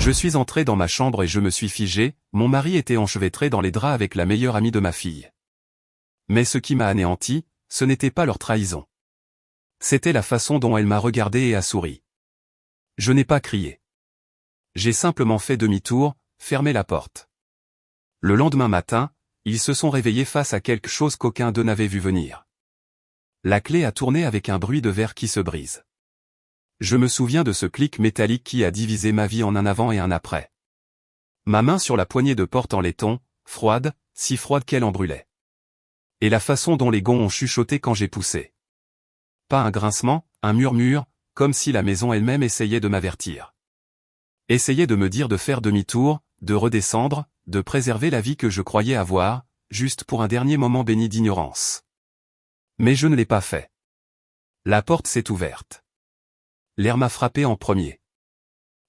Je suis entré dans ma chambre et je me suis figé, mon mari était enchevêtré dans les draps avec la meilleure amie de ma fille. Mais ce qui m'a anéanti, ce n'était pas leur trahison. C'était la façon dont elle m'a regardé et a souri. Je n'ai pas crié. J'ai simplement fait demi-tour, fermé la porte. Le lendemain matin, ils se sont réveillés face à quelque chose qu'aucun d'eux n'avait vu venir. La clé a tourné avec un bruit de verre qui se brise. Je me souviens de ce clic métallique qui a divisé ma vie en un avant et un après. Ma main sur la poignée de porte en laiton, froide, si froide qu'elle en brûlait. Et la façon dont les gonds ont chuchoté quand j'ai poussé. Pas un grincement, un murmure, comme si la maison elle-même essayait de m'avertir. Essayait de me dire de faire demi-tour, de redescendre, de préserver la vie que je croyais avoir, juste pour un dernier moment béni d'ignorance. Mais je ne l'ai pas fait. La porte s'est ouverte. L'air m'a frappé en premier.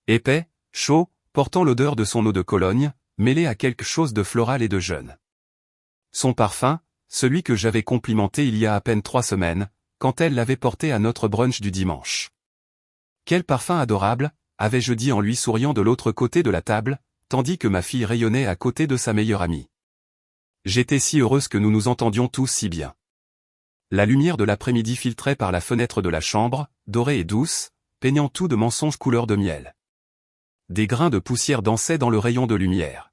Épais, chaud, portant l'odeur de son eau de Cologne, mêlée à quelque chose de floral et de jeune. Son parfum, celui que j'avais complimenté il y a à peine 3 semaines, quand elle l'avait porté à notre brunch du dimanche. Quel parfum adorable, avais-je dit en lui souriant de l'autre côté de la table, tandis que ma fille rayonnait à côté de sa meilleure amie. J'étais si heureuse que nous nous entendions tous si bien. La lumière de l'après-midi filtrait par la fenêtre de la chambre, dorée et douce, peignant tout de mensonges couleur de miel. Des grains de poussière dansaient dans le rayon de lumière.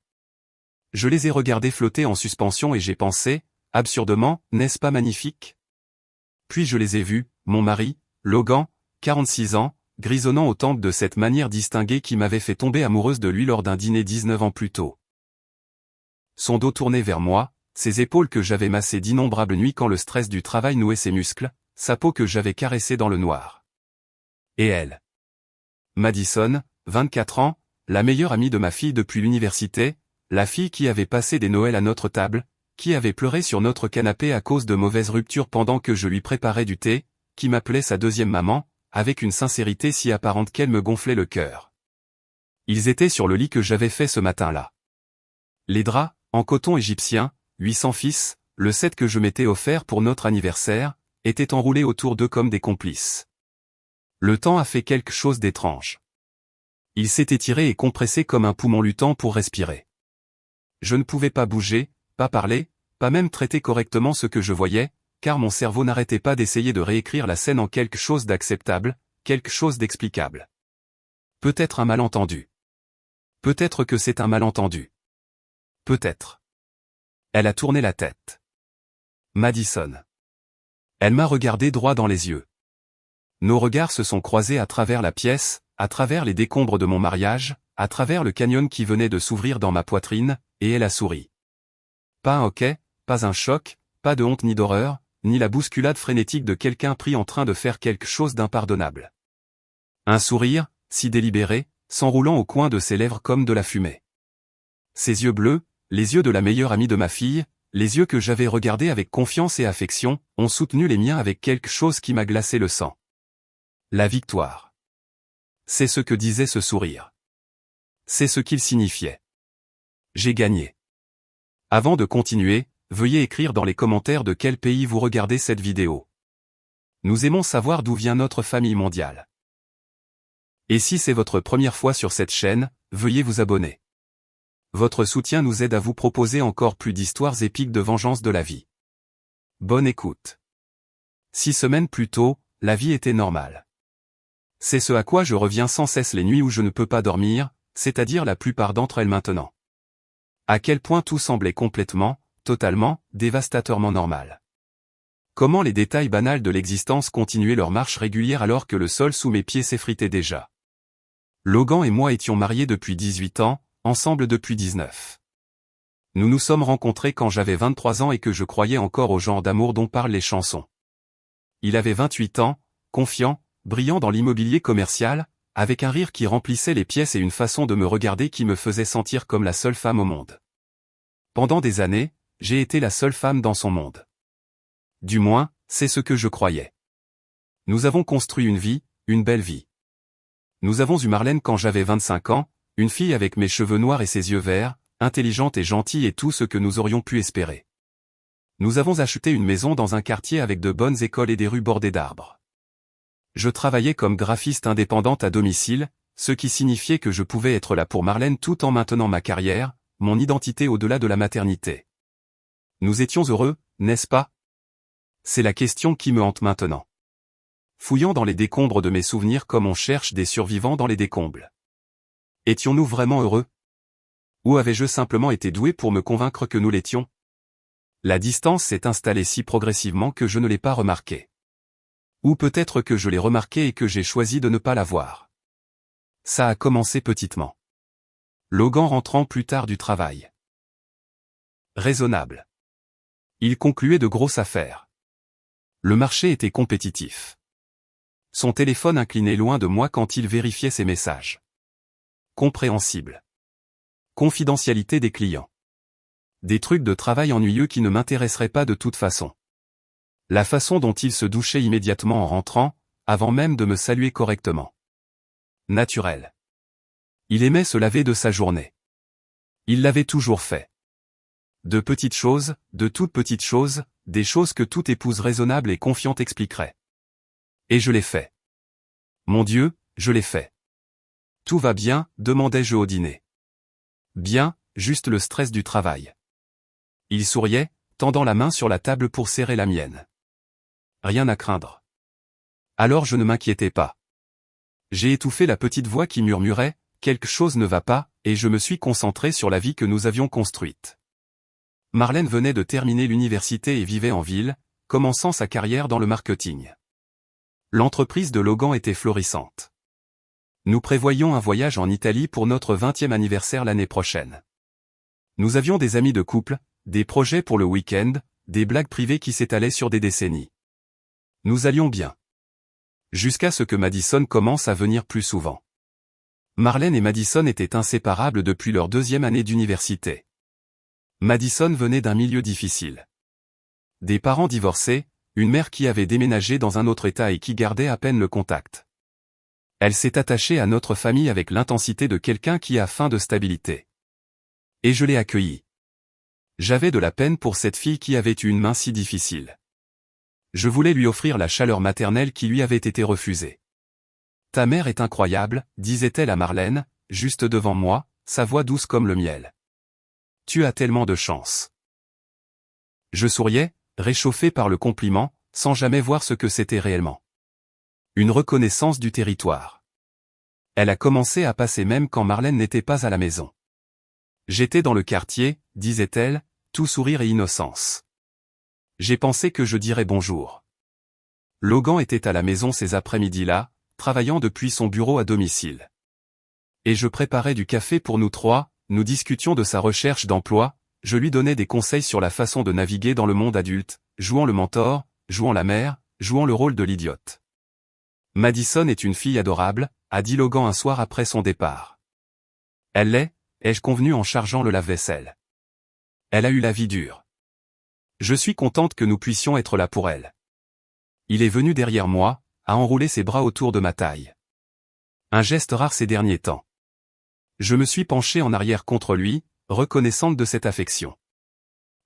Je les ai regardés flotter en suspension et j'ai pensé, absurdement, n'est-ce pas magnifique? Puis je les ai vus, mon mari, Logan, 46 ans, grisonnant aux tempes de cette manière distinguée qui m'avait fait tomber amoureuse de lui lors d'un dîner 19 ans plus tôt. Son dos tourné vers moi, ses épaules que j'avais massées d'innombrables nuits quand le stress du travail nouait ses muscles, sa peau que j'avais caressée dans le noir. Et elle. Madison, 24 ans, la meilleure amie de ma fille depuis l'université, la fille qui avait passé des Noëls à notre table, qui avait pleuré sur notre canapé à cause de mauvaises ruptures pendant que je lui préparais du thé, qui m'appelait sa deuxième maman, avec une sincérité si apparente qu'elle me gonflait le cœur. Ils étaient sur le lit que j'avais fait ce matin-là. Les draps, en coton égyptien, 800 fils, le set que je m'étais offert pour notre anniversaire, étaient enroulés autour d'eux comme des complices. Le temps a fait quelque chose d'étrange. Il s'est étiré et compressé comme un poumon luttant pour respirer. Je ne pouvais pas bouger, pas parler, pas même traiter correctement ce que je voyais, car mon cerveau n'arrêtait pas d'essayer de réécrire la scène en quelque chose d'acceptable, quelque chose d'explicable. Peut-être un malentendu. Peut-être que c'est un malentendu. Peut-être. Elle a tourné la tête. Madison. Elle m'a regardé droit dans les yeux. Nos regards se sont croisés à travers la pièce, à travers les décombres de mon mariage, à travers le canyon qui venait de s'ouvrir dans ma poitrine, et elle a souri. Pas un hoquet, pas un choc, pas de honte ni d'horreur, ni la bousculade frénétique de quelqu'un pris en train de faire quelque chose d'impardonnable. Un sourire, si délibéré, s'enroulant au coin de ses lèvres comme de la fumée. Ses yeux bleus, les yeux de la meilleure amie de ma fille, les yeux que j'avais regardés avec confiance et affection, ont soutenu les miens avec quelque chose qui m'a glacé le sang. La victoire. C'est ce que disait ce sourire. C'est ce qu'il signifiait. J'ai gagné. Avant de continuer, veuillez écrire dans les commentaires de quel pays vous regardez cette vidéo. Nous aimons savoir d'où vient notre famille mondiale. Et si c'est votre première fois sur cette chaîne, veuillez vous abonner. Votre soutien nous aide à vous proposer encore plus d'histoires épiques de vengeance de la vie. Bonne écoute. 6 semaines plus tôt, la vie était normale. C'est ce à quoi je reviens sans cesse les nuits où je ne peux pas dormir, c'est-à-dire la plupart d'entre elles maintenant. À quel point tout semblait complètement, totalement, dévastateurement normal. Comment les détails banals de l'existence continuaient leur marche régulière alors que le sol sous mes pieds s'effritait déjà. Logan et moi étions mariés depuis 18 ans, ensemble depuis 19. Nous nous sommes rencontrés quand j'avais 23 ans et que je croyais encore au genre d'amour dont parlent les chansons. Il avait 28 ans, confiant, brillant dans l'immobilier commercial, avec un rire qui remplissait les pièces et une façon de me regarder qui me faisait sentir comme la seule femme au monde. Pendant des années, j'ai été la seule femme dans son monde. Du moins, c'est ce que je croyais. Nous avons construit une vie, une belle vie. Nous avons eu Marlène quand j'avais 25 ans, une fille avec mes cheveux noirs et ses yeux verts, intelligente et gentille et tout ce que nous aurions pu espérer. Nous avons acheté une maison dans un quartier avec de bonnes écoles et des rues bordées d'arbres. Je travaillais comme graphiste indépendante à domicile, ce qui signifiait que je pouvais être là pour Marlène tout en maintenant ma carrière, mon identité au-delà de la maternité. Nous étions heureux, n'est-ce pas? C'est la question qui me hante maintenant. Fouillant dans les décombres de mes souvenirs comme on cherche des survivants dans les décombres. Étions-nous vraiment heureux? Ou avais-je simplement été doué pour me convaincre que nous l'étions? La distance s'est installée si progressivement que je ne l'ai pas remarquée. Ou peut-être que je l'ai remarquée et que j'ai choisi de ne pas la voir. Ça a commencé petitement. Logan rentrant plus tard du travail. Raisonnable. Il concluait de grosses affaires. Le marché était compétitif. Son téléphone inclinait loin de moi quand il vérifiait ses messages. Compréhensible. Confidentialité des clients. Des trucs de travail ennuyeux qui ne m'intéresseraient pas de toute façon. La façon dont il se douchait immédiatement en rentrant, avant même de me saluer correctement. Naturel. Il aimait se laver de sa journée. Il l'avait toujours fait. De petites choses, de toutes petites choses, des choses que toute épouse raisonnable et confiante expliquerait. Et je l'ai fait. Mon Dieu, je l'ai fait. Tout va bien, demandai-je au dîner. Bien, juste le stress du travail. Il souriait, tendant la main sur la table pour serrer la mienne. Rien à craindre. Alors je ne m'inquiétais pas. J'ai étouffé la petite voix qui murmurait « Quelque chose ne va pas » et je me suis concentré sur la vie que nous avions construite. Marlène venait de terminer l'université et vivait en ville, commençant sa carrière dans le marketing. L'entreprise de Logan était florissante. Nous prévoyions un voyage en Italie pour notre 20e anniversaire l'année prochaine. Nous avions des amis de couple, des projets pour le week-end, des blagues privées qui s'étalaient sur des décennies. Nous allions bien. Jusqu'à ce que Madison commence à venir plus souvent. Marlène et Madison étaient inséparables depuis leur 2e année d'université. Madison venait d'un milieu difficile. Des parents divorcés, une mère qui avait déménagé dans un autre état et qui gardait à peine le contact. Elle s'est attachée à notre famille avec l'intensité de quelqu'un qui a faim de stabilité. Et je l'ai accueillie. J'avais de la peine pour cette fille qui avait eu une main si difficile. Je voulais lui offrir la chaleur maternelle qui lui avait été refusée. Ta mère est incroyable, disait-elle à Marlène, juste devant moi, sa voix douce comme le miel. Tu as tellement de chance. Je souriais, réchauffé par le compliment, sans jamais voir ce que c'était réellement. Une reconnaissance du territoire. Elle a commencé à passer même quand Marlène n'était pas à la maison. J'étais dans le quartier, disait-elle, tout sourire et innocence. J'ai pensé que je dirais bonjour. Logan était à la maison ces après-midi-là, travaillant depuis son bureau à domicile. Et je préparais du café pour nous trois, nous discutions de sa recherche d'emploi, je lui donnais des conseils sur la façon de naviguer dans le monde adulte, jouant le mentor, jouant la mère, jouant le rôle de l'idiote. Madison est une fille adorable, a dit Logan un soir après son départ. Elle l'est, ai-je convenu en chargeant le lave-vaisselle. Elle a eu la vie dure. Je suis contente que nous puissions être là pour elle. Il est venu derrière moi, a enroulé ses bras autour de ma taille. Un geste rare ces derniers temps. Je me suis penché en arrière contre lui, reconnaissante de cette affection.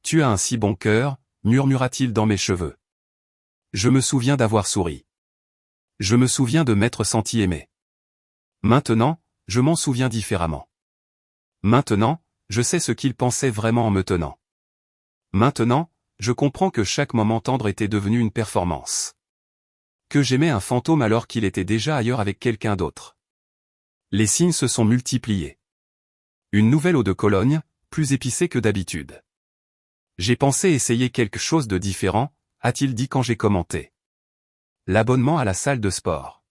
Tu as un si bon cœur, murmura-t-il dans mes cheveux. Je me souviens d'avoir souri. Je me souviens de m'être senti aimé. Maintenant, je m'en souviens différemment. Maintenant, je sais ce qu'il pensait vraiment en me tenant. Maintenant, je comprends que chaque moment tendre était devenu une performance. Que j'aimais un fantôme alors qu'il était déjà ailleurs avec quelqu'un d'autre. Les signes se sont multipliés. Une nouvelle eau de Cologne, plus épicée que d'habitude. J'ai pensé essayer quelque chose de différent, a-t-il dit quand j'ai commenté. L'abonnement à la salle de sport.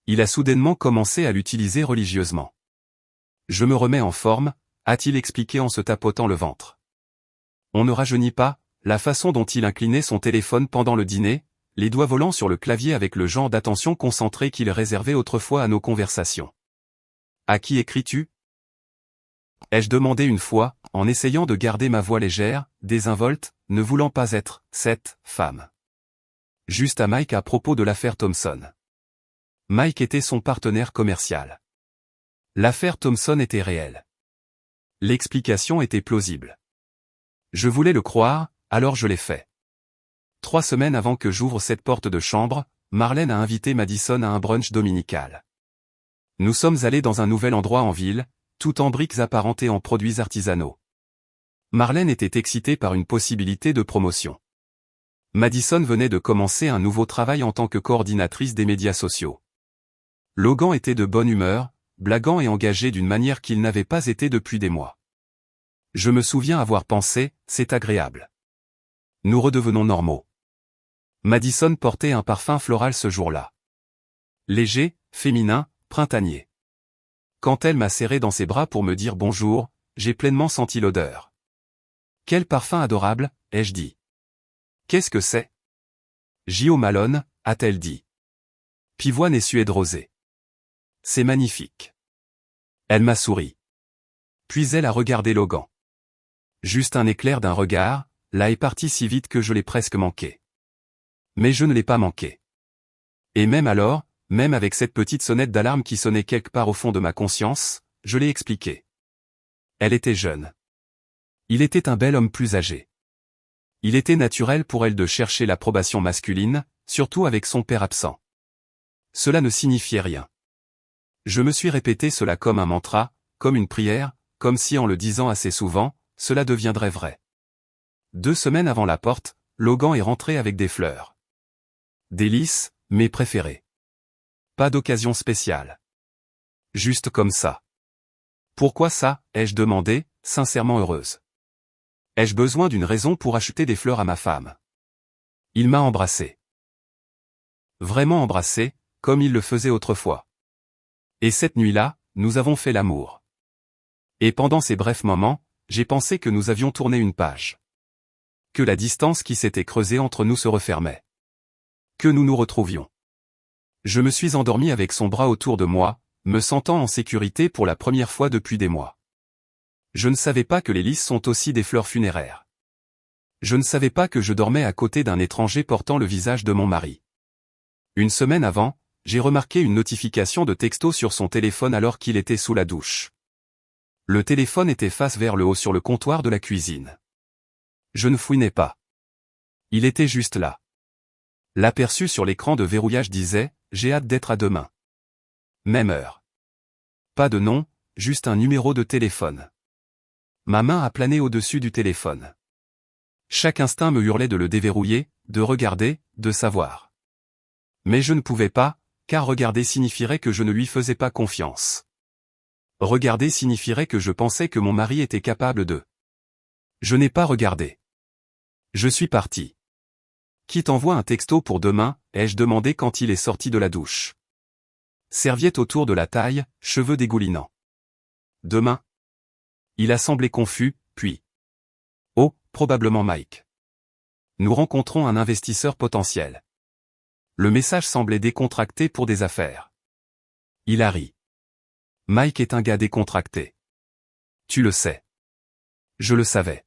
Il a soudainement commencé à l'utiliser religieusement. Je me remets en forme, a-t-il expliqué en se tapotant le ventre. On ne rajeunit pas, la façon dont il inclinait son téléphone pendant le dîner, les doigts volants sur le clavier avec le genre d'attention concentrée qu'il réservait autrefois à nos conversations. À qui écris-tu ? Ai-je demandé une fois, en essayant de garder ma voix légère, désinvolte, ne voulant pas être cette femme. Juste à Mike à propos de l'affaire Thompson. Mike était son partenaire commercial. L'affaire Thompson était réelle. L'explication était plausible. Je voulais le croire, alors je l'ai fait. 3 semaines avant que j'ouvre cette porte de chambre, Marlène a invité Madison à un brunch dominical. Nous sommes allés dans un nouvel endroit en ville, tout en briques apparentées en produits artisanaux. Marlène était excitée par une possibilité de promotion. Madison venait de commencer un nouveau travail en tant que coordinatrice des médias sociaux. Logan était de bonne humeur, blaguant et engagé d'une manière qu'il n'avait pas été depuis des mois. Je me souviens avoir pensé, c'est agréable. Nous redevenons normaux. Madison portait un parfum floral ce jour-là. Léger, féminin, printanier. Quand elle m'a serré dans ses bras pour me dire bonjour, j'ai pleinement senti l'odeur. Quel parfum adorable, ai-je dit. Qu'est-ce que c'est? J.O. Malone, a-t-elle dit. Pivoine et suède rosée. C'est magnifique. Elle m'a souri. Puis elle a regardé Logan. Juste un éclair d'un regard, là est parti si vite que je l'ai presque manqué. Mais je ne l'ai pas manqué. Et même alors, même avec cette petite sonnette d'alarme qui sonnait quelque part au fond de ma conscience, je l'ai expliqué. Elle était jeune. Il était un bel homme plus âgé. Il était naturel pour elle de chercher l'approbation masculine, surtout avec son père absent. Cela ne signifiait rien. Je me suis répété cela comme un mantra, comme une prière, comme si en le disant assez souvent, cela deviendrait vrai. 2 semaines avant la porte, Logan est rentré avec des fleurs. Des lys, mes préférés. Pas d'occasion spéciale. Juste comme ça. Pourquoi ça, ai-je demandé, sincèrement heureuse. Ai-je besoin d'une raison pour acheter des fleurs à ma femme? Il m'a embrassé. Vraiment embrassé, comme il le faisait autrefois. Et cette nuit-là, nous avons fait l'amour. Et pendant ces brefs moments, j'ai pensé que nous avions tourné une page. Que la distance qui s'était creusée entre nous se refermait. Que nous nous retrouvions. Je me suis endormi avec son bras autour de moi, me sentant en sécurité pour la première fois depuis des mois. Je ne savais pas que les lys sont aussi des fleurs funéraires. Je ne savais pas que je dormais à côté d'un étranger portant le visage de mon mari. 1 semaine avant, j'ai remarqué une notification de texto sur son téléphone alors qu'il était sous la douche. Le téléphone était face vers le haut sur le comptoir de la cuisine. Je ne fouinais pas. Il était juste là. L'aperçu sur l'écran de verrouillage disait « J'ai hâte d'être à demain ». Même heure. Pas de nom, juste un numéro de téléphone. Ma main a plané au-dessus du téléphone. Chaque instinct me hurlait de le déverrouiller, de regarder, de savoir. Mais je ne pouvais pas, car regarder signifierait que je ne lui faisais pas confiance. Regarder signifierait que je pensais que mon mari était capable de. Je n'ai pas regardé. Je suis parti. Qui t'envoie un texto pour demain, ai-je demandé quand il est sorti de la douche. Serviette autour de la taille, cheveux dégoulinants. Demain. Il a semblé confus, puis. Oh, probablement Mike. Nous rencontrons un investisseur potentiel. Le message semblait décontracté pour des affaires. Il a ri. Mike est un gars décontracté. Tu le sais. Je le savais.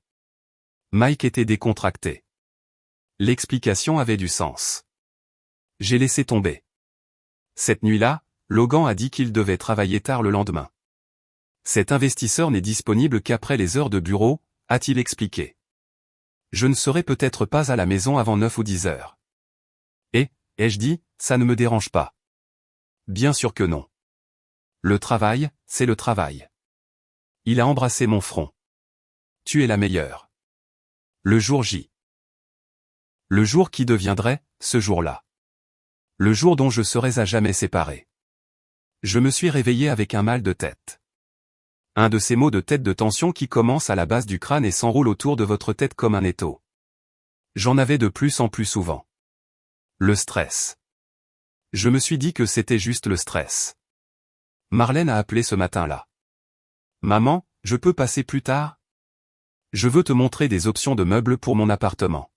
Mike était décontracté. L'explication avait du sens. J'ai laissé tomber. Cette nuit-là, Logan a dit qu'il devait travailler tard le lendemain. Cet investisseur n'est disponible qu'après les heures de bureau, a-t-il expliqué. Je ne serai peut-être pas à la maison avant 9 ou 10 heures. Et, ai-je dit, ça ne me dérange pas. Bien sûr que non. Le travail, c'est le travail. Il a embrassé mon front. Tu es la meilleure. Le jour J. Le jour qui deviendrait, ce jour-là. Le jour dont je serais à jamais séparé. Je me suis réveillé avec un mal de tête. Un de ces maux de tête de tension qui commencent à la base du crâne et s'enroulent autour de votre tête comme un étau. J'en avais de plus en plus souvent. Le stress. Je me suis dit que c'était juste le stress. Marlène a appelé ce matin-là. Maman, je peux passer plus tard? Je veux te montrer des options de meubles pour mon appartement.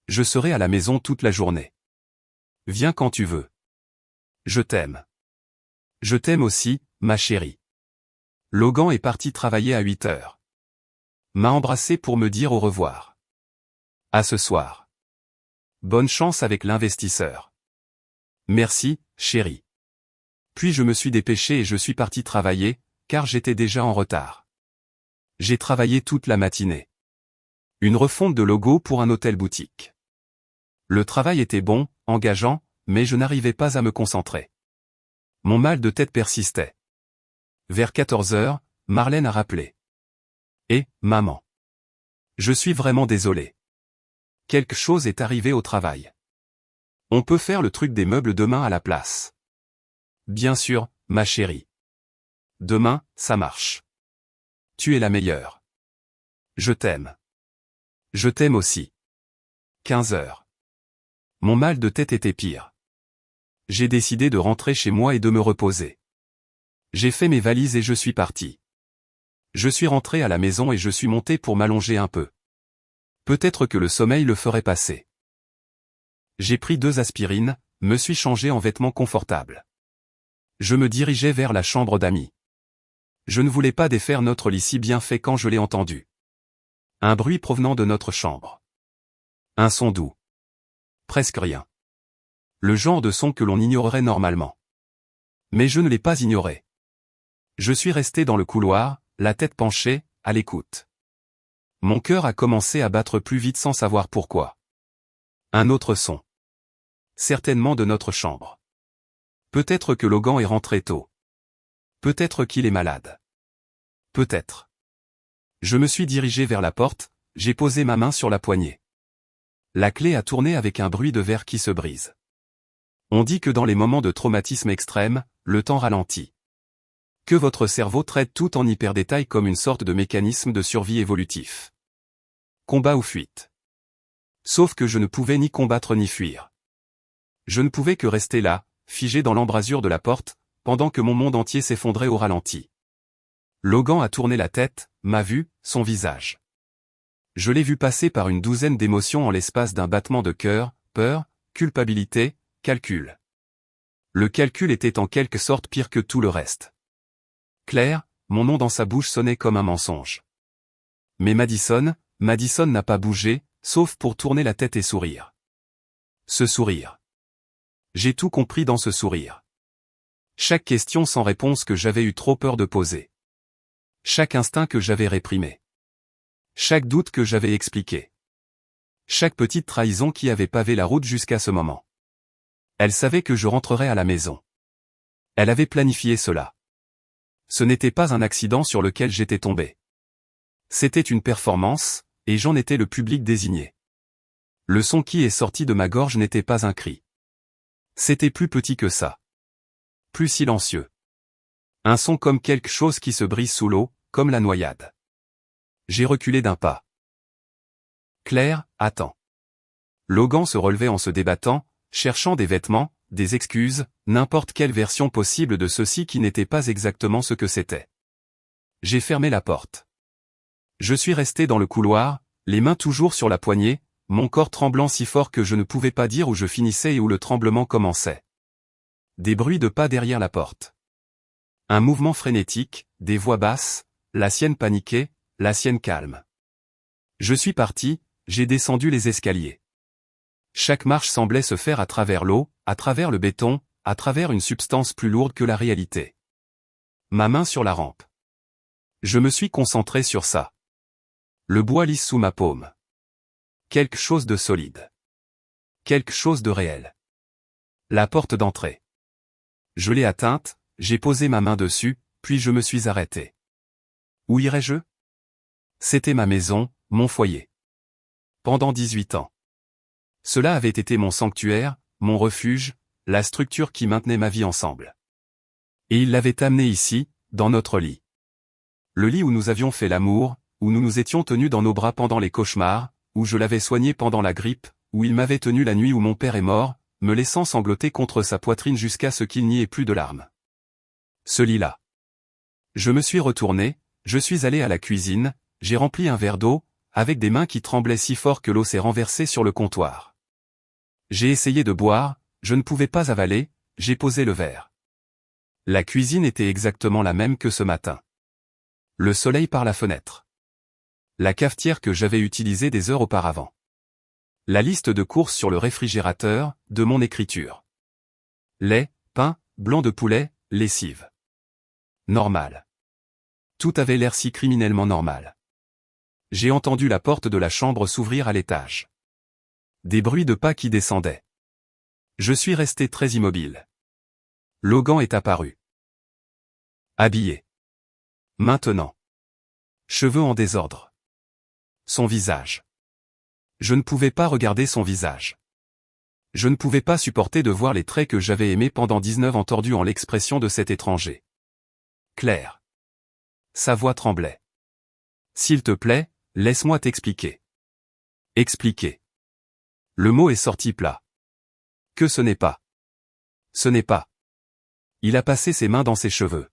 Je serai à la maison toute la journée. Viens quand tu veux. Je t'aime. Je t'aime aussi, ma chérie. Logan est parti travailler à 8 heures. M'a embrassé pour me dire au revoir. À ce soir. Bonne chance avec l'investisseur. Merci, chérie. Puis je me suis dépêché et je suis parti travailler, car j'étais déjà en retard. J'ai travaillé toute la matinée. Une refonte de logo pour un hôtel-boutique. Le travail était bon, engageant, mais je n'arrivais pas à me concentrer. Mon mal de tête persistait. Vers 14 heures, Marlène a rappelé. Maman. Je suis vraiment désolé. Quelque chose est arrivé au travail. On peut faire le truc des meubles demain à la place. Bien sûr, ma chérie. Demain, ça marche. Tu es la meilleure. Je t'aime. Je t'aime aussi. 15 heures. Mon mal de tête était pire. J'ai décidé de rentrer chez moi et de me reposer. J'ai fait mes valises et je suis parti. Je suis rentré à la maison et je suis monté pour m'allonger un peu. Peut-être que le sommeil le ferait passer. J'ai pris 2 aspirines, me suis changé en vêtements confortables. Je me dirigeais vers la chambre d'amis. Je ne voulais pas défaire notre lit si bien fait quand je l'ai entendu. Un bruit provenant de notre chambre. Un son doux. Presque rien. Le genre de son que l'on ignorerait normalement. Mais je ne l'ai pas ignoré. Je suis resté dans le couloir, la tête penchée, à l'écoute. Mon cœur a commencé à battre plus vite sans savoir pourquoi. Un autre son. Certainement de notre chambre. Peut-être que Logan est rentré tôt. Peut-être qu'il est malade. Peut-être. Je me suis dirigé vers la porte, j'ai posé ma main sur la poignée. La clé a tourné avec un bruit de verre qui se brise. On dit que dans les moments de traumatisme extrême, le temps ralentit. Que votre cerveau traite tout en hyperdétail comme une sorte de mécanisme de survie évolutif. Combat ou fuite. Sauf que je ne pouvais ni combattre ni fuir. Je ne pouvais que rester là, figé dans l'embrasure de la porte, pendant que mon monde entier s'effondrait au ralenti. Logan a tourné la tête, m'a vu, son visage. Je l'ai vu passer par une douzaine d'émotions en l'espace d'un battement de cœur, peur, culpabilité, calcul. Le calcul était en quelque sorte pire que tout le reste. Claire, mon nom dans sa bouche sonnait comme un mensonge. Mais Madison n'a pas bougé, sauf pour tourner la tête et sourire. Ce sourire. J'ai tout compris dans ce sourire. Chaque question sans réponse que j'avais eu trop peur de poser. Chaque instinct que j'avais réprimé. Chaque doute que j'avais expliqué. Chaque petite trahison qui avait pavé la route jusqu'à ce moment. Elle savait que je rentrerais à la maison. Elle avait planifié cela. Ce n'était pas un accident sur lequel j'étais tombé. C'était une performance, et j'en étais le public désigné. Le son qui est sorti de ma gorge n'était pas un cri. C'était plus petit que ça. Plus silencieux. Un son comme quelque chose qui se brise sous l'eau, comme la noyade. J'ai reculé d'un pas. Claire, attends. Logan se relevait en se débattant, cherchant des vêtements, des excuses, n'importe quelle version possible de ceci qui n'était pas exactement ce que c'était. J'ai fermé la porte. Je suis resté dans le couloir, les mains toujours sur la poignée, mon corps tremblant si fort que je ne pouvais pas dire où je finissais et où le tremblement commençait. Des bruits de pas derrière la porte. Un mouvement frénétique, des voix basses, la sienne paniquée, la sienne calme. Je suis parti, j'ai descendu les escaliers. Chaque marche semblait se faire à travers l'eau, à travers le béton, à travers une substance plus lourde que la réalité. Ma main sur la rampe. Je me suis concentré sur ça. Le bois lisse sous ma paume. Quelque chose de solide. Quelque chose de réel. La porte d'entrée. Je l'ai atteinte, j'ai posé ma main dessus, puis je me suis arrêté. Où irais-je? C'était ma maison, mon foyer. Pendant 18 ans. Cela avait été mon sanctuaire, mon refuge, la structure qui maintenait ma vie ensemble. Et il l'avait amené ici, dans notre lit. Le lit où nous avions fait l'amour, où nous nous étions tenus dans nos bras pendant les cauchemars, où je l'avais soigné pendant la grippe, où il m'avait tenu la nuit où mon père est mort, me laissant sangloter contre sa poitrine jusqu'à ce qu'il n'y ait plus de larmes. Ce lit-là. Je me suis retourné, je suis allé à la cuisine, j'ai rempli un verre d'eau, avec des mains qui tremblaient si fort que l'eau s'est renversée sur le comptoir. J'ai essayé de boire, je ne pouvais pas avaler, j'ai posé le verre. La cuisine était exactement la même que ce matin. Le soleil par la fenêtre. La cafetière que j'avais utilisée des heures auparavant. La liste de courses sur le réfrigérateur, de mon écriture. Lait, pain, blanc de poulet, lessive. Normal. Tout avait l'air si criminellement normal. J'ai entendu la porte de la chambre s'ouvrir à l'étage. Des bruits de pas qui descendaient. Je suis resté très immobile. Logan est apparu. Habillé. Maintenant. Cheveux en désordre. Son visage. Je ne pouvais pas regarder son visage. Je ne pouvais pas supporter de voir les traits que j'avais aimés pendant 19 ans tordus en l'expression de cet étranger. Claire. Sa voix tremblait. S'il te plaît, laisse-moi t'expliquer. Expliquer. Le mot est sorti plat. Que ce n'est pas. Ce n'est pas. Il a passé ses mains dans ses cheveux.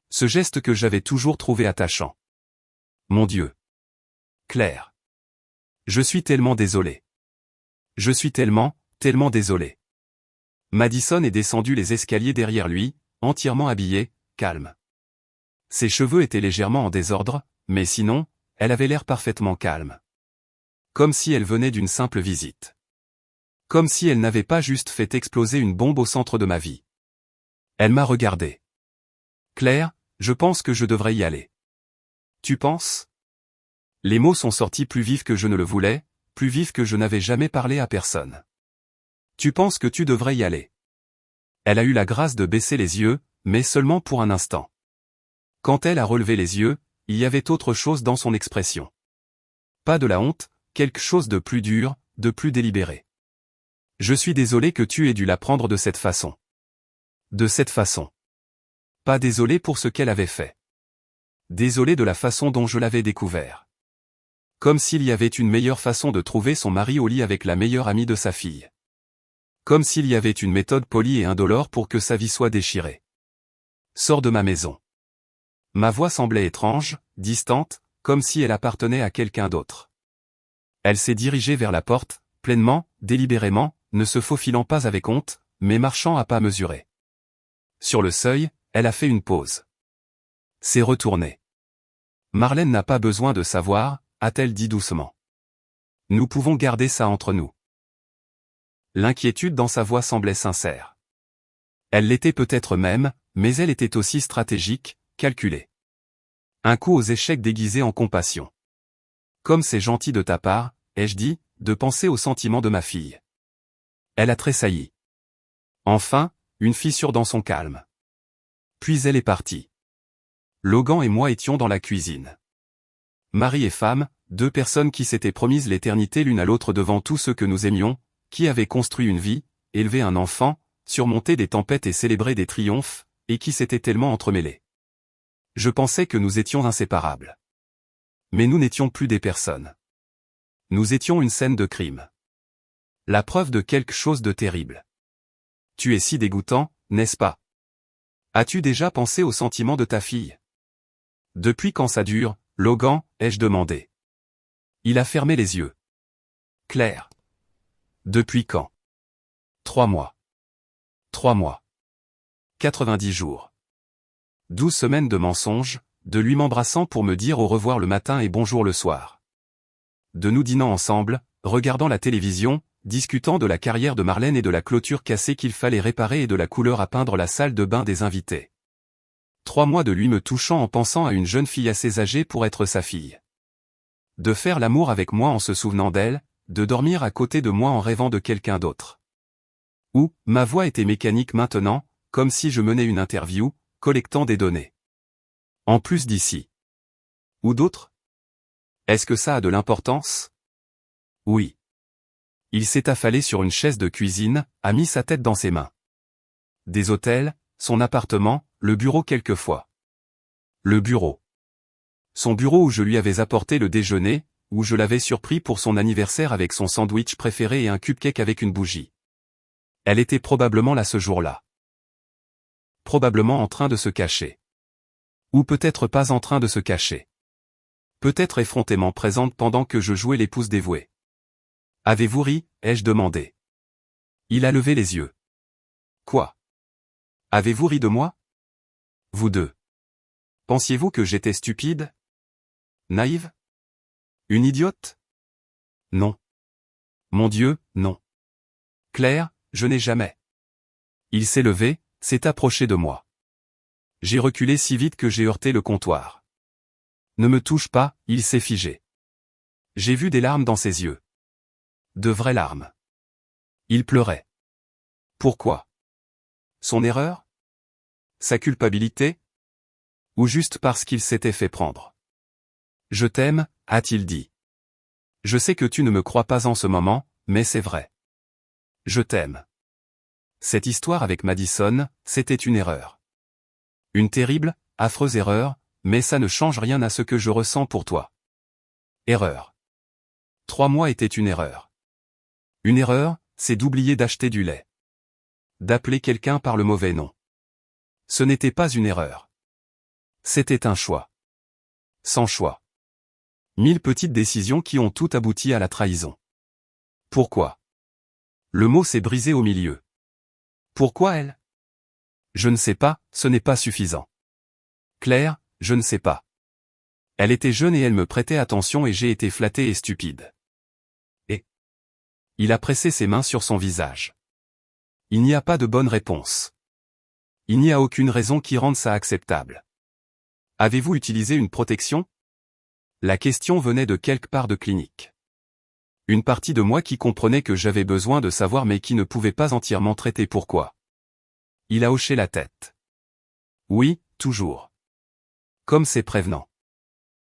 Ce geste que j'avais toujours trouvé attachant. Mon Dieu. Claire. Je suis tellement désolé. Je suis tellement désolé. Madison est descendu les escaliers derrière lui, entièrement habillée, calme. Ses cheveux étaient légèrement en désordre, mais sinon, elle avait l'air parfaitement calme. Comme si elle venait d'une simple visite. Comme si elle n'avait pas juste fait exploser une bombe au centre de ma vie. Elle m'a regardé. Claire, je pense que je devrais y aller. Tu penses? Les mots sont sortis plus vifs que je ne le voulais, plus vifs que je n'avais jamais parlé à personne. Tu penses que tu devrais y aller. Elle a eu la grâce de baisser les yeux, mais seulement pour un instant. Quand elle a relevé les yeux, il y avait autre chose dans son expression. Pas de la honte, quelque chose de plus dur, de plus délibéré. Je suis désolé que tu aies dû l'apprendre de cette façon. De cette façon. Pas désolé pour ce qu'elle avait fait. Désolé de la façon dont je l'avais découvert. Comme s'il y avait une meilleure façon de trouver son mari au lit avec la meilleure amie de sa fille. Comme s'il y avait une méthode polie et indolore pour que sa vie soit déchirée. Sors de ma maison. Ma voix semblait étrange, distante, comme si elle appartenait à quelqu'un d'autre. Elle s'est dirigée vers la porte, pleinement, délibérément, ne se faufilant pas avec honte, mais marchant à pas mesurés. Sur le seuil, elle a fait une pause. S'est retournée. Marlène n'a pas besoin de savoir, a-t-elle dit doucement. Nous pouvons garder ça entre nous. L'inquiétude dans sa voix semblait sincère. Elle l'était peut-être même, mais elle était aussi stratégique, calculée. Un coup aux échecs déguisé en compassion. Comme c'est gentil de ta part, ai-je dit, de penser aux sentiments de ma fille. Elle a tressailli. Enfin, une fissure dans son calme. Puis elle est partie. Logan et moi étions dans la cuisine. Mari et femme, deux personnes qui s'étaient promises l'éternité l'une à l'autre devant tous ceux que nous aimions, qui avaient construit une vie, élevé un enfant, surmonté des tempêtes et célébré des triomphes, et qui s'étaient tellement entremêlés. Je pensais que nous étions inséparables. Mais nous n'étions plus des personnes. Nous étions une scène de crime. La preuve de quelque chose de terrible. Tu es si dégoûtant, n'est-ce pas? As-tu déjà pensé aux sentiments de ta fille? Depuis quand ça dure, Logan, ai-je demandé. Il a fermé les yeux. Claire. Depuis quand? 3 mois. 3 mois. 90 jours. 12 semaines de mensonges, de lui m'embrassant pour me dire au revoir le matin et bonjour le soir. De nous dînant ensemble, regardant la télévision, discutant de la carrière de Marlène et de la clôture cassée qu'il fallait réparer et de la couleur à peindre la salle de bain des invités. 3 mois de lui me touchant en pensant à une jeune fille assez âgée pour être sa fille. De faire l'amour avec moi en se souvenant d'elle, de dormir à côté de moi en rêvant de quelqu'un d'autre. Ou, ma voix était mécanique maintenant, comme si je menais une interview, collectant des données. En plus d'ici. Ou d'autres? Est-ce que ça a de l'importance? Oui. Il s'est affalé sur une chaise de cuisine, a mis sa tête dans ses mains. Des hôtels, son appartement, le bureau quelquefois. Le bureau. Son bureau où je lui avais apporté le déjeuner, où je l'avais surpris pour son anniversaire avec son sandwich préféré et un cupcake avec une bougie. Elle était probablement là ce jour-là. Probablement en train de se cacher. Ou peut-être pas en train de se cacher. Peut-être effrontément présente pendant que je jouais l'épouse dévouée. Avez-vous ri, ai-je demandé. Il a levé les yeux. Quoi? Avez-vous ri de moi? Vous deux. Pensiez-vous que j'étais stupide? Naïve? Une idiote? Non. Mon Dieu, non. Claire, je n'ai jamais. Il s'est levé, s'est approché de moi. J'ai reculé si vite que j'ai heurté le comptoir. Ne me touche pas, il s'est figé. J'ai vu des larmes dans ses yeux. De vraies larmes. Il pleurait. Pourquoi? Son erreur? Sa culpabilité? Ou juste parce qu'il s'était fait prendre? Je t'aime, a-t-il dit. Je sais que tu ne me crois pas en ce moment, mais c'est vrai. Je t'aime. Cette histoire avec Madison, c'était une erreur. Une terrible, affreuse erreur, mais ça ne change rien à ce que je ressens pour toi. Erreur. 3 mois était une erreur. Une erreur, c'est d'oublier d'acheter du lait. D'appeler quelqu'un par le mauvais nom. Ce n'était pas une erreur. C'était un choix. Sans choix. 1000 petites décisions qui ont tout abouti à la trahison. Pourquoi? Le mot s'est brisé au milieu. Pourquoi elle? Je ne sais pas, ce n'est pas suffisant. Claire, je ne sais pas. Elle était jeune et elle me prêtait attention et j'ai été flatté et stupide. Et il a pressé ses mains sur son visage. Il n'y a pas de bonne réponse. Il n'y a aucune raison qui rende ça acceptable. Avez-vous utilisé une protection? La question venait de quelque part de clinique. Une partie de moi qui comprenait que j'avais besoin de savoir mais qui ne pouvait pas entièrement traiter pourquoi. Il a hoché la tête. Oui, toujours. Comme c'est prévenant.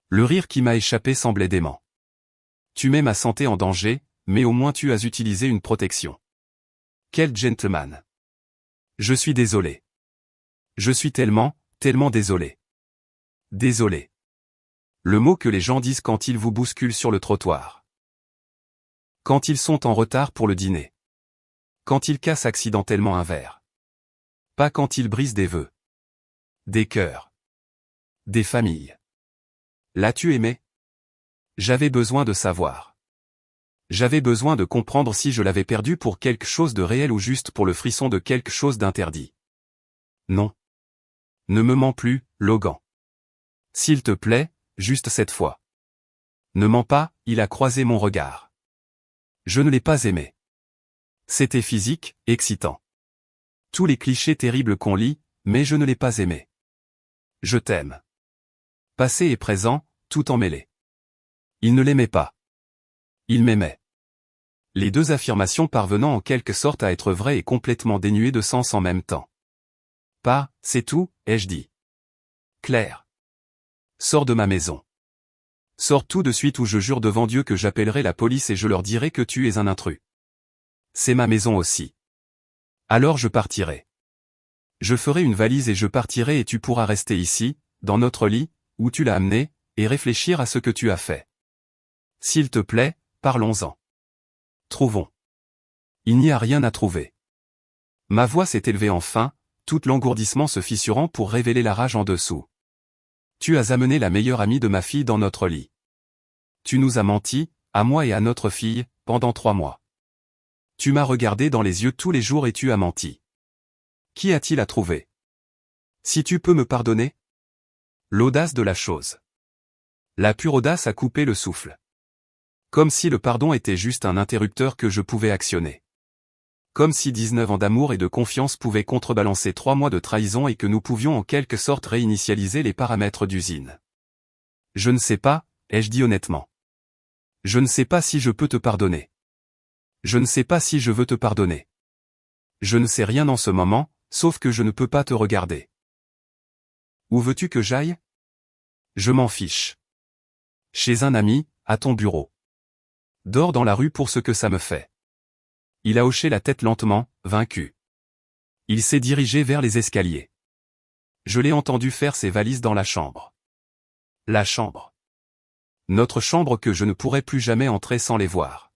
Le rire qui m'a échappé semblait dément. Tu mets ma santé en danger, mais au moins tu as utilisé une protection. Quel gentleman. Je suis désolé. Je suis tellement, tellement désolé. Désolé. Le mot que les gens disent quand ils vous bousculent sur le trottoir. Quand ils sont en retard pour le dîner. Quand ils cassent accidentellement un verre. Pas quand ils brisent des vœux. Des cœurs. Des familles. L'as-tu aimé? J'avais besoin de savoir. J'avais besoin de comprendre si je l'avais perdu pour quelque chose de réel ou juste pour le frisson de quelque chose d'interdit. Non. Ne me mens plus, Logan. S'il te plaît, juste cette fois. Ne mens pas, il a croisé mon regard. Je ne l'ai pas aimé. C'était physique, excitant. Tous les clichés terribles qu'on lit, mais je ne l'ai pas aimé. Je t'aime. Passé et présent, tout emmêlé. Il ne l'aimait pas. Il m'aimait. Les deux affirmations parvenant en quelque sorte à être vraies et complètement dénuées de sens en même temps. Pas, c'est tout, ai-je dit. Claire. Sors de ma maison. Sors tout de suite ou je jure devant Dieu que j'appellerai la police et je leur dirai que tu es un intrus. C'est ma maison aussi. Alors je partirai. Je ferai une valise et je partirai et tu pourras rester ici, dans notre lit, où tu l'as amené, et réfléchir à ce que tu as fait. S'il te plaît, parlons-en. Trouvons. Il n'y a rien à trouver. Ma voix s'est élevée enfin, tout l'engourdissement se fissurant pour révéler la rage en dessous. Tu as amené la meilleure amie de ma fille dans notre lit. Tu nous as menti, à moi et à notre fille, pendant 3 mois. Tu m'as regardé dans les yeux tous les jours et tu as menti. Qui a-t-il à trouver? Si tu peux me pardonner? L'audace de la chose. La pure audace a coupé le souffle. Comme si le pardon était juste un interrupteur que je pouvais actionner. Comme si 19 ans d'amour et de confiance pouvaient contrebalancer 3 mois de trahison et que nous pouvions en quelque sorte réinitialiser les paramètres d'usine. Je ne sais pas, ai-je dit honnêtement. Je ne sais pas si je peux te pardonner. Je ne sais pas si je veux te pardonner. Je ne sais rien en ce moment, sauf que je ne peux pas te regarder. Où veux-tu que j'aille? Je m'en fiche. Chez un ami, à ton bureau. Dors dans la rue pour ce que ça me fait. Il a hoché la tête lentement, vaincu. Il s'est dirigé vers les escaliers. Je l'ai entendu faire ses valises dans la chambre. La chambre. Notre chambre que je ne pourrais plus jamais entrer sans les voir.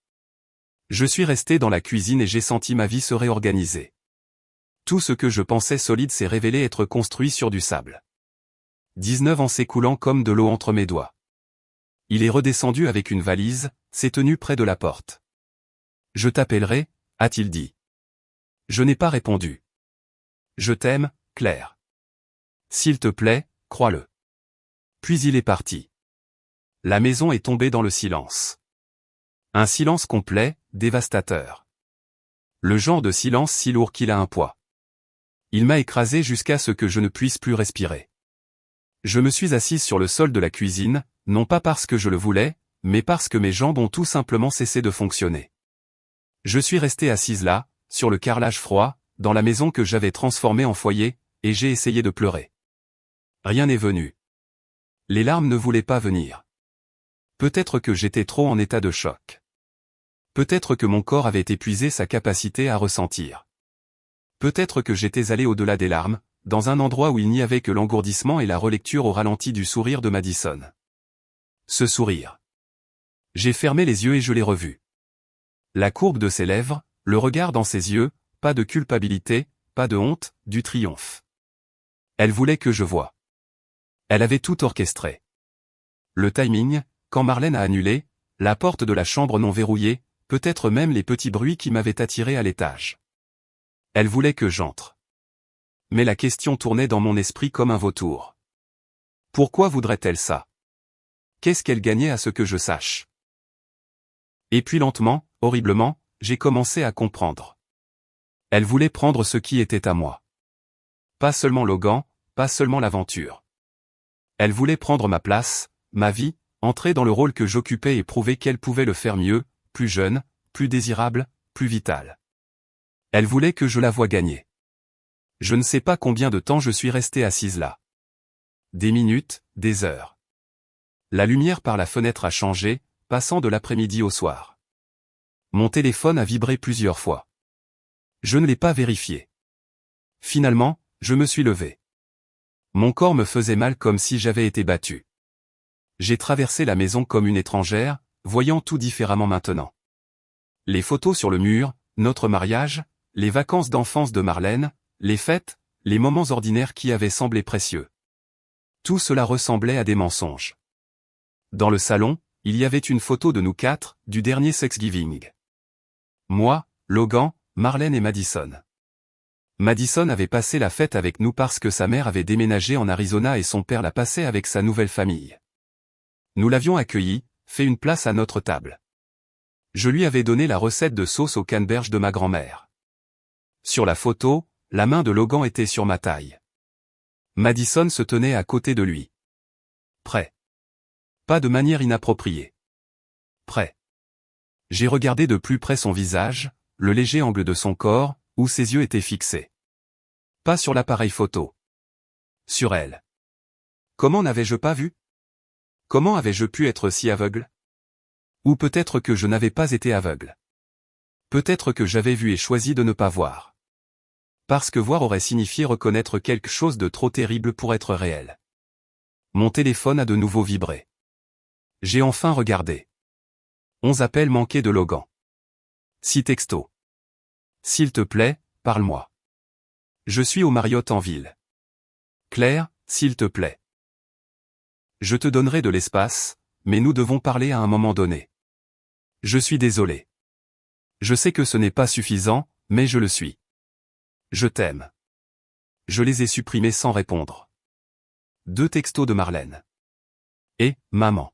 Je suis resté dans la cuisine et j'ai senti ma vie se réorganiser. Tout ce que je pensais solide s'est révélé être construit sur du sable. 19 ans s'écoulant comme de l'eau entre mes doigts. Il est redescendu avec une valise, s'est tenu près de la porte. Je t'appellerai, a-t-il dit. Je n'ai pas répondu. Je t'aime, Claire. S'il te plaît, crois-le. Puis il est parti. La maison est tombée dans le silence. Un silence complet, dévastateur. Le genre de silence si lourd qu'il a un poids. Il m'a écrasé jusqu'à ce que je ne puisse plus respirer. Je me suis assise sur le sol de la cuisine, non pas parce que je le voulais, mais parce que mes jambes ont tout simplement cessé de fonctionner. Je suis restée assise là, sur le carrelage froid, dans la maison que j'avais transformée en foyer, et j'ai essayé de pleurer. Rien n'est venu. Les larmes ne voulaient pas venir. Peut-être que j'étais trop en état de choc. Peut-être que mon corps avait épuisé sa capacité à ressentir. Peut-être que j'étais allé au-delà des larmes, dans un endroit où il n'y avait que l'engourdissement et la relecture au ralenti du sourire de Madison. Ce sourire. J'ai fermé les yeux et je l'ai revu. La courbe de ses lèvres, le regard dans ses yeux, pas de culpabilité, pas de honte, du triomphe. Elle voulait que je voie. Elle avait tout orchestré. Le timing, quand Marlène a annulé, la porte de la chambre non verrouillée, peut-être même les petits bruits qui m'avaient attiré à l'étage. Elle voulait que j'entre. Mais la question tournait dans mon esprit comme un vautour. Pourquoi voudrait-elle ça? Qu'est-ce qu'elle gagnait à ce que je sache? Et puis lentement, horriblement, j'ai commencé à comprendre. Elle voulait prendre ce qui était à moi. Pas seulement Logan, pas seulement l'aventure. Elle voulait prendre ma place, ma vie, entrer dans le rôle que j'occupais et prouver qu'elle pouvait le faire mieux, plus jeune, plus désirable, plus vital. Elle voulait que je la voie gagner. Je ne sais pas combien de temps je suis resté assise là. Des minutes, des heures. La lumière par la fenêtre a changé, passant de l'après-midi au soir. Mon téléphone a vibré plusieurs fois. Je ne l'ai pas vérifié. Finalement, je me suis levé. Mon corps me faisait mal comme si j'avais été battu. J'ai traversé la maison comme une étrangère, voyant tout différemment maintenant. Les photos sur le mur, notre mariage, les vacances d'enfance de Marlène, les fêtes, les moments ordinaires qui avaient semblé précieux. Tout cela ressemblait à des mensonges. Dans le salon, il y avait une photo de nous quatre, du dernier Thanksgiving. Moi, Logan, Marlène et Madison. Madison avait passé la fête avec nous parce que sa mère avait déménagé en Arizona et son père la passait avec sa nouvelle famille. Nous l'avions accueilli, fait une place à notre table. Je lui avais donné la recette de sauce au canneberge de ma grand-mère. Sur la photo, la main de Logan était sur ma taille. Madison se tenait à côté de lui. Prêt. Pas de manière inappropriée. Prêt. J'ai regardé de plus près son visage, le léger angle de son corps, où ses yeux étaient fixés. Pas sur l'appareil photo. Sur elle. Comment n'avais-je pas vu? Comment avais-je pu être si aveugle? Ou peut-être que je n'avais pas été aveugle. Peut-être que j'avais vu et choisi de ne pas voir. Parce que voir aurait signifié reconnaître quelque chose de trop terrible pour être réel. Mon téléphone a de nouveau vibré. J'ai enfin regardé. 11 appels manqués de Logan. 6 textos. S'il te plaît, parle-moi. Je suis au Marriott en ville. Claire, s'il te plaît. Je te donnerai de l'espace, mais nous devons parler à un moment donné. Je suis désolé. Je sais que ce n'est pas suffisant, mais je le suis. Je t'aime. Je les ai supprimés sans répondre. 2 textos de Marlène. Et, maman.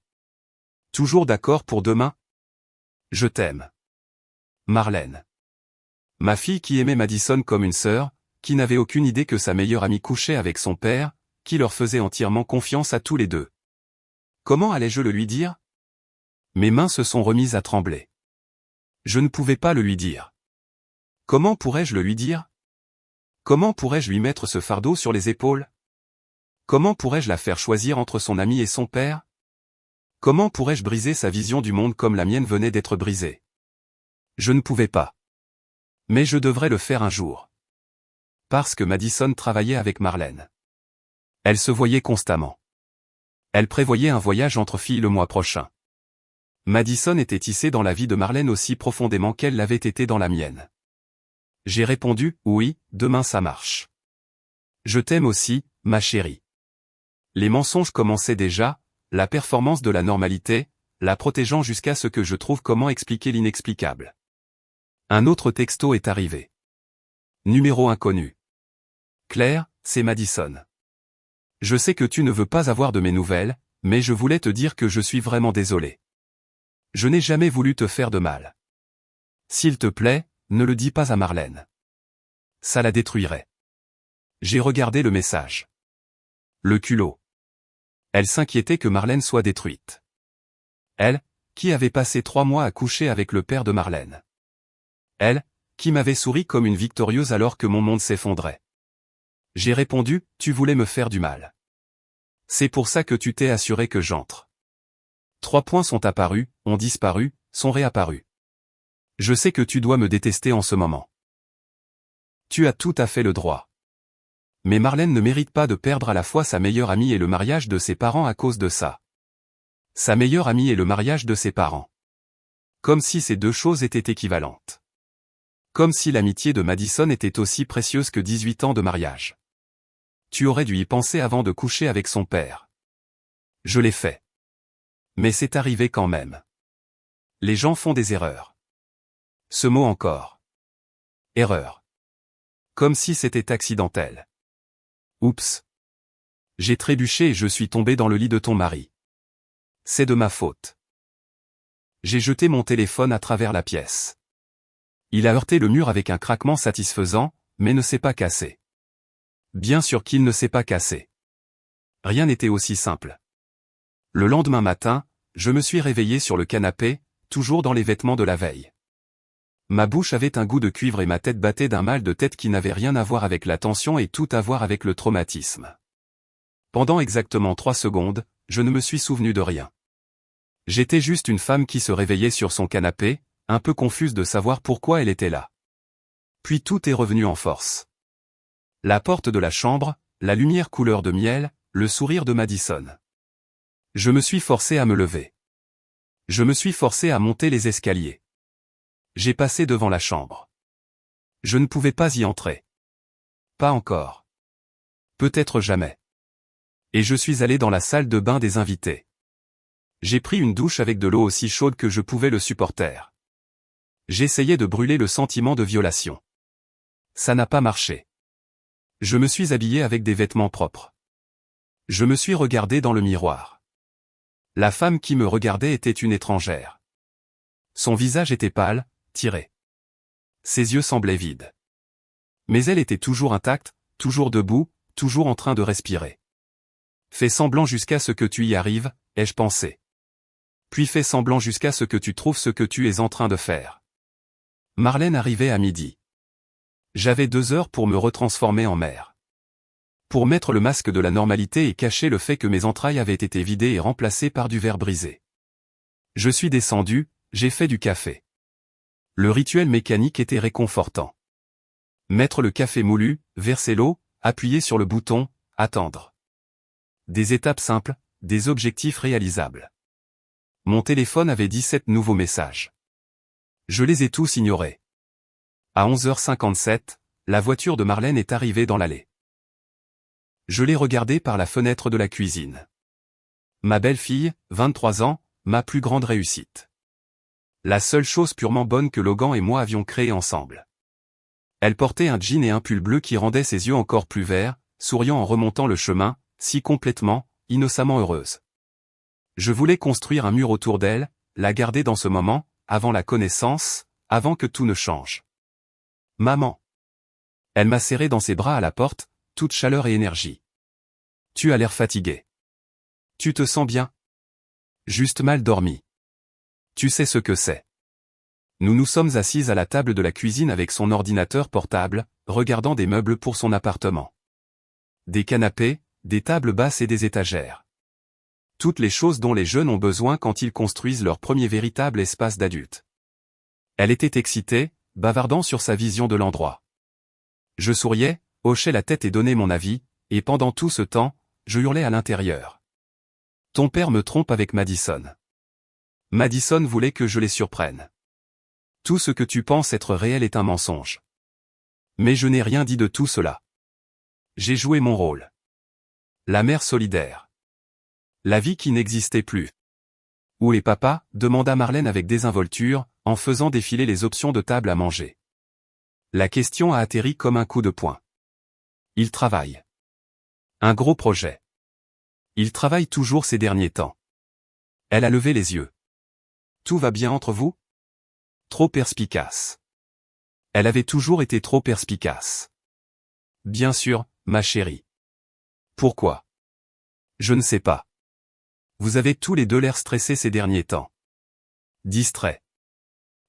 Toujours d'accord pour demain? Je t'aime. Marlène. Ma fille qui aimait Madison comme une sœur, qui n'avait aucune idée que sa meilleure amie couchait avec son père, qui leur faisait entièrement confiance à tous les deux. Comment allais-je le lui dire? Mes mains se sont remises à trembler. Je ne pouvais pas le lui dire. Comment pourrais-je le lui dire? Comment pourrais-je lui mettre ce fardeau sur les épaules? Comment pourrais-je la faire choisir entre son ami et son père? Comment pourrais-je briser sa vision du monde comme la mienne venait d'être brisée? Je ne pouvais pas. Mais je devrais le faire un jour. Parce que Madison travaillait avec Marlène. Elle se voyait constamment. Elle prévoyait un voyage entre filles le mois prochain. Madison était tissée dans la vie de Marlène aussi profondément qu'elle l'avait été dans la mienne. J'ai répondu, oui, demain ça marche. Je t'aime aussi, ma chérie. Les mensonges commençaient déjà, la performance de la normalité, la protégeant jusqu'à ce que je trouve comment expliquer l'inexplicable. Un autre texto est arrivé. Numéro inconnu. Claire, c'est Madison. Je sais que tu ne veux pas avoir de mes nouvelles, mais je voulais te dire que je suis vraiment désolé. Je n'ai jamais voulu te faire de mal. S'il te plaît, ne le dis pas à Marlène. Ça la détruirait. J'ai regardé le message. Le culot. Elle s'inquiétait que Marlène soit détruite. Elle, qui avait passé 3 mois à coucher avec le père de Marlène. Elle, qui m'avait souri comme une victorieuse alors que mon monde s'effondrait. J'ai répondu, tu voulais me faire du mal. C'est pour ça que tu t'es assuré que j'entre. 3 points sont apparus, ont disparu, sont réapparus. Je sais que tu dois me détester en ce moment. Tu as tout à fait le droit. Mais Marlène ne mérite pas de perdre à la fois sa meilleure amie et le mariage de ses parents à cause de ça. Sa meilleure amie et le mariage de ses parents. Comme si ces deux choses étaient équivalentes. Comme si l'amitié de Madison était aussi précieuse que 18 ans de mariage. Tu aurais dû y penser avant de coucher avec son père. Je l'ai fait. Mais c'est arrivé quand même. Les gens font des erreurs. Ce mot encore. Erreur. Comme si c'était accidentel. Oups. J'ai trébuché et je suis tombé dans le lit de ton mari. C'est de ma faute. J'ai jeté mon téléphone à travers la pièce. Il a heurté le mur avec un craquement satisfaisant, mais ne s'est pas cassé. Bien sûr qu'il ne s'est pas cassé. Rien n'était aussi simple. Le lendemain matin, je me suis réveillé sur le canapé, toujours dans les vêtements de la veille. Ma bouche avait un goût de cuivre et ma tête battait d'un mal de tête qui n'avait rien à voir avec la tension et tout à voir avec le traumatisme. Pendant exactement 3 secondes, je ne me suis souvenu de rien. J'étais juste une femme qui se réveillait sur son canapé, un peu confuse de savoir pourquoi elle était là. Puis tout est revenu en force. La porte de la chambre, la lumière couleur de miel, le sourire de Madison. Je me suis forcé à me lever. Je me suis forcé à monter les escaliers. J'ai passé devant la chambre. Je ne pouvais pas y entrer. Pas encore. Peut-être jamais. Et je suis allé dans la salle de bain des invités. J'ai pris une douche avec de l'eau aussi chaude que je pouvais le supporter. J'essayais de brûler le sentiment de violation. Ça n'a pas marché. Je me suis habillé avec des vêtements propres. Je me suis regardé dans le miroir. La femme qui me regardait était une étrangère. Son visage était pâle, tiré. Ses yeux semblaient vides. Mais elle était toujours intacte, toujours debout, toujours en train de respirer. Fais semblant jusqu'à ce que tu y arrives, ai-je pensé. Puis fais semblant jusqu'à ce que tu trouves ce que tu es en train de faire. Marlène arrivait à midi. J'avais 2 heures pour me retransformer en mère. Pour mettre le masque de la normalité et cacher le fait que mes entrailles avaient été vidées et remplacées par du verre brisé. Je suis descendu, j'ai fait du café. Le rituel mécanique était réconfortant. Mettre le café moulu, verser l'eau, appuyer sur le bouton, attendre. Des étapes simples, des objectifs réalisables. Mon téléphone avait 17 nouveaux messages. Je les ai tous ignorés. À 11h57, la voiture de Marlène est arrivée dans l'allée. Je l'ai regardée par la fenêtre de la cuisine. Ma belle-fille, 23 ans, ma plus grande réussite. La seule chose purement bonne que Logan et moi avions créée ensemble. Elle portait un jean et un pull bleu qui rendaient ses yeux encore plus verts, souriant en remontant le chemin, si complètement, innocemment heureuse. Je voulais construire un mur autour d'elle, la garder dans ce moment, avant la connaissance, avant que tout ne change. Maman. Elle m'a serré dans ses bras à la porte, toute chaleur et énergie. Tu as l'air fatigué. Tu te sens bien? Juste mal dormi. Tu sais ce que c'est. Nous nous sommes assises à la table de la cuisine avec son ordinateur portable, regardant des meubles pour son appartement. Des canapés, des tables basses et des étagères. Toutes les choses dont les jeunes ont besoin quand ils construisent leur premier véritable espace d'adulte. Elle était excitée, bavardant sur sa vision de l'endroit. Je souriais, hochais la tête et donnais mon avis, et pendant tout ce temps, je hurlais à l'intérieur. Ton père me trompe avec Madison. Madison voulait que je les surprenne. Tout ce que tu penses être réel est un mensonge. Mais je n'ai rien dit de tout cela. J'ai joué mon rôle. La mère solidaire. La vie qui n'existait plus. Où est papa? Demanda Marlène avec désinvolture, en faisant défiler les options de table à manger. La question a atterri comme un coup de poing. Il travaille. Un gros projet. Il travaille toujours ces derniers temps. Elle a levé les yeux. Tout va bien entre vous? Trop perspicace. Elle avait toujours été trop perspicace. Bien sûr, ma chérie. Pourquoi? Je ne sais pas. Vous avez tous les deux l'air stressés ces derniers temps. Distrait.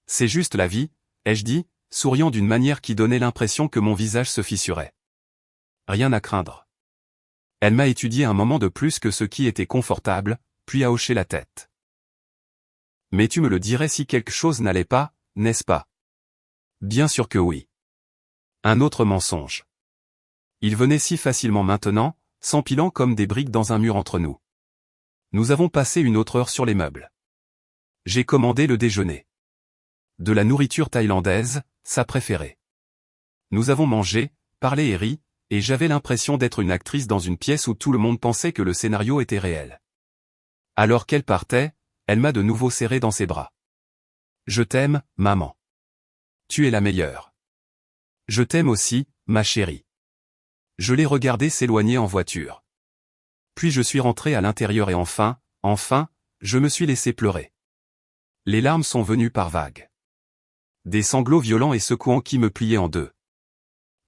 C'est juste la vie, ai-je dit, souriant d'une manière qui donnait l'impression que mon visage se fissurait. Rien à craindre. Elle m'a étudié un moment de plus que ce qui était confortable, puis a hoché la tête. Mais tu me le dirais si quelque chose n'allait pas, n'est-ce pas? Bien sûr que oui. Un autre mensonge. Il venait si facilement maintenant, s'empilant comme des briques dans un mur entre nous. Nous avons passé une autre heure sur les meubles. J'ai commandé le déjeuner. De la nourriture thaïlandaise, sa préférée. Nous avons mangé, parlé et ri, et j'avais l'impression d'être une actrice dans une pièce où tout le monde pensait que le scénario était réel. Alors qu'elle partait, elle m'a de nouveau serré dans ses bras. Je t'aime, maman. Tu es la meilleure. Je t'aime aussi, ma chérie. Je l'ai regardée s'éloigner en voiture. Puis je suis rentré à l'intérieur et enfin, je me suis laissé pleurer. Les larmes sont venues par vagues. Des sanglots violents et secouants qui me pliaient en deux.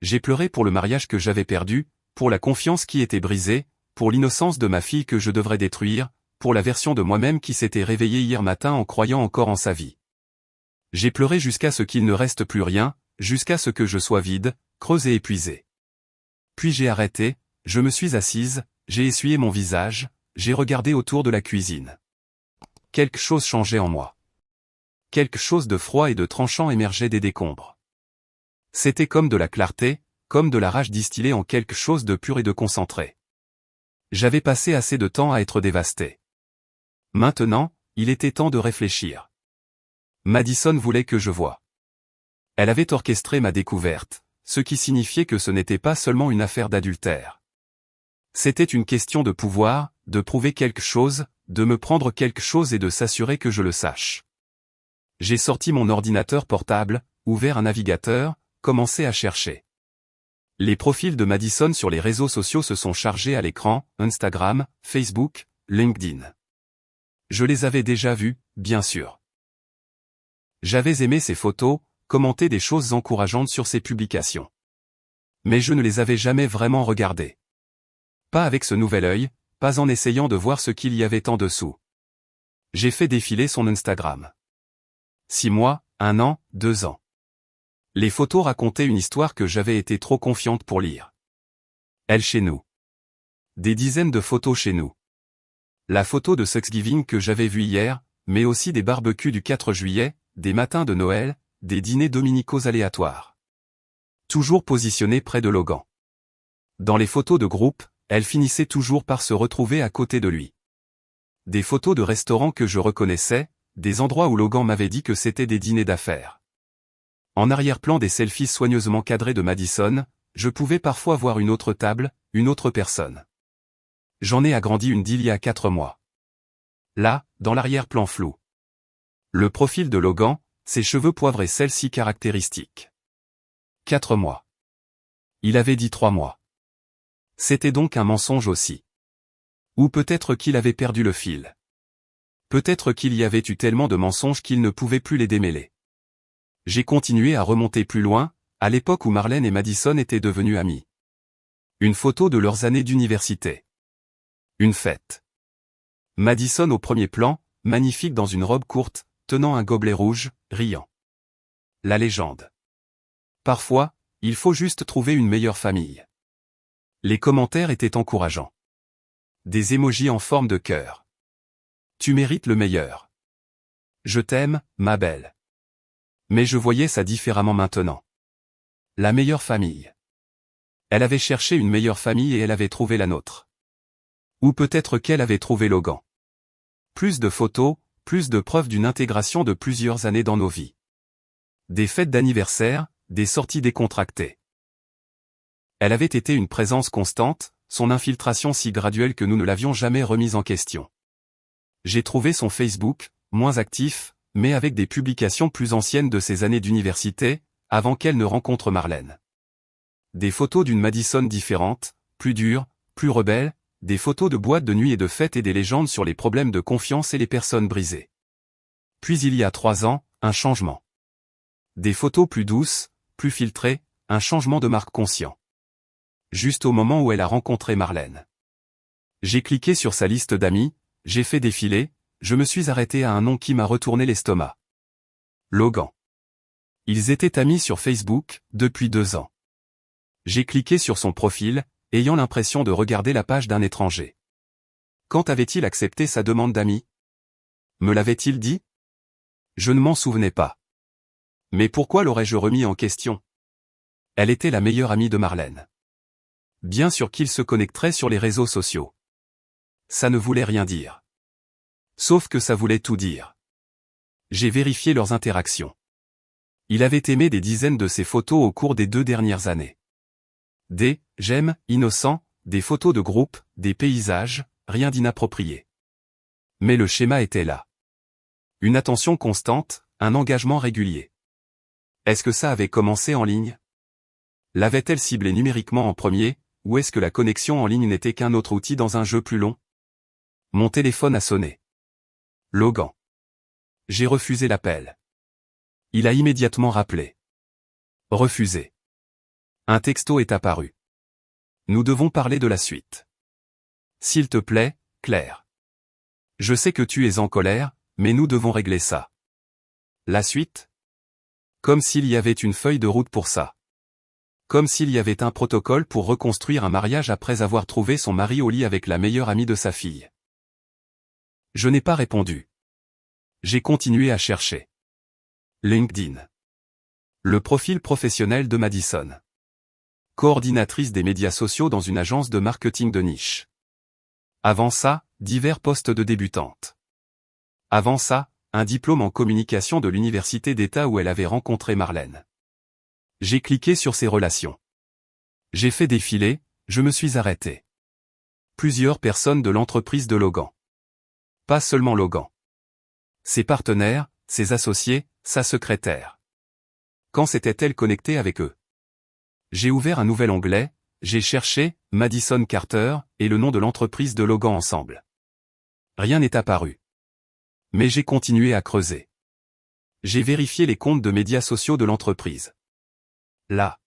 J'ai pleuré pour le mariage que j'avais perdu, pour la confiance qui était brisée, pour l'innocence de ma fille que je devrais détruire, pour la version de moi-même qui s'était réveillée hier matin en croyant encore en sa vie. J'ai pleuré jusqu'à ce qu'il ne reste plus rien, jusqu'à ce que je sois vide, creuse et épuisé. Puis j'ai arrêté, je me suis assise, j'ai essuyé mon visage, j'ai regardé autour de la cuisine. Quelque chose changeait en moi. Quelque chose de froid et de tranchant émergeait des décombres. C'était comme de la clarté, comme de la rage distillée en quelque chose de pur et de concentré. J'avais passé assez de temps à être dévasté. Maintenant, il était temps de réfléchir. Madison voulait que je voie. Elle avait orchestré ma découverte, ce qui signifiait que ce n'était pas seulement une affaire d'adultère. C'était une question de pouvoir, de prouver quelque chose, de me prendre quelque chose et de s'assurer que je le sache. J'ai sorti mon ordinateur portable, ouvert un navigateur, commencé à chercher. Les profils de Madison sur les réseaux sociaux se sont chargés à l'écran, Instagram, Facebook, LinkedIn. Je les avais déjà vus, bien sûr. J'avais aimé ses photos, commenté des choses encourageantes sur ses publications. Mais je ne les avais jamais vraiment regardées. Pas avec ce nouvel œil, pas en essayant de voir ce qu'il y avait en dessous. J'ai fait défiler son Instagram. 6 mois, 1 an, 2 ans. Les photos racontaient une histoire que j'avais été trop confiante pour lire. Elle chez nous. Des dizaines de photos chez nous. La photo de Thanksgiving que j'avais vue hier, mais aussi des barbecues du 4 juillet, des matins de Noël, des dîners dominicaux aléatoires. Toujours positionnée près de Logan. Dans les photos de groupe, elle finissait toujours par se retrouver à côté de lui. Des photos de restaurants que je reconnaissais, des endroits où Logan m'avait dit que c'était des dîners d'affaires. En arrière-plan des selfies soigneusement cadrés de Madison, je pouvais parfois voir une autre table, une autre personne. J'en ai agrandi une d'il y a 4 mois. Là, dans l'arrière-plan flou. Le profil de Logan, ses cheveux poivrés celle-ci caractéristique. 4 mois. Il avait dit 3 mois. C'était donc un mensonge aussi. Ou peut-être qu'il avait perdu le fil. Peut-être qu'il y avait eu tellement de mensonges qu'il ne pouvait plus les démêler. J'ai continué à remonter plus loin, à l'époque où Marlène et Madison étaient devenus amis. Une photo de leurs années d'université. Une fête. Madison au premier plan, magnifique dans une robe courte, tenant un gobelet rouge, riant. La légende. Parfois, il faut juste trouver une meilleure famille. Les commentaires étaient encourageants. Des émojis en forme de cœur. Tu mérites le meilleur. Je t'aime, ma belle. Mais je voyais ça différemment maintenant. La meilleure famille. Elle avait cherché une meilleure famille et elle avait trouvé la nôtre. Ou peut-être qu'elle avait trouvé Logan. Plus de photos, plus de preuves d'une intégration de plusieurs années dans nos vies. Des fêtes d'anniversaire, des sorties décontractées. Elle avait été une présence constante, son infiltration si graduelle que nous ne l'avions jamais remise en question. J'ai trouvé son Facebook, moins actif, mais avec des publications plus anciennes de ses années d'université, avant qu'elle ne rencontre Marlène. Des photos d'une Madison différente, plus dure, plus rebelle, des photos de boîtes de nuit et de fêtes et des légendes sur les problèmes de confiance et les personnes brisées. Puis il y a 3 ans, un changement. Des photos plus douces, plus filtrées, un changement de marque conscient. Juste au moment où elle a rencontré Marlène. J'ai cliqué sur sa liste d'amis, j'ai fait défiler, je me suis arrêté à un nom qui m'a retourné l'estomac. Logan. Ils étaient amis sur Facebook, depuis 2 ans. J'ai cliqué sur son profil, ayant l'impression de regarder la page d'un étranger. Quand avait-il accepté sa demande d'amis? Me l'avait-il dit? Je ne m'en souvenais pas. Mais pourquoi l'aurais-je remis en question? Elle était la meilleure amie de Marlène. Bien sûr qu'ils se connecteraient sur les réseaux sociaux. Ça ne voulait rien dire. Sauf que ça voulait tout dire. J'ai vérifié leurs interactions. Il avait aimé des dizaines de ses photos au cours des 2 dernières années. Des « j'aime » innocents, des photos de groupe, des paysages, rien d'inapproprié. Mais le schéma était là. Une attention constante, un engagement régulier. Est-ce que ça avait commencé en ligne? L'avait-elle ciblé numériquement en premier, ou est-ce que la connexion en ligne n'était qu'un autre outil dans un jeu plus long? Mon téléphone a sonné. Logan. J'ai refusé l'appel. Il a immédiatement rappelé. Refusé. Un texto est apparu. Nous devons parler de la suite. S'il te plaît, Claire. Je sais que tu es en colère, mais nous devons régler ça. La suite? Comme s'il y avait une feuille de route pour ça. Comme s'il y avait un protocole pour reconstruire un mariage après avoir trouvé son mari au lit avec la meilleure amie de sa fille. Je n'ai pas répondu. J'ai continué à chercher. LinkedIn. Le profil professionnel de Madison. Coordinatrice des médias sociaux dans une agence de marketing de niche. Avant ça, divers postes de débutante. Avant ça, un diplôme en communication de l'université d'État où elle avait rencontré Marlène. J'ai cliqué sur ses relations. J'ai fait défiler, je me suis arrêté. Plusieurs personnes de l'entreprise de Logan. Pas seulement Logan. Ses partenaires, ses associés, sa secrétaire. Quand s'était-elle connectée avec eux? J'ai ouvert un nouvel onglet, j'ai cherché Madison Carter et le nom de l'entreprise de Logan ensemble. Rien n'est apparu. Mais j'ai continué à creuser. J'ai vérifié les comptes de médias sociaux de l'entreprise. Là.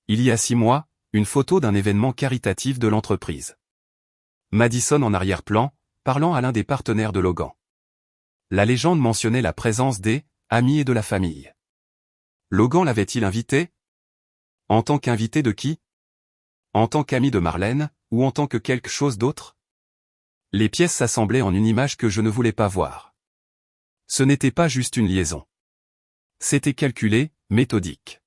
Il y a 6 mois, une photo d'un événement caritatif de l'entreprise. Madison en arrière-plan, parlant à l'un des partenaires de Logan. La légende mentionnait la présence des amis et de la famille. Logan l'avait-il invité? En tant qu'invité de qui? En tant qu'ami de Marlène, ou en tant que quelque chose d'autre? Les pièces s'assemblaient en une image que je ne voulais pas voir. Ce n'était pas juste une liaison. C'était calculé, méthodique.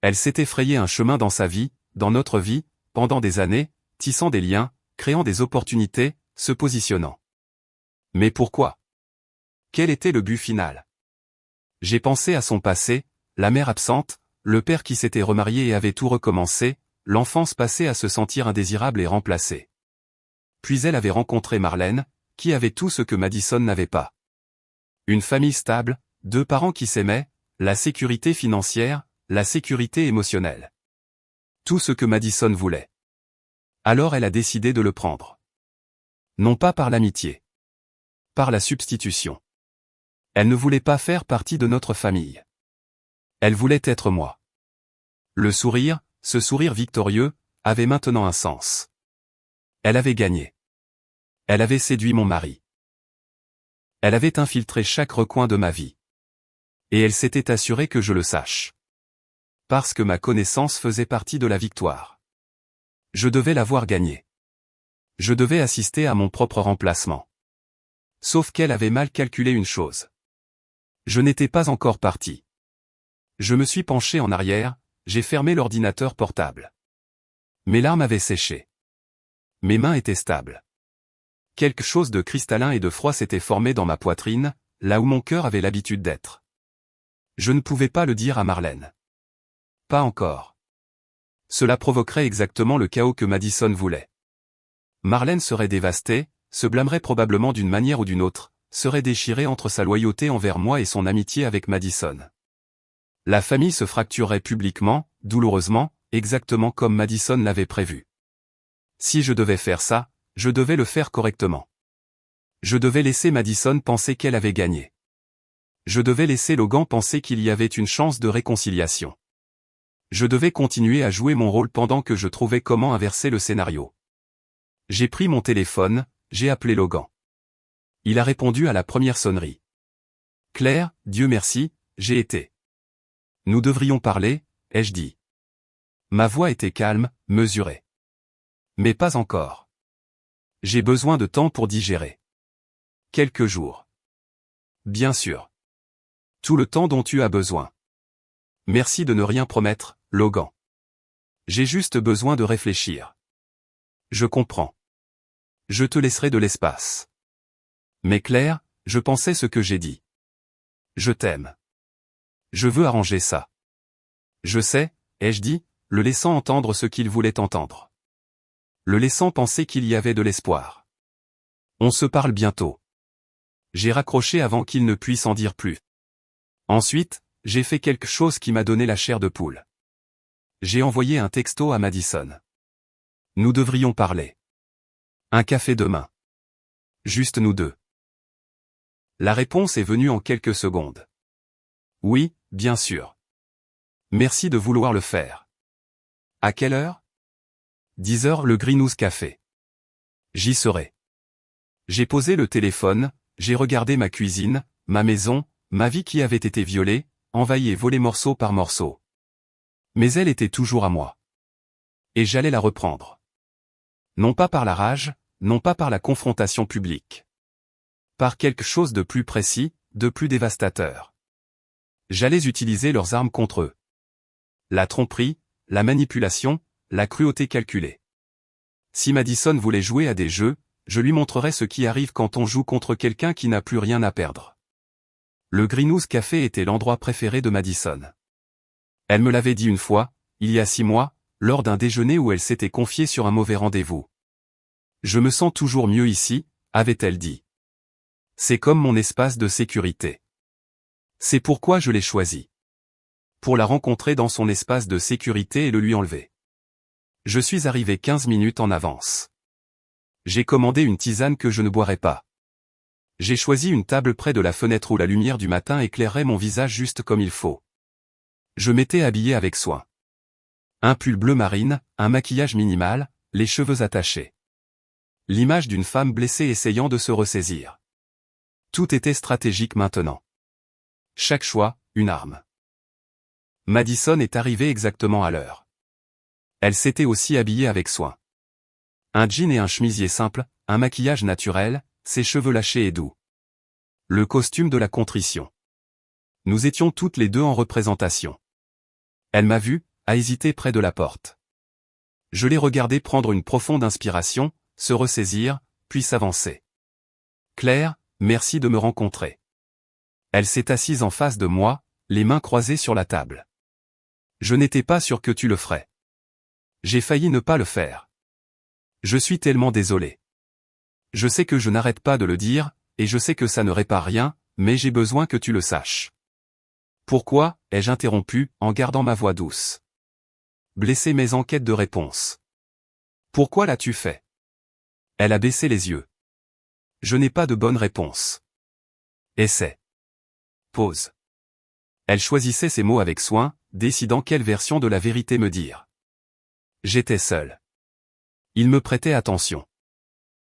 Elle s'était frayé un chemin dans sa vie, dans notre vie, pendant des années, tissant des liens, créant des opportunités, se positionnant. Mais pourquoi? Quel était le but final? J'ai pensé à son passé, la mère absente, le père qui s'était remarié et avait tout recommencé, l'enfance passée à se sentir indésirable et remplacée. Puis elle avait rencontré Marlène, qui avait tout ce que Madison n'avait pas. Une famille stable, 2 parents qui s'aimaient, la sécurité financière, la sécurité émotionnelle. Tout ce que Madison voulait. Alors elle a décidé de le prendre. Non pas par l'amitié. Par la substitution. Elle ne voulait pas faire partie de notre famille. Elle voulait être moi. Le sourire, ce sourire victorieux, avait maintenant un sens. Elle avait gagné. Elle avait séduit mon mari. Elle avait infiltré chaque recoin de ma vie. Et elle s'était assurée que je le sache. Parce que ma connaissance faisait partie de la victoire. Je devais l'avoir gagnée. Je devais assister à mon propre remplacement. Sauf qu'elle avait mal calculé une chose. Je n'étais pas encore parti. Je me suis penché en arrière, j'ai fermé l'ordinateur portable. Mes larmes avaient séché. Mes mains étaient stables. Quelque chose de cristallin et de froid s'était formé dans ma poitrine, là où mon cœur avait l'habitude d'être. Je ne pouvais pas le dire à Marlène. Pas encore. Cela provoquerait exactement le chaos que Madison voulait. Marlène serait dévastée, se blâmerait probablement d'une manière ou d'une autre, serait déchirée entre sa loyauté envers moi et son amitié avec Madison. La famille se fracturerait publiquement, douloureusement, exactement comme Madison l'avait prévu. Si je devais faire ça, je devais le faire correctement. Je devais laisser Madison penser qu'elle avait gagné. Je devais laisser Logan penser qu'il y avait une chance de réconciliation. Je devais continuer à jouer mon rôle pendant que je trouvais comment inverser le scénario. J'ai pris mon téléphone, j'ai appelé Logan. Il a répondu à la première sonnerie. Claire, Dieu merci, j'ai été. Nous devrions parler, ai-je dit. Ma voix était calme, mesurée. Mais pas encore. J'ai besoin de temps pour digérer. Quelques jours. Bien sûr. Tout le temps dont tu as besoin. Merci de ne rien promettre, Logan. J'ai juste besoin de réfléchir. Je comprends. Je te laisserai de l'espace. Mais Claire, je pensais ce que j'ai dit. Je t'aime. Je veux arranger ça. Je sais, ai-je dit, le laissant entendre ce qu'il voulait entendre. Le laissant penser qu'il y avait de l'espoir. On se parle bientôt. J'ai raccroché avant qu'il ne puisse en dire plus. Ensuite, j'ai fait quelque chose qui m'a donné la chair de poule. J'ai envoyé un texto à Madison. Nous devrions parler. Un café demain. Juste nous deux. La réponse est venue en quelques secondes. Oui, bien sûr. Merci de vouloir le faire. À quelle heure? 10 heures le Greenhouse Café. J'y serai. J'ai posé le téléphone, j'ai regardé ma cuisine, ma maison, ma vie qui avait été violée, envahie et volée morceau par morceau. Mais elle était toujours à moi. Et j'allais la reprendre. Non pas par la rage, non pas par la confrontation publique. Par quelque chose de plus précis, de plus dévastateur. J'allais utiliser leurs armes contre eux. La tromperie, la manipulation, la cruauté calculée. Si Madison voulait jouer à des jeux, je lui montrerais ce qui arrive quand on joue contre quelqu'un qui n'a plus rien à perdre. Le Greenhouse Café était l'endroit préféré de Madison. Elle me l'avait dit une fois, il y a 6 mois, lors d'un déjeuner où elle s'était confiée sur un mauvais rendez-vous. Je me sens toujours mieux ici, avait-elle dit. C'est comme mon espace de sécurité. C'est pourquoi je l'ai choisi. Pour la rencontrer dans son espace de sécurité et le lui enlever. Je suis arrivé 15 minutes en avance. J'ai commandé une tisane que je ne boirais pas. J'ai choisi une table près de la fenêtre où la lumière du matin éclairerait mon visage juste comme il faut. Je m'étais habillé avec soin. Un pull bleu marine, un maquillage minimal, les cheveux attachés. L'image d'une femme blessée essayant de se ressaisir. Tout était stratégique maintenant. Chaque choix, une arme. Madison est arrivée exactement à l'heure. Elle s'était aussi habillée avec soin. Un jean et un chemisier simple, un maquillage naturel, ses cheveux lâchés et doux. Le costume de la contrition. Nous étions toutes les deux en représentation. Elle m'a vu, a hésité près de la porte. Je l'ai regardée prendre une profonde inspiration, se ressaisir, puis s'avancer. Claire, merci de me rencontrer. Elle s'est assise en face de moi, les mains croisées sur la table. Je n'étais pas sûr que tu le ferais. J'ai failli ne pas le faire. Je suis tellement désolé. Je sais que je n'arrête pas de le dire, et je sais que ça ne répare rien, mais j'ai besoin que tu le saches. Pourquoi, ai-je interrompu, en gardant ma voix douce. Blessé mais en quête de réponse. Pourquoi l'as-tu fait? Elle a baissé les yeux. Je n'ai pas de bonne réponse. Essaie. Pause. Elle choisissait ses mots avec soin, décidant quelle version de la vérité me dire. J'étais seul. Il me prêtait attention.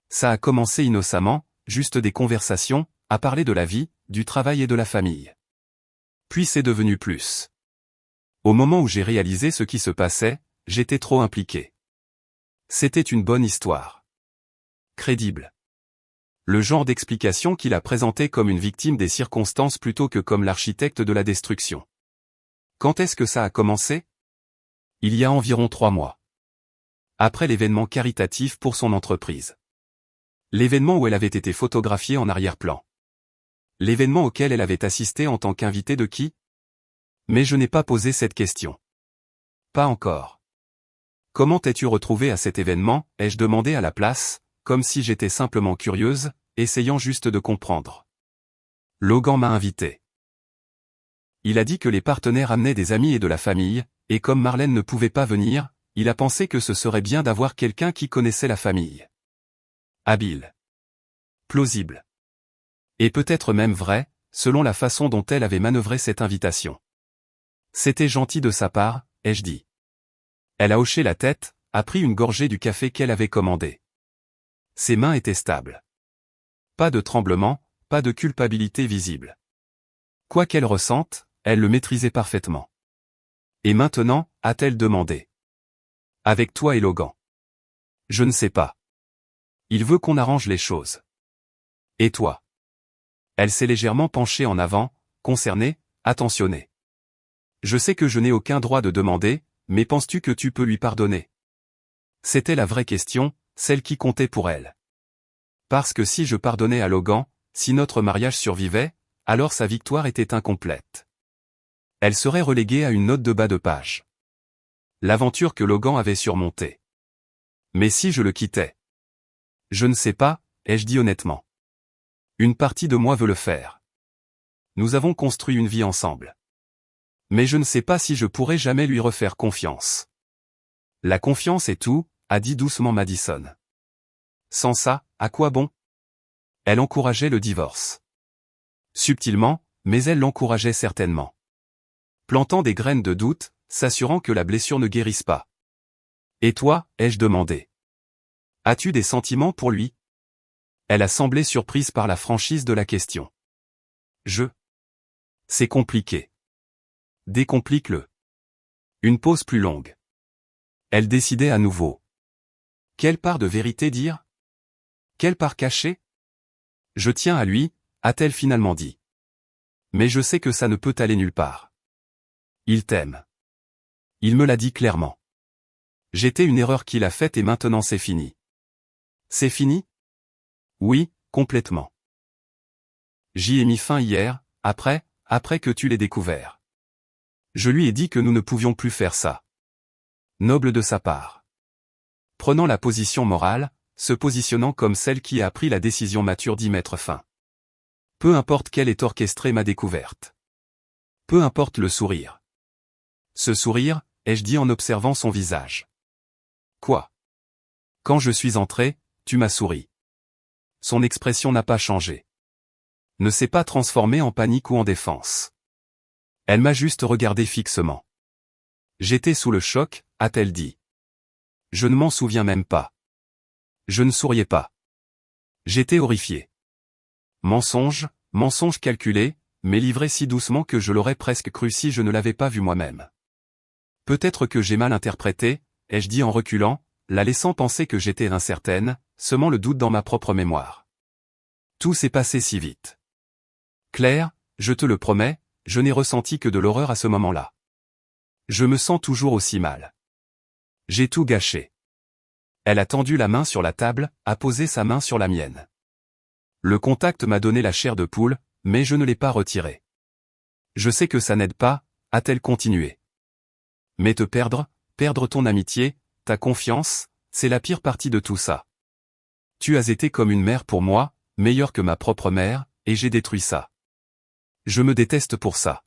Ça a commencé innocemment, juste des conversations, à parler de la vie, du travail et de la famille. Puis c'est devenu plus. Au moment où j'ai réalisé ce qui se passait, j'étais trop impliqué. C'était une bonne histoire. Crédible. Le genre d'explication qu'il a présenté comme une victime des circonstances plutôt que comme l'architecte de la destruction. Quand est-ce que ça a commencé? Il y a environ 3 mois. Après l'événement caritatif pour son entreprise. L'événement où elle avait été photographiée en arrière-plan. L'événement auquel elle avait assisté en tant qu'invitée de qui? Mais je n'ai pas posé cette question. Pas encore. Comment t'es-tu retrouvée à cet événement, ai-je demandé à la place, comme si j'étais simplement curieuse, essayant juste de comprendre. Logan m'a invité. Il a dit que les partenaires amenaient des amis et de la famille, et comme Marlène ne pouvait pas venir, il a pensé que ce serait bien d'avoir quelqu'un qui connaissait la famille. Habile. Plausible. Et peut-être même vrai, selon la façon dont elle avait manœuvré cette invitation. C'était gentil de sa part, ai-je dit. Elle a hoché la tête, a pris une gorgée du café qu'elle avait commandé. Ses mains étaient stables. Pas de tremblement, pas de culpabilité visible. Quoi qu'elle ressente, elle le maîtrisait parfaitement. Et maintenant, a-t-elle demandé. Avec toi et Logan. Je ne sais pas. Il veut qu'on arrange les choses. Et toi? Elle s'est légèrement penchée en avant, concernée, attentionnée. Je sais que je n'ai aucun droit de demander, mais penses-tu que tu peux lui pardonner? C'était la vraie question, celle qui comptait pour elle. Parce que si je pardonnais à Logan, si notre mariage survivait, alors sa victoire était incomplète. Elle serait reléguée à une note de bas de page. L'aventure que Logan avait surmontée. Mais si je le quittais? Je ne sais pas, ai-je dit honnêtement. Une partie de moi veut le faire. Nous avons construit une vie ensemble. Mais je ne sais pas si je pourrai jamais lui refaire confiance. La confiance est tout, a dit doucement Madison. Sans ça, à quoi bon? Elle encourageait le divorce. Subtilement, mais elle l'encourageait certainement. Plantant des graines de doute, s'assurant que la blessure ne guérisse pas. Et toi, ai-je demandé. As-tu des sentiments pour lui? Elle a semblé surprise par la franchise de la question. C'est compliqué. Décomplique-le. Une pause plus longue. Elle décidait à nouveau. Quelle part de vérité dire? Quelle part cachée? Je tiens à lui, a-t-elle finalement dit. Mais je sais que ça ne peut aller nulle part. Il t'aime. Il me l'a dit clairement. J'étais une erreur qu'il a faite et maintenant c'est fini. C'est fini? Oui, complètement. J'y ai mis fin hier, après que tu l'aies découvert. Je lui ai dit que nous ne pouvions plus faire ça. Noble de sa part. Prenant la position morale, se positionnant comme celle qui a pris la décision mature d'y mettre fin. Peu importe quelle est orchestrée ma découverte. Peu importe le sourire. Ce sourire, ai-je dit en observant son visage. Quoi? Quand je suis entré, tu m'as souri. Son expression n'a pas changé. Ne s'est pas transformée en panique ou en défense. Elle m'a juste regardé fixement. J'étais sous le choc, a-t-elle dit. Je ne m'en souviens même pas. Je ne souriais pas. J'étais horrifié. Mensonge calculé, mais livré si doucement que je l'aurais presque cru si je ne l'avais pas vu moi-même. Peut-être que j'ai mal interprété, ai-je dit en reculant, la laissant penser que j'étais incertaine, semant le doute dans ma propre mémoire. Tout s'est passé si vite. Claire, je te le promets, je n'ai ressenti que de l'horreur à ce moment-là. Je me sens toujours aussi mal. J'ai tout gâché. Elle a tendu la main sur la table, a posé sa main sur la mienne. Le contact m'a donné la chair de poule, mais je ne l'ai pas retirée. Je sais que ça n'aide pas, a-t-elle continué. Mais te perdre ton amitié, ta confiance, c'est la pire partie de tout ça. Tu as été comme une mère pour moi, meilleure que ma propre mère, et j'ai détruit ça. Je me déteste pour ça.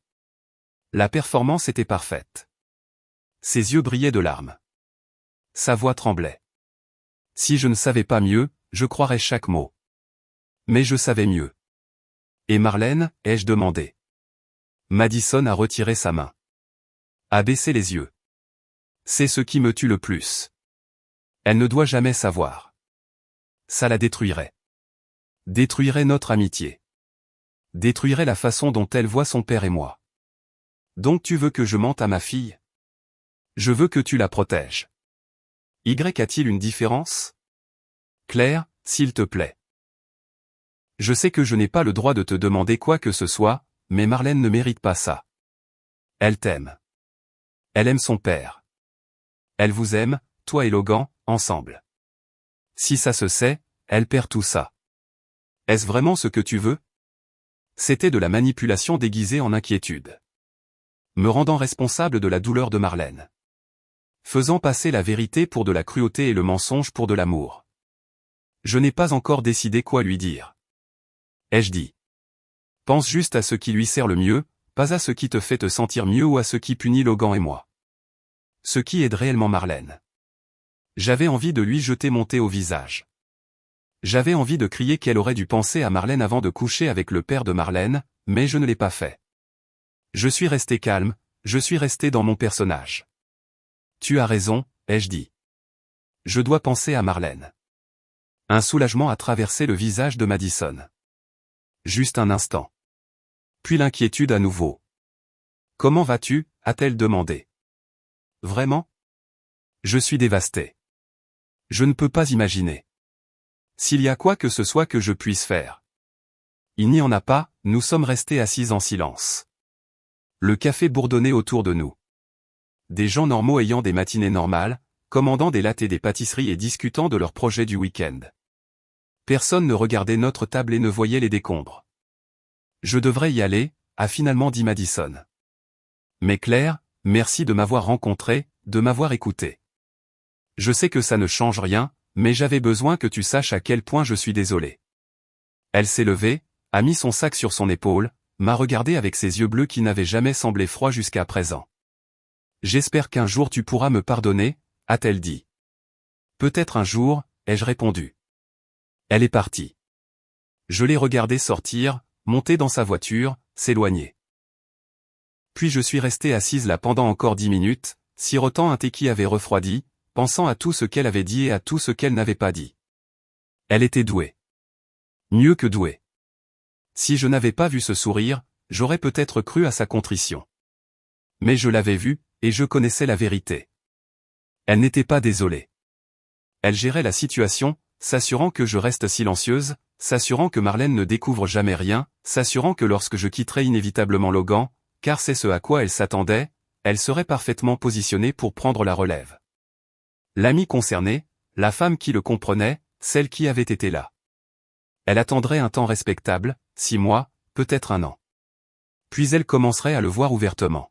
La performance était parfaite. Ses yeux brillaient de larmes. Sa voix tremblait. Si je ne savais pas mieux, je croirais chaque mot. Mais je savais mieux. Et Marlène, ai-je demandé. Madison a retiré sa main. A baissé les yeux. C'est ce qui me tue le plus. Elle ne doit jamais savoir. Ça la détruirait. Détruirait notre amitié. Détruirait la façon dont elle voit son père et moi. Donc tu veux que je mente à ma fille? Je veux que tu la protèges. Y a-t-il une différence? Claire, s'il te plaît. Je sais que je n'ai pas le droit de te demander quoi que ce soit, mais Marlène ne mérite pas ça. Elle t'aime. Elle aime son père. Elle vous aime, toi et Logan, ensemble. Si ça se sait, elle perd tout ça. Est-ce vraiment ce que tu veux? C'était de la manipulation déguisée en inquiétude. Me rendant responsable de la douleur de Marlène. Faisant passer la vérité pour de la cruauté et le mensonge pour de l'amour. Je n'ai pas encore décidé quoi lui dire. Ai-je dit. Pense juste à ce qui lui sert le mieux, pas à ce qui te fait te sentir mieux ou à ce qui punit Logan et moi. Ce qui aide réellement Marlène. J'avais envie de lui jeter mon thé au visage. J'avais envie de crier qu'elle aurait dû penser à Marlène avant de coucher avec le père de Marlène, mais je ne l'ai pas fait. Je suis resté calme, je suis resté dans mon personnage. Tu as raison, ai-je dit. Je dois penser à Marlène. Un soulagement a traversé le visage de Madison. Juste un instant. Puis l'inquiétude à nouveau. Comment vas-tu, a-t-elle demandé. vraiment? Je suis dévasté. Je ne peux pas imaginer. S'il y a quoi que ce soit que je puisse faire. Il n'y en a pas, nous sommes restés assis en silence. Le café bourdonnait autour de nous. Des gens normaux ayant des matinées normales, commandant des lattes et des pâtisseries et discutant de leurs projets du week-end. Personne ne regardait notre table et ne voyait les décombres. Je devrais y aller, a finalement dit Madison. Mais Claire, merci de m'avoir rencontré, de m'avoir écouté. Je sais que ça ne change rien, mais j'avais besoin que tu saches à quel point je suis désolé. Elle s'est levée, a mis son sac sur son épaule, m'a regardé avec ses yeux bleus qui n'avaient jamais semblé froids jusqu'à présent. J'espère qu'un jour tu pourras me pardonner, a-t-elle dit. Peut-être un jour, ai-je répondu. Elle est partie. Je l'ai regardée sortir, monter dans sa voiture, s'éloigner. Puis je suis restée assise là pendant encore 10 minutes, sirotant un thé qui avait refroidi, pensant à tout ce qu'elle avait dit et à tout ce qu'elle n'avait pas dit. Elle était douée. Mieux que douée. Si je n'avais pas vu ce sourire, j'aurais peut-être cru à sa contrition. Mais je l'avais vue, et je connaissais la vérité. Elle n'était pas désolée. Elle gérait la situation, s'assurant que je reste silencieuse, s'assurant que Marlène ne découvre jamais rien, s'assurant que lorsque je quitterai inévitablement Logan, car c'est ce à quoi elle s'attendait, elle serait parfaitement positionnée pour prendre la relève. L'amie concernée, la femme qui le comprenait, celle qui avait été là. Elle attendrait un temps respectable, 6 mois, peut-être 1 an. Puis elle commencerait à le voir ouvertement.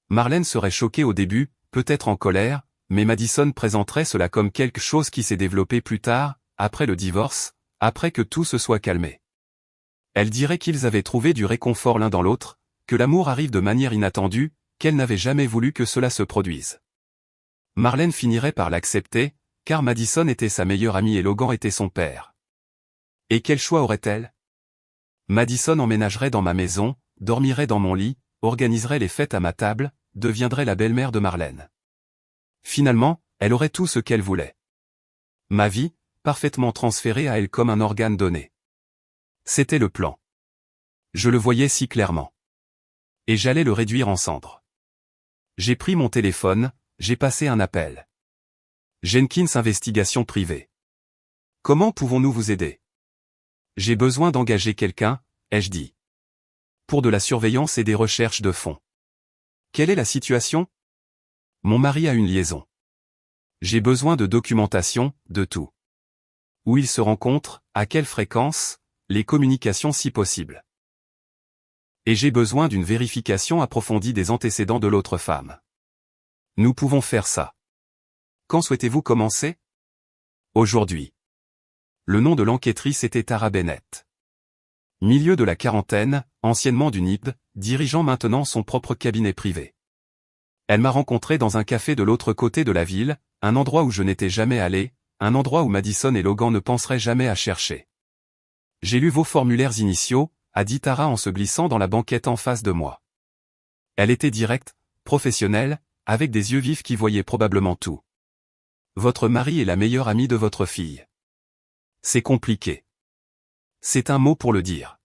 Marlène serait choquée au début, peut-être en colère, mais Madison présenterait cela comme quelque chose qui s'est développé plus tard, après le divorce, après que tout se soit calmé. Elle dirait qu'ils avaient trouvé du réconfort l'un dans l'autre, que l'amour arrive de manière inattendue, qu'elle n'avait jamais voulu que cela se produise. Marlène finirait par l'accepter, car Madison était sa meilleure amie et Logan était son père. Et quel choix aurait-elle? Madison emménagerait dans ma maison, dormirait dans mon lit, organiserait les fêtes à ma table, deviendrait la belle-mère de Marlène. Finalement, elle aurait tout ce qu'elle voulait. Ma vie, parfaitement transférée à elle comme un organe donné. C'était le plan. Je le voyais si clairement. Et j'allais le réduire en cendres. J'ai pris mon téléphone, j'ai passé un appel. Jenkins Investigation privée. Comment pouvons-nous vous aider? J'ai besoin d'engager quelqu'un, ai-je dit. Pour de la surveillance et des recherches de fond. Quelle est la situation? Mon mari a une liaison. J'ai besoin de documentation, de tout. Où il se rencontre, à quelle fréquence, les communications si possible. Et j'ai besoin d'une vérification approfondie des antécédents de l'autre femme. Nous pouvons faire ça. Quand souhaitez-vous commencer? Aujourd'hui. Le nom de l'enquêtrice était Tara Bennett. Milieu de la quarantaine, anciennement du NIP, dirigeant maintenant son propre cabinet privé. Elle m'a rencontré dans un café de l'autre côté de la ville, un endroit où je n'étais jamais allé, un endroit où Madison et Logan ne penseraient jamais à chercher. J'ai lu vos formulaires initiaux, a dit Tara en se glissant dans la banquette en face de moi. Elle était directe, professionnelle, avec des yeux vifs qui voyaient probablement tout. Votre mari est la meilleure amie de votre fille. C'est compliqué. C'est un mot pour le dire.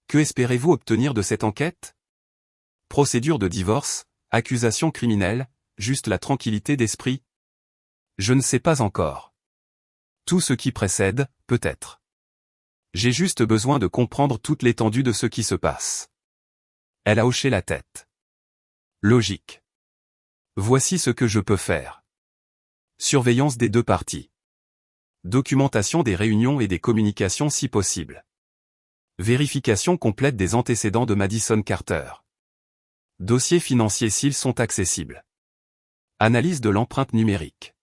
Que espérez-vous obtenir de cette enquête? Procédure de divorce, accusation criminelle, juste la tranquillité d'esprit? Je ne sais pas encore. Tout ce qui précède, peut-être. J'ai juste besoin de comprendre toute l'étendue de ce qui se passe. Elle a hoché la tête. Logique. Voici ce que je peux faire. Surveillance des 2 parties. Documentation des réunions et des communications si possible. Vérification complète des antécédents de Madison Carter. Dossiers financiers s'ils sont accessibles. Analyse de l'empreinte numérique.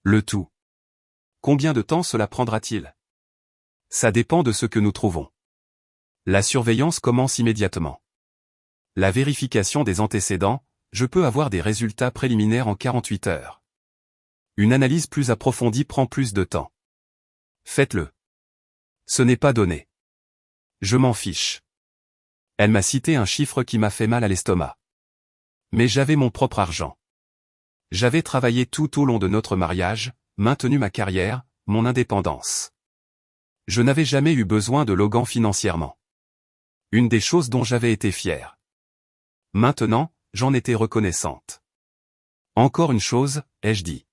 Le tout. Combien de temps cela prendra-t-il? Ça dépend de ce que nous trouvons. La surveillance commence immédiatement. La vérification des antécédents, je peux avoir des résultats préliminaires en 48 heures. Une analyse plus approfondie prend plus de temps. Faites-le. Ce n'est pas donné. Je m'en fiche. Elle m'a cité un chiffre qui m'a fait mal à l'estomac. Mais j'avais mon propre argent. J'avais travaillé tout au long de notre mariage, maintenu ma carrière, mon indépendance. Je n'avais jamais eu besoin de Logan financièrement. Une des choses dont j'avais été fière. Maintenant, j'en étais reconnaissante. Encore une chose, ai-je dit.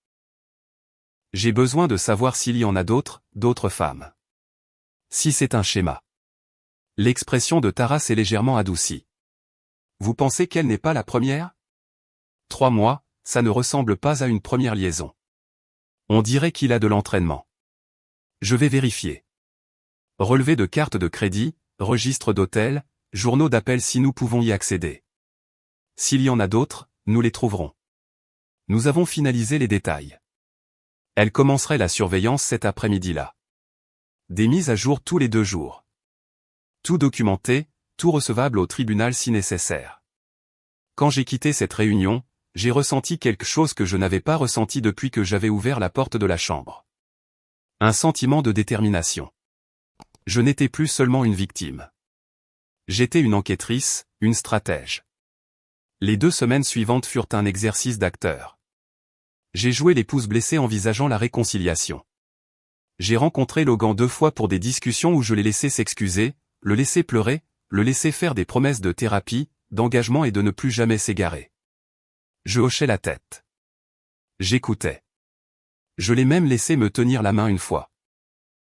J'ai besoin de savoir s'il y en a d'autres femmes. Si c'est un schéma. L'expression de Tara s'est légèrement adoucie. Vous pensez qu'elle n'est pas la première? 3 mois, ça ne ressemble pas à une première liaison. On dirait qu'il a de l'entraînement. Je vais vérifier. Relevé de carte de crédit, registre d'hôtel, journaux d'appel si nous pouvons y accéder. S'il y en a d'autres, nous les trouverons. Nous avons finalisé les détails. Elle commencerait la surveillance cet après-midi-là. Des mises à jour tous les 2 jours. Tout documenté, tout recevable au tribunal si nécessaire. Quand j'ai quitté cette réunion, j'ai ressenti quelque chose que je n'avais pas ressenti depuis que j'avais ouvert la porte de la chambre. Un sentiment de détermination. Je n'étais plus seulement une victime. J'étais une enquêtrice, une stratège. Les 2 semaines suivantes furent un exercice d'acteur. J'ai joué l'épouse blessée envisageant la réconciliation. J'ai rencontré Logan 2 fois pour des discussions où je l'ai laissé s'excuser, le laisser pleurer, le laisser faire des promesses de thérapie, d'engagement et de ne plus jamais s'égarer. Je hochais la tête. J'écoutais. Je l'ai même laissé me tenir la main une fois.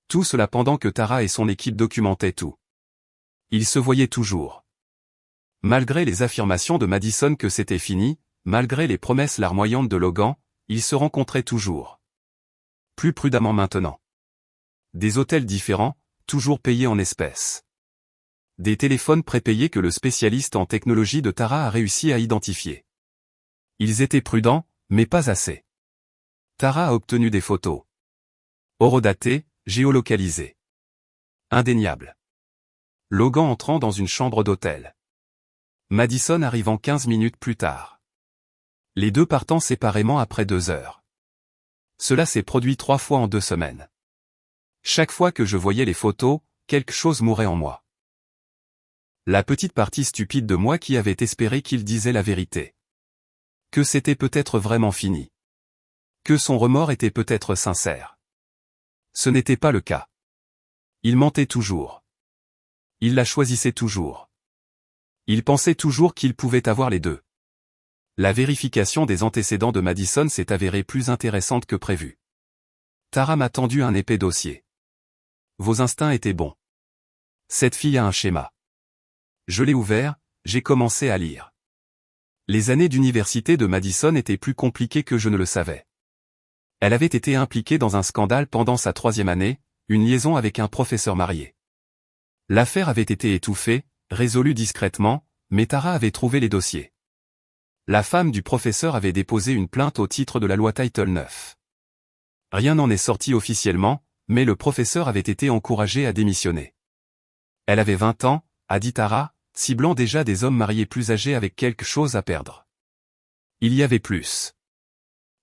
Tout cela pendant que Tara et son équipe documentaient tout. Ils se voyaient toujours. Malgré les affirmations de Madison que c'était fini, malgré les promesses larmoyantes de Logan, ils se rencontraient toujours. Plus prudemment maintenant. Des hôtels différents, toujours payés en espèces. Des téléphones prépayés que le spécialiste en technologie de Tara a réussi à identifier. Ils étaient prudents, mais pas assez. Tara a obtenu des photos. Horodatées, géolocalisées. Indéniables. Logan entrant dans une chambre d'hôtel. Madison arrivant 15 minutes plus tard. Les 2 partant séparément après 2 heures. Cela s'est produit 3 fois en 2 semaines. Chaque fois que je voyais les photos, quelque chose mourait en moi. La petite partie stupide de moi qui avait espéré qu'il disait la vérité. Que c'était peut-être vraiment fini. Que son remords était peut-être sincère. Ce n'était pas le cas. Il mentait toujours. Il la choisissait toujours. Il pensait toujours qu'il pouvait avoir les 2. La vérification des antécédents de Madison s'est avérée plus intéressante que prévu. Tara m'a tendu un épais dossier. Vos instincts étaient bons. Cette fille a un schéma. Je l'ai ouvert, j'ai commencé à lire. Les années d'université de Madison étaient plus compliquées que je ne le savais. Elle avait été impliquée dans un scandale pendant sa 3e année, une liaison avec un professeur marié. L'affaire avait été étouffée, résolue discrètement, mais Tara avait trouvé les dossiers. La femme du professeur avait déposé une plainte au titre de la loi Title IX. Rien n'en est sorti officiellement, mais le professeur avait été encouragé à démissionner. Elle avait 20 ans, a dit Tara, ciblant déjà des hommes mariés plus âgés avec quelque chose à perdre. Il y avait plus.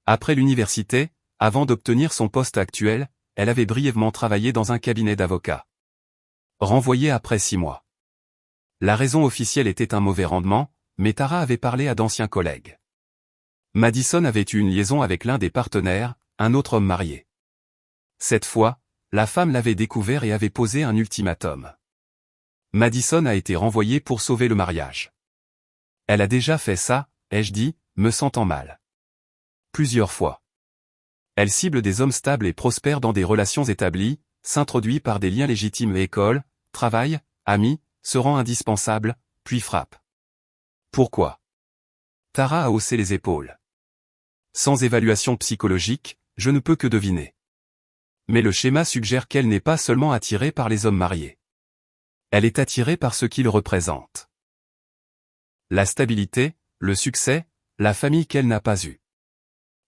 Après l'université, avant d'obtenir son poste actuel, elle avait brièvement travaillé dans un cabinet d'avocats. Renvoyée après 6 mois. La raison officielle était un mauvais rendement, mais Tara avait parlé à d'anciens collègues. Madison avait eu une liaison avec l'un des partenaires, un autre homme marié. Cette fois, la femme l'avait découvert et avait posé un ultimatum. Madison a été renvoyée pour sauver le mariage. Elle a déjà fait ça, ai-je dit, me sentant mal. Plusieurs fois. Elle cible des hommes stables et prospères dans des relations établies, s'introduit par des liens légitimes école, travail, amis, se rend indispensable, puis frappe. Pourquoi? Tara a haussé les épaules. Sans évaluation psychologique, je ne peux que deviner. Mais le schéma suggère qu'elle n'est pas seulement attirée par les hommes mariés. Elle est attirée par ce qu'ils représentent. La stabilité, le succès, la famille qu'elle n'a pas eue.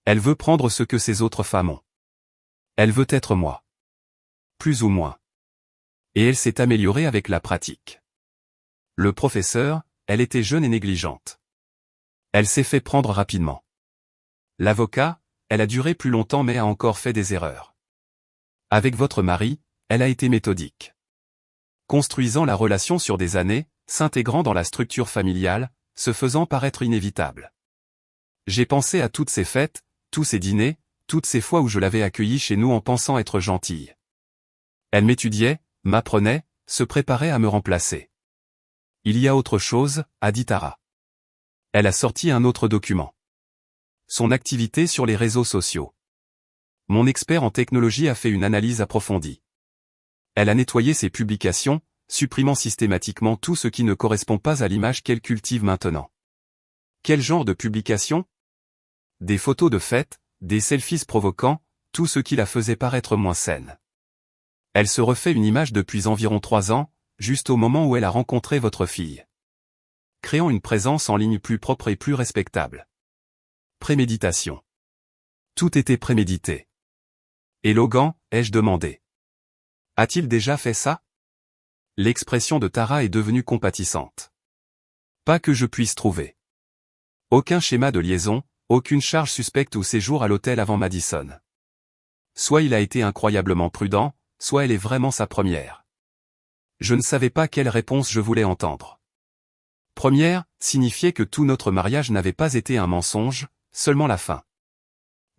Elle veut prendre ce que ces autres femmes ont. Elle veut être moi. Plus ou moins. Et elle s'est améliorée avec la pratique. Le professeur, elle était jeune et négligente. Elle s'est fait prendre rapidement. L'avocat, elle a duré plus longtemps mais a encore fait des erreurs. Avec votre mari, elle a été méthodique. Construisant la relation sur des années, s'intégrant dans la structure familiale, se faisant paraître inévitable. J'ai pensé à toutes ces fêtes, tous ces dîners, toutes ces fois où je l'avais accueillie chez nous en pensant être gentille. Elle m'étudiait, m'apprenait, se préparait à me remplacer. Il y a autre chose, a dit Tara. Elle a sorti un autre document. Son activité sur les réseaux sociaux. Mon expert en technologie a fait une analyse approfondie. Elle a nettoyé ses publications, supprimant systématiquement tout ce qui ne correspond pas à l'image qu'elle cultive maintenant. Quel genre de publication? Des photos de fête, des selfies provoquants, tout ce qui la faisait paraître moins saine. Elle se refait une image depuis environ 3 ans, juste au moment où elle a rencontré votre fille. Créant une présence en ligne plus propre et plus respectable. Préméditation. Tout était prémédité. Et Logan, ai-je demandé. A-t-il déjà fait ça? L'expression de Tara est devenue compatissante. Pas que je puisse trouver. Aucun schéma de liaison, aucune charge suspecte ou séjour à l'hôtel avant Madison. Soit il a été incroyablement prudent, soit elle est vraiment sa première. Je ne savais pas quelle réponse je voulais entendre. Première, signifiait que tout notre mariage n'avait pas été un mensonge, seulement la fin.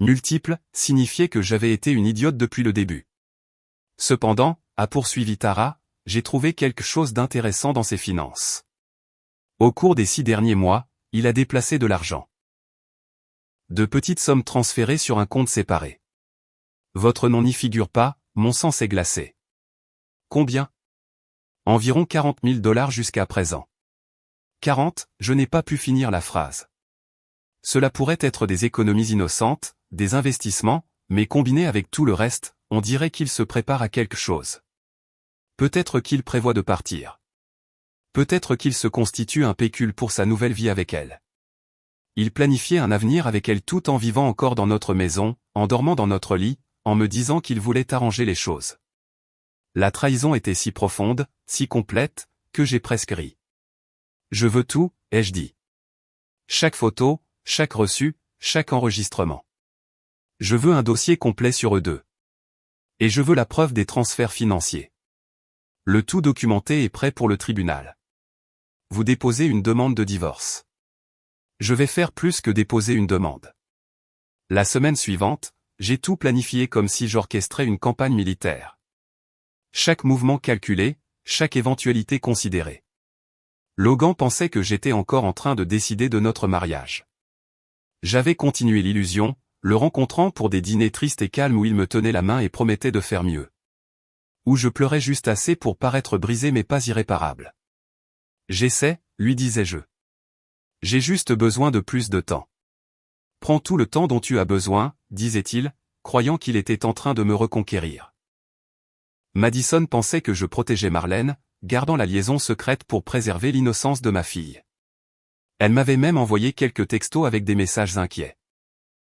Multiple, signifiait que j'avais été une idiote depuis le début. Cependant, a poursuivi Tara, j'ai trouvé quelque chose d'intéressant dans ses finances. Au cours des 6 derniers mois, il a déplacé de l'argent. De petites sommes transférées sur un compte séparé. Votre nom n'y figure pas, mon sang s'est glacé. Combien? Environ 40 000 $ jusqu'à présent. 40, je n'ai pas pu finir la phrase. Cela pourrait être des économies innocentes, des investissements, mais combinés avec tout le reste, on dirait qu'il se prépare à quelque chose. Peut-être qu'il prévoit de partir. Peut-être qu'il se constitue un pécule pour sa nouvelle vie avec elle. Il planifiait un avenir avec elle tout en vivant encore dans notre maison, en dormant dans notre lit, en me disant qu'il voulait arranger les choses. La trahison était si profonde, si complète, que j'ai presque ri. Je veux tout, ai-je dit. Chaque photo, chaque reçu, chaque enregistrement. Je veux un dossier complet sur eux deux. Et je veux la preuve des transferts financiers. Le tout documenté et prêt pour le tribunal. Vous déposez une demande de divorce. Je vais faire plus que déposer une demande. La semaine suivante, j'ai tout planifié comme si j'orchestrais une campagne militaire. Chaque mouvement calculé, chaque éventualité considérée. Logan pensait que j'étais encore en train de décider de notre mariage. J'avais continué l'illusion, le rencontrant pour des dîners tristes et calmes où il me tenait la main et promettait de faire mieux. Où je pleurais juste assez pour paraître brisé mais pas irréparable. J'essaie, lui disais-je. J'ai juste besoin de plus de temps. Prends tout le temps dont tu as besoin, disait-il, croyant qu'il était en train de me reconquérir. Madison pensait que je protégeais Marlène, gardant la liaison secrète pour préserver l'innocence de ma fille. Elle m'avait même envoyé quelques textos avec des messages inquiets.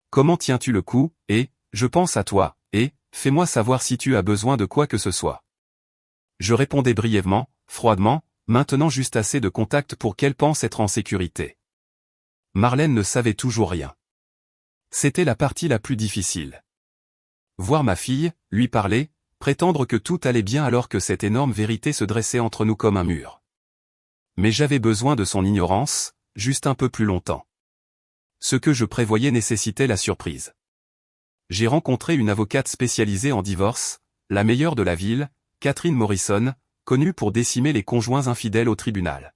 Comment tiens-tu le coup, et, je pense à toi, et, fais-moi savoir si tu as besoin de quoi que ce soit. Je répondais brièvement, froidement, maintenant juste assez de contact pour qu'elle pense être en sécurité. Marlène ne savait toujours rien. C'était la partie la plus difficile. Voir ma fille, lui parler, prétendre que tout allait bien alors que cette énorme vérité se dressait entre nous comme un mur. Mais j'avais besoin de son ignorance, juste un peu plus longtemps. Ce que je prévoyais nécessitait la surprise. J'ai rencontré une avocate spécialisée en divorce, la meilleure de la ville, Catherine Morrison, connue pour décimer les conjoints infidèles au tribunal.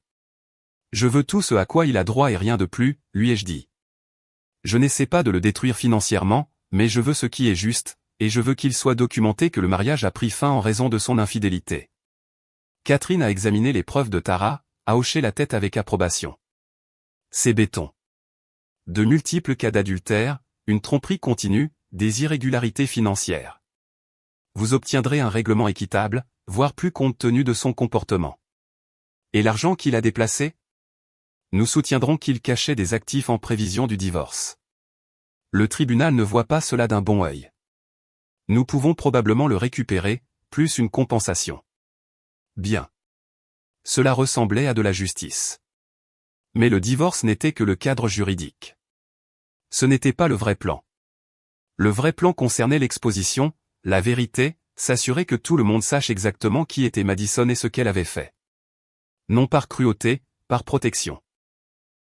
Je veux tout ce à quoi il a droit et rien de plus, lui ai-je dit. Je n'essaie pas de le détruire financièrement, mais je veux ce qui est juste, et je veux qu'il soit documenté que le mariage a pris fin en raison de son infidélité. Catherine a examiné les preuves de Tara, a hoché la tête avec approbation. C'est béton. De multiples cas d'adultère, une tromperie continue, des irrégularités financières. Vous obtiendrez un règlement équitable, voire plus compte tenu de son comportement. Et l'argent qu'il a déplacé? Nous soutiendrons qu'il cachait des actifs en prévision du divorce. Le tribunal ne voit pas cela d'un bon œil. Nous pouvons probablement le récupérer, plus une compensation. Bien. Cela ressemblait à de la justice. Mais le divorce n'était que le cadre juridique. Ce n'était pas le vrai plan. Le vrai plan concernait l'exposition, la vérité, s'assurer que tout le monde sache exactement qui était Madison et ce qu'elle avait fait. Non par cruauté, par protection.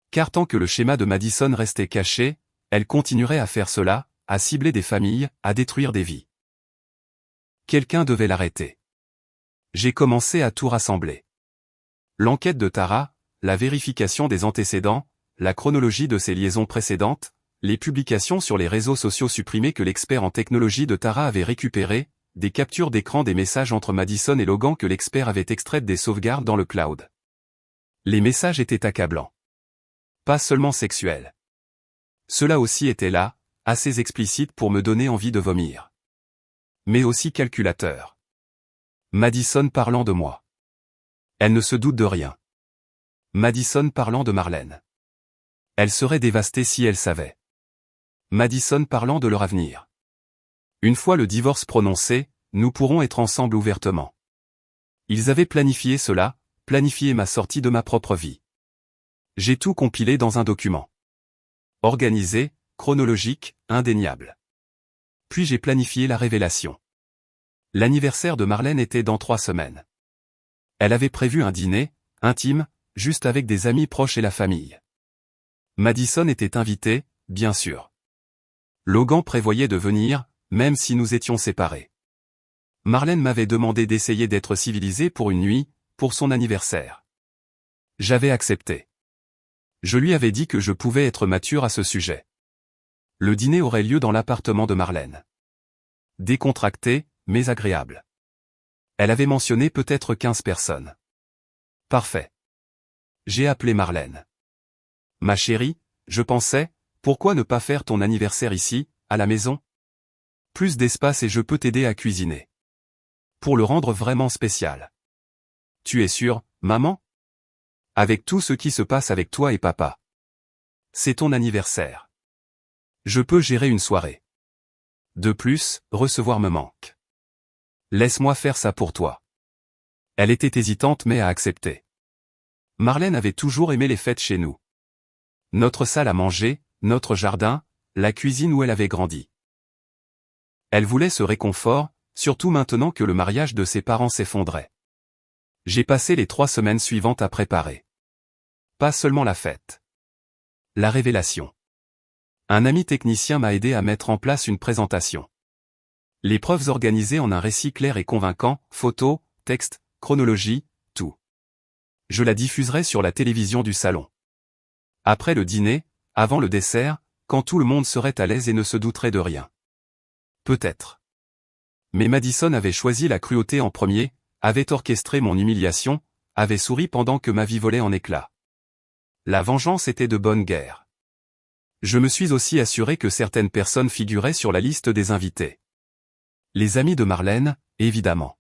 Car tant que le schéma de Madison restait caché, elle continuerait à faire cela, à cibler des familles, à détruire des vies. Quelqu'un devait l'arrêter. J'ai commencé à tout rassembler. L'enquête de Tara, la vérification des antécédents, la chronologie de ses liaisons précédentes, les publications sur les réseaux sociaux supprimaient que l'expert en technologie de Tara avait récupéré, des captures d'écran des messages entre Madison et Logan que l'expert avait extraites des sauvegardes dans le cloud. Les messages étaient accablants. Pas seulement sexuels. Cela aussi était là, assez explicite pour me donner envie de vomir. Mais aussi calculateur. Madison parlant de moi. Elle ne se doute de rien. Madison parlant de Marlène. Elle serait dévastée si elle savait. Madison parlant de leur avenir. Une fois le divorce prononcé, nous pourrons être ensemble ouvertement. Ils avaient planifié cela, planifié ma sortie de ma propre vie. J'ai tout compilé dans un document. Organisé, chronologique, indéniable. Puis j'ai planifié la révélation. L'anniversaire de Marlène était dans 3 semaines. Elle avait prévu un dîner, intime, juste avec des amis proches et la famille. Madison était invitée, bien sûr. Logan prévoyait de venir, même si nous étions séparés. Marlène m'avait demandé d'essayer d'être civilisé pour une nuit, pour son anniversaire. J'avais accepté. Je lui avais dit que je pouvais être mature à ce sujet. Le dîner aurait lieu dans l'appartement de Marlène. Décontracté, mais agréable. Elle avait mentionné peut-être 15 personnes. Parfait. J'ai appelé Marlène. Ma chérie, je pensais, pourquoi ne pas faire ton anniversaire ici, à la maison? Plus d'espace et je peux t'aider à cuisiner. Pour le rendre vraiment spécial. Tu es sûre, maman? Avec tout ce qui se passe avec toi et papa. C'est ton anniversaire. Je peux gérer une soirée. De plus, recevoir me manque. Laisse-moi faire ça pour toi. Elle était hésitante mais a accepté. Marlène avait toujours aimé les fêtes chez nous. Notre salle à manger, notre jardin, la cuisine où elle avait grandi. Elle voulait ce réconfort, surtout maintenant que le mariage de ses parents s'effondrait. J'ai passé les 3 semaines suivantes à préparer. Pas seulement la fête. La révélation. Un ami technicien m'a aidé à mettre en place une présentation. Les preuves organisées en un récit clair et convaincant, photos, textes, chronologie, tout. Je la diffuserai sur la télévision du salon. Après le dîner, avant le dessert, quand tout le monde serait à l'aise et ne se douterait de rien. Peut-être. Mais Madison avait choisi la cruauté en premier, avait orchestré mon humiliation, avait souri pendant que ma vie volait en éclats. La vengeance était de bonne guerre. Je me suis aussi assuré que certaines personnes figuraient sur la liste des invités. Les amis de Marlène, évidemment.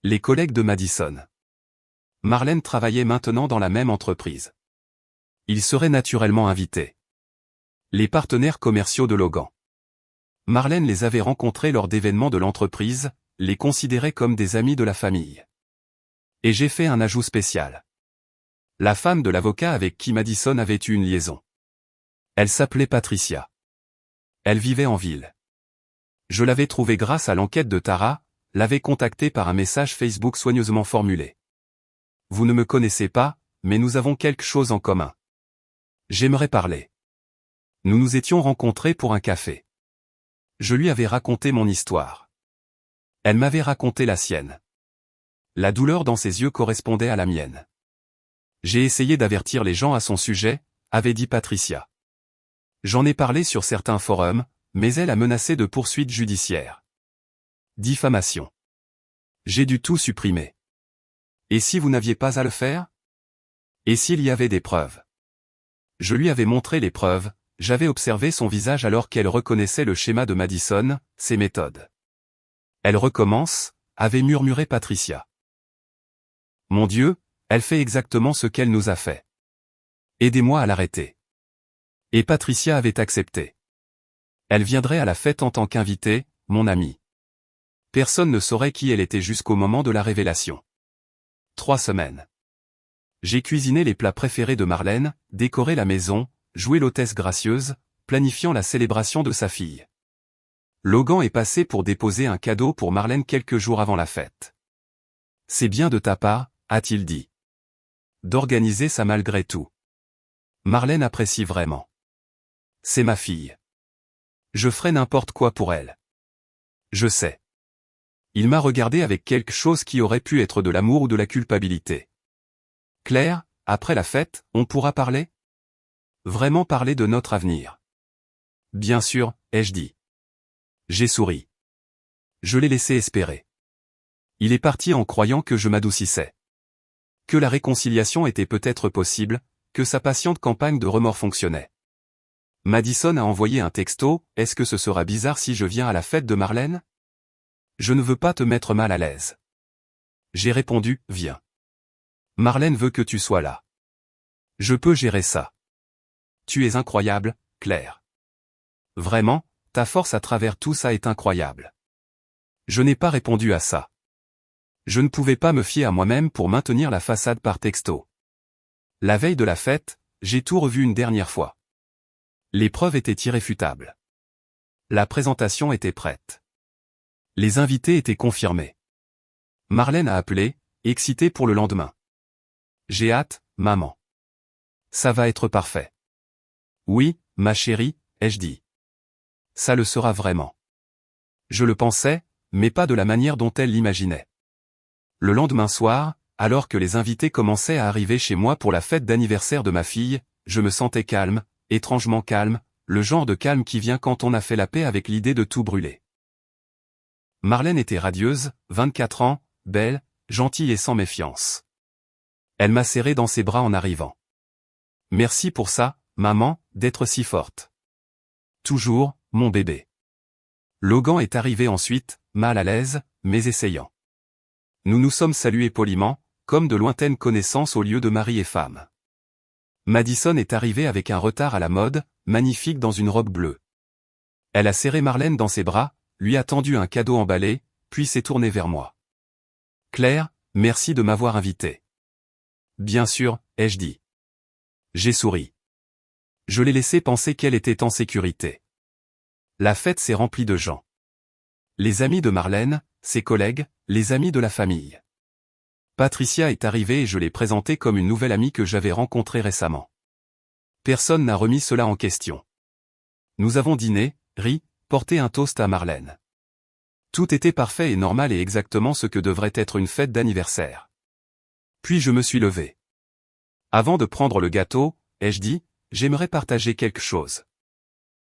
Les collègues de Madison. Marlène travaillait maintenant dans la même entreprise. Ils seraient naturellement invités. Les partenaires commerciaux de Logan. Marlène les avait rencontrés lors d'événements de l'entreprise, les considérait comme des amis de la famille. Et j'ai fait un ajout spécial. La femme de l'avocat avec qui Madison avait eu une liaison. Elle s'appelait Patricia. Elle vivait en ville. Je l'avais trouvée grâce à l'enquête de Tara, l'avais contactée par un message Facebook soigneusement formulé. Vous ne me connaissez pas, mais nous avons quelque chose en commun. J'aimerais parler. Nous nous étions rencontrés pour un café. Je lui avais raconté mon histoire. Elle m'avait raconté la sienne. La douleur dans ses yeux correspondait à la mienne. J'ai essayé d'avertir les gens à son sujet, avait dit Patricia. J'en ai parlé sur certains forums, mais elle a menacé de poursuites judiciaires. Diffamation. J'ai dû tout supprimer. Et si vous n'aviez pas à le faire? Et s'il y avait des preuves? Je lui avais montré les preuves, j'avais observé son visage alors qu'elle reconnaissait le schéma de Madison, ses méthodes. Elle recommence, avait murmuré Patricia. Mon Dieu, elle fait exactement ce qu'elle nous a fait. Aidez-moi à l'arrêter. Et Patricia avait accepté. Elle viendrait à la fête en tant qu'invitée, mon amie. Personne ne saurait qui elle était jusqu'au moment de la révélation. 3 semaines. J'ai cuisiné les plats préférés de Marlène, décoré la maison, joué l'hôtesse gracieuse, planifiant la célébration de sa fille. Logan est passé pour déposer un cadeau pour Marlène quelques jours avant la fête. C'est bien de ta part, a-t-il dit. D'organiser ça malgré tout. Marlène apprécie vraiment. C'est ma fille. Je ferai n'importe quoi pour elle. Je sais. Il m'a regardé avec quelque chose qui aurait pu être de l'amour ou de la culpabilité. Claire, après la fête, on pourra parler? Vraiment parler de notre avenir. Bien sûr, ai-je dit. J'ai souri. Je l'ai laissé espérer. Il est parti en croyant que je m'adoucissais. Que la réconciliation était peut-être possible, que sa patiente campagne de remords fonctionnait. Madison a envoyé un texto, est-ce que ce sera bizarre si je viens à la fête de Marlène? Je ne veux pas te mettre mal à l'aise. J'ai répondu, viens. Marlène veut que tu sois là. Je peux gérer ça. Tu es incroyable, Claire. Vraiment, ta force à travers tout ça est incroyable. Je n'ai pas répondu à ça. Je ne pouvais pas me fier à moi-même pour maintenir la façade par texto. La veille de la fête, j'ai tout revu une dernière fois. Les preuves étaient irréfutables. La présentation était prête. Les invités étaient confirmés. Marlène a appelé, excitée pour le lendemain. J'ai hâte, maman. Ça va être parfait. Oui, ma chérie, ai-je dit. Ça le sera vraiment. Je le pensais, mais pas de la manière dont elle l'imaginait. Le lendemain soir, alors que les invités commençaient à arriver chez moi pour la fête d'anniversaire de ma fille, je me sentais calme, étrangement calme, le genre de calme qui vient quand on a fait la paix avec l'idée de tout brûler. Marlène était radieuse, 24 ans, belle, gentille et sans méfiance. Elle m'a serré dans ses bras en arrivant. Merci pour ça, maman, d'être si forte. Toujours, mon bébé. Logan est arrivé ensuite, mal à l'aise, mais essayant. Nous nous sommes salués poliment, comme de lointaines connaissances au lieu de mari et femme. Madison est arrivée avec un retard à la mode, magnifique dans une robe bleue. Elle a serré Marlène dans ses bras, lui a tendu un cadeau emballé, puis s'est tournée vers moi. Claire, merci de m'avoir invité. Bien sûr, ai-je dit. J'ai souri. Je l'ai laissé penser qu'elle était en sécurité. La fête s'est remplie de gens. Les amis de Marlène, ses collègues, les amis de la famille. Patricia est arrivée et je l'ai présentée comme une nouvelle amie que j'avais rencontrée récemment. Personne n'a remis cela en question. Nous avons dîné, ri, porté un toast à Marlène. Tout était parfait et normal et exactement ce que devrait être une fête d'anniversaire. Puis je me suis levé. Avant de prendre le gâteau, ai-je dit, j'aimerais partager quelque chose.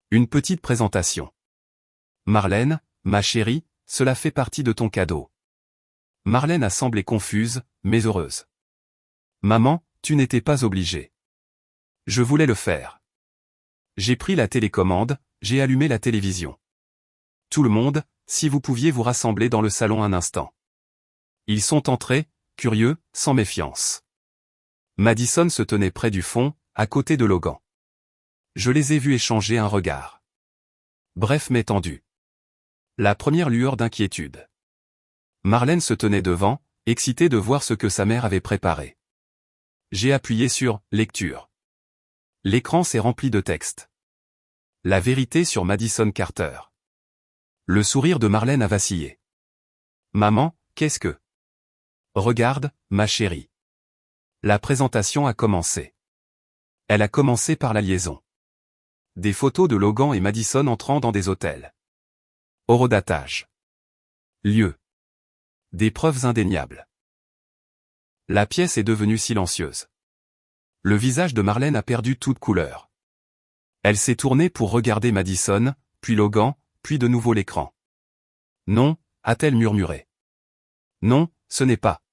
Une petite présentation. Marlène, ma chérie, cela fait partie de ton cadeau. Marlène a semblé confuse, mais heureuse. Maman, tu n'étais pas obligée. Je voulais le faire. J'ai pris la télécommande, j'ai allumé la télévision. Tout le monde, si vous pouviez vous rassembler dans le salon un instant. Ils sont entrés, curieux, sans méfiance. Madison se tenait près du fond, à côté de Logan. Je les ai vus échanger un regard. Bref mais tendu. La première lueur d'inquiétude. Marlène se tenait devant, excitée de voir ce que sa mère avait préparé. J'ai appuyé sur « Lecture ». L'écran s'est rempli de textes. La vérité sur Madison Carter. Le sourire de Marlène a vacillé. Maman, qu'est-ce que... Regarde, ma chérie. La présentation a commencé. Elle a commencé par la liaison. Des photos de Logan et Madison entrant dans des hôtels. Horodatage. Lieu. Des preuves indéniables. La pièce est devenue silencieuse. Le visage de Marlène a perdu toute couleur. Elle s'est tournée pour regarder Madison, puis Logan, puis de nouveau l'écran. Non, a-t-elle murmuré. Non, ce n'est pas.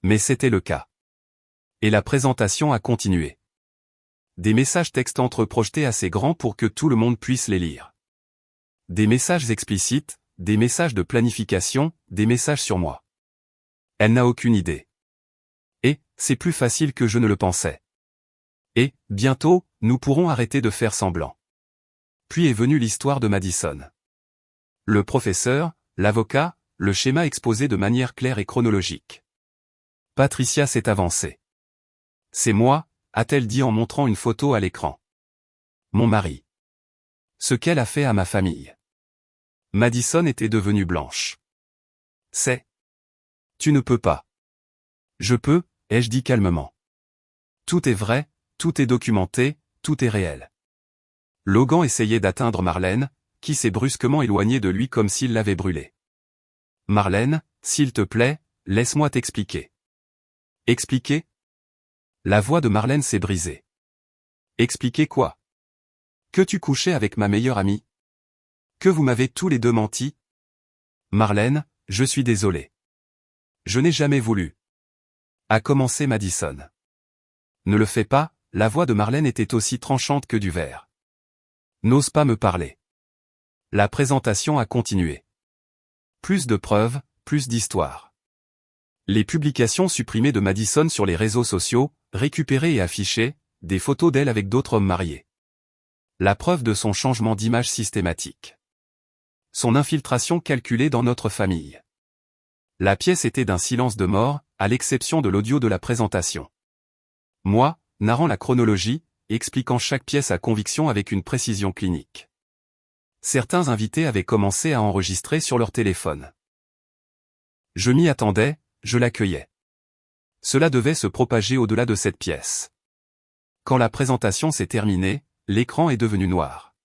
Mais c'était le cas. Et la présentation a continué. Des messages textes entreprojetés assez grands pour que tout le monde puisse les lire. Des messages explicites, des messages de planification, des messages sur moi. Elle n'a aucune idée. Et, c'est plus facile que je ne le pensais. Et, bientôt, nous pourrons arrêter de faire semblant. Puis est venue l'histoire de Madison. Le professeur, l'avocat, le schéma exposé de manière claire et chronologique. Patricia s'est avancée. C'est moi, a-t-elle dit en montrant une photo à l'écran. Mon mari. Ce qu'elle a fait à ma famille. Madison était devenue blanche. C'est. Tu ne peux pas. Je peux, ai-je dit calmement. Tout est vrai, tout est documenté, tout est réel. Logan essayait d'atteindre Marlène, qui s'est brusquement éloignée de lui comme s'il l'avait brûlée. Marlène, s'il te plaît, laisse-moi t'expliquer. Expliquer ? La voix de Marlène s'est brisée. Expliquer quoi ? Que tu couchais avec ma meilleure amie? Que vous m'avez tous les deux menti? Marlène, je suis désolé. Je n'ai jamais voulu. A commencé Madison. Ne le fais pas, la voix de Marlène était aussi tranchante que du verre. N'ose pas me parler. La présentation a continué. Plus de preuves, plus d'histoires. Les publications supprimées de Madison sur les réseaux sociaux, récupérées et affichées, des photos d'elle avec d'autres hommes mariés. La preuve de son changement d'image systématique. Son infiltration calculée dans notre famille. La pièce était d'un silence de mort, à l'exception de l'audio de la présentation. Moi, narrant la chronologie, expliquant chaque pièce à conviction avec une précision clinique. Certains invités avaient commencé à enregistrer sur leur téléphone. Je m'y attendais, je l'accueillais. Cela devait se propager au-delà de cette pièce. Quand la présentation s'est terminée, l'écran est devenu noir.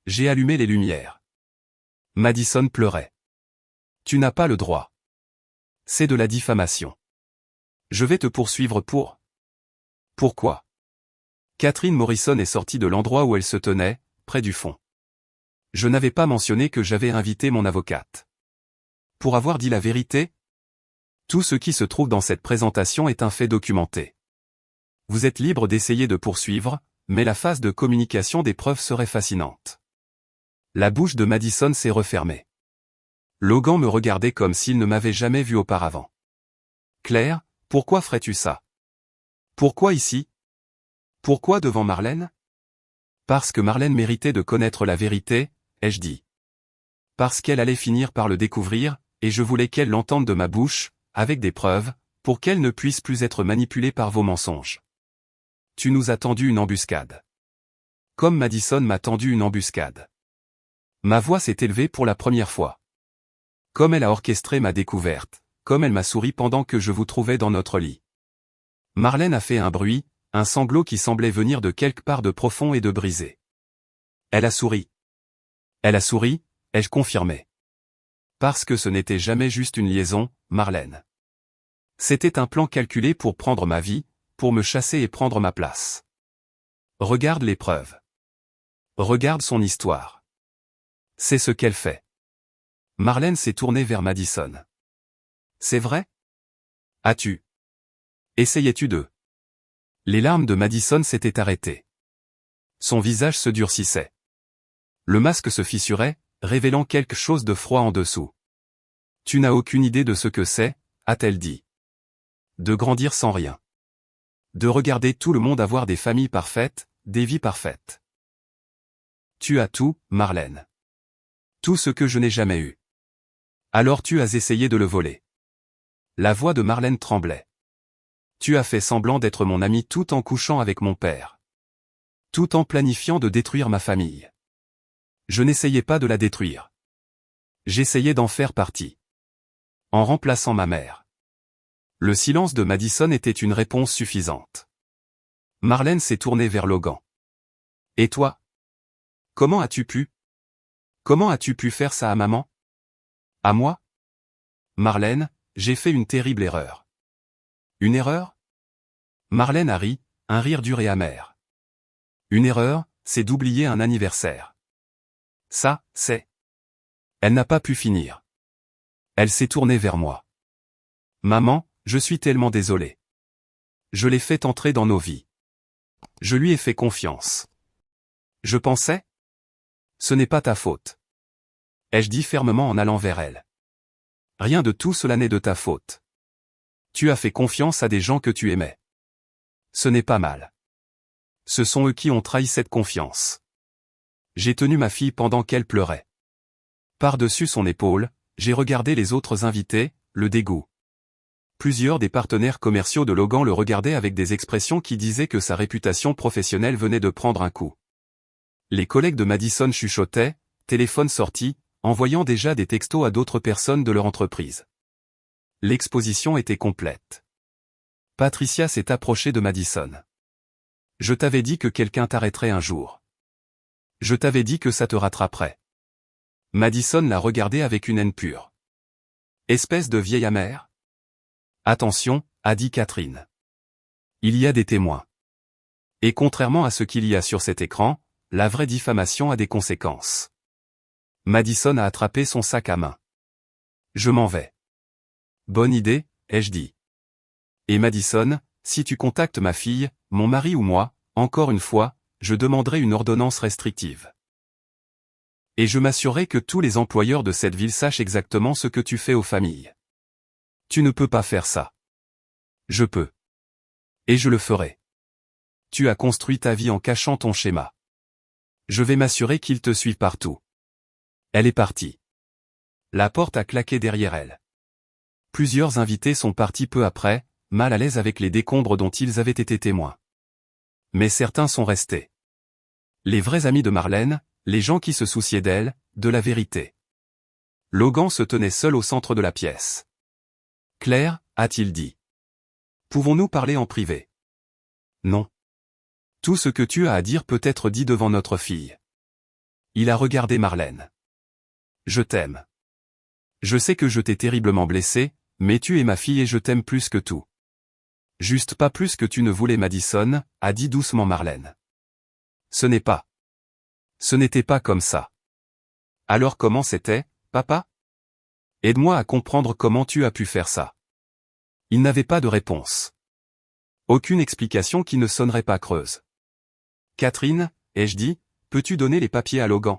J'ai allumé les lumières. Madison pleurait. Tu n'as pas le droit. C'est de la diffamation. Je vais te poursuivre pour... Pourquoi? Catherine Morrison est sortie de l'endroit où elle se tenait, près du fond. Je n'avais pas mentionné que j'avais invité mon avocate. Pour avoir dit la vérité? Tout ce qui se trouve dans cette présentation est un fait documenté. Vous êtes libre d'essayer de poursuivre, mais la phase de communication des preuves serait fascinante. La bouche de Madison s'est refermée. Logan me regardait comme s'il ne m'avait jamais vu auparavant. Claire, pourquoi ferais-tu ça? Pourquoi ici? Pourquoi devant Marlène? Parce que Marlène méritait de connaître la vérité, ai-je dit. Parce qu'elle allait finir par le découvrir, et je voulais qu'elle l'entende de ma bouche, avec des preuves, pour qu'elle ne puisse plus être manipulée par vos mensonges. Tu nous as tendu une embuscade. Comme Madison m'a tendu une embuscade. Ma voix s'est élevée pour la première fois. Comme elle a orchestré ma découverte, comme elle m'a souri pendant que je vous trouvais dans notre lit. Marlène a fait un bruit, un sanglot qui semblait venir de quelque part de profond et de brisé. Elle a souri. Elle a souri, ai-je confirmé. Parce que ce n'était jamais juste une liaison, Marlène. C'était un plan calculé pour prendre ma vie, pour me chasser et prendre ma place. Regarde les preuves. Regarde son histoire. C'est ce qu'elle fait. Marlène s'est tournée vers Madison. C'est vrai? As-tu? Essayais-tu de? Les larmes de Madison s'étaient arrêtées. Son visage se durcissait. Le masque se fissurait, révélant quelque chose de froid en dessous. Tu n'as aucune idée de ce que c'est, a-t-elle dit. De grandir sans rien. De regarder tout le monde avoir des familles parfaites, des vies parfaites. Tu as tout, Marlène. Tout ce que je n'ai jamais eu. Alors tu as essayé de le voler. La voix de Marlène tremblait. Tu as fait semblant d'être mon ami tout en couchant avec mon père. Tout en planifiant de détruire ma famille. Je n'essayais pas de la détruire. J'essayais d'en faire partie. En remplaçant ma mère. Le silence de Madison était une réponse suffisante. Marlène s'est tournée vers Logan. Et toi? Comment as-tu pu? Comment as-tu pu faire ça à maman? À moi? Marlène, j'ai fait une terrible erreur. Une erreur? Marlène a ri, un rire dur et amer. Une erreur, c'est d'oublier un anniversaire. Ça, c'est... Elle n'a pas pu finir. Elle s'est tournée vers moi. Maman, je suis tellement désolé. Je l'ai fait entrer dans nos vies. Je lui ai fait confiance. Je pensais? Ce n'est pas ta faute. Ai-je dit fermement en allant vers elle. Rien de tout cela n'est de ta faute. Tu as fait confiance à des gens que tu aimais. Ce n'est pas mal. Ce sont eux qui ont trahi cette confiance. J'ai tenu ma fille pendant qu'elle pleurait. Par-dessus son épaule, j'ai regardé les autres invités, le dégoût. Plusieurs des partenaires commerciaux de Logan le regardaient avec des expressions qui disaient que sa réputation professionnelle venait de prendre un coup. Les collègues de Madison chuchotaient, téléphone sorti, envoyant déjà des textos à d'autres personnes de leur entreprise. L'exposition était complète. Patricia s'est approchée de Madison. Je t'avais dit que quelqu'un t'arrêterait un jour. Je t'avais dit que ça te rattraperait. Madison l'a regardé avec une haine pure. Espèce de vieille amère. Attention, a dit Catherine. Il y a des témoins. Et contrairement à ce qu'il y a sur cet écran, la vraie diffamation a des conséquences. Madison a attrapé son sac à main. Je m'en vais. Bonne idée, ai-je dit. Et Madison, si tu contactes ma fille, mon mari ou moi, encore une fois, je demanderai une ordonnance restrictive. Et je m'assurerai que tous les employeurs de cette ville sachent exactement ce que tu fais aux familles. Tu ne peux pas faire ça. Je peux. Et je le ferai. Tu as construit ta vie en cachant ton schéma. Je vais m'assurer qu'il te suive partout. Elle est partie. La porte a claqué derrière elle. Plusieurs invités sont partis peu après, mal à l'aise avec les décombres dont ils avaient été témoins. Mais certains sont restés. Les vrais amis de Marlène, les gens qui se souciaient d'elle, de la vérité. Logan se tenait seul au centre de la pièce. « Claire, a-t-il dit. Pouvons-nous parler en privé ? » Non. Tout ce que tu as à dire peut être dit devant notre fille. Il a regardé Marlène. Je t'aime. Je sais que je t'ai terriblement blessé, mais tu es ma fille et je t'aime plus que tout. Juste pas plus que tu ne voulais Madison, a dit doucement Marlène. Ce n'était pas comme ça. Alors comment c'était, papa ? Aide-moi à comprendre comment tu as pu faire ça. Il n'avait pas de réponse. Aucune explication qui ne sonnerait pas creuse. Catherine, ai-je dit, peux-tu donner les papiers à Logan ?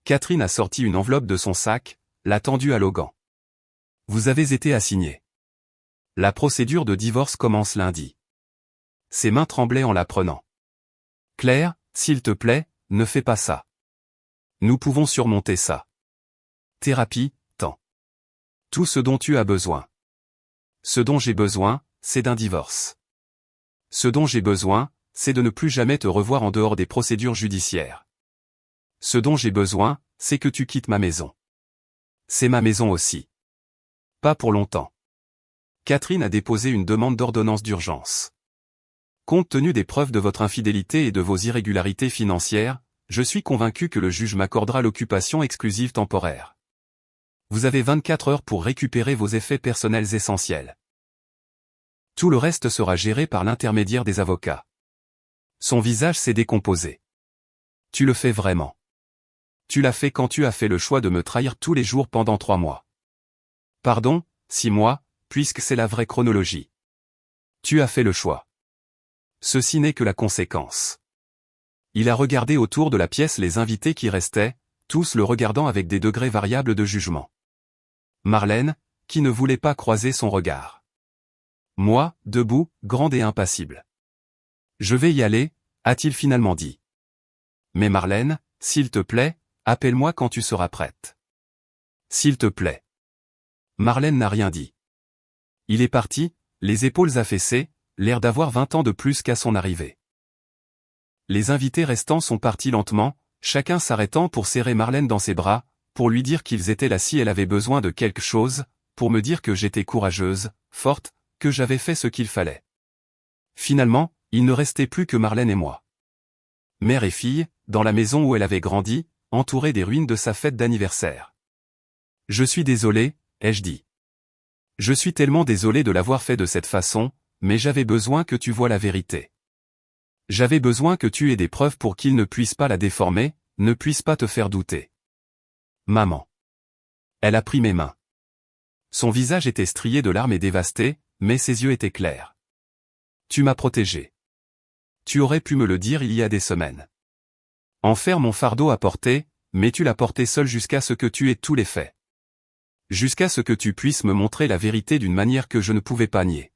Catherine a sorti une enveloppe de son sac, l'a tendue à Logan. Vous avez été assigné. La procédure de divorce commence lundi. Ses mains tremblaient en la prenant. Claire, s'il te plaît, ne fais pas ça. Nous pouvons surmonter ça. Thérapie, temps. Tout ce dont tu as besoin. Ce dont j'ai besoin, c'est d'un divorce. Ce dont j'ai besoin, c'est de ne plus jamais te revoir en dehors des procédures judiciaires. Ce dont j'ai besoin, c'est que tu quittes ma maison. C'est ma maison aussi. Pas pour longtemps. Catherine a déposé une demande d'ordonnance d'urgence. Compte tenu des preuves de votre infidélité et de vos irrégularités financières, je suis convaincu que le juge m'accordera l'occupation exclusive temporaire. Vous avez 24 heures pour récupérer vos effets personnels essentiels. Tout le reste sera géré par l'intermédiaire des avocats. Son visage s'est décomposé. Tu le fais vraiment. Tu l'as fait quand tu as fait le choix de me trahir tous les jours pendant 3 mois. Pardon, 6 mois, puisque c'est la vraie chronologie. Tu as fait le choix. Ceci n'est que la conséquence. Il a regardé autour de la pièce les invités qui restaient, tous le regardant avec des degrés variables de jugement. Marlène, qui ne voulait pas croiser son regard. Moi, debout, grande et impassible. Je vais y aller, a-t-il finalement dit. Mais Marlène, s'il te plaît, appelle-moi quand tu seras prête. S'il te plaît. Marlène n'a rien dit. Il est parti, les épaules affaissées, l'air d'avoir 20 ans de plus qu'à son arrivée. Les invités restants sont partis lentement, chacun s'arrêtant pour serrer Marlène dans ses bras, pour lui dire qu'ils étaient là si elle avait besoin de quelque chose, pour me dire que j'étais courageuse, forte, que j'avais fait ce qu'il fallait. Finalement, il ne restait plus que Marlène et moi. Mère et fille, dans la maison où elle avait grandi, entourée des ruines de sa fête d'anniversaire. Je suis désolé, ai-je dit. Je suis tellement désolé de l'avoir fait de cette façon, mais j'avais besoin que tu vois la vérité. J'avais besoin que tu aies des preuves pour qu'il ne puisse pas la déformer, ne puisse pas te faire douter. Maman. Elle a pris mes mains. Son visage était strié de larmes et dévasté, mais ses yeux étaient clairs. Tu m'as protégé. Tu aurais pu me le dire il y a des semaines. En faire mon fardeau à porter, mais tu l'as porté seul jusqu'à ce que tu aies tous les faits. Jusqu'à ce que tu puisses me montrer la vérité d'une manière que je ne pouvais pas nier.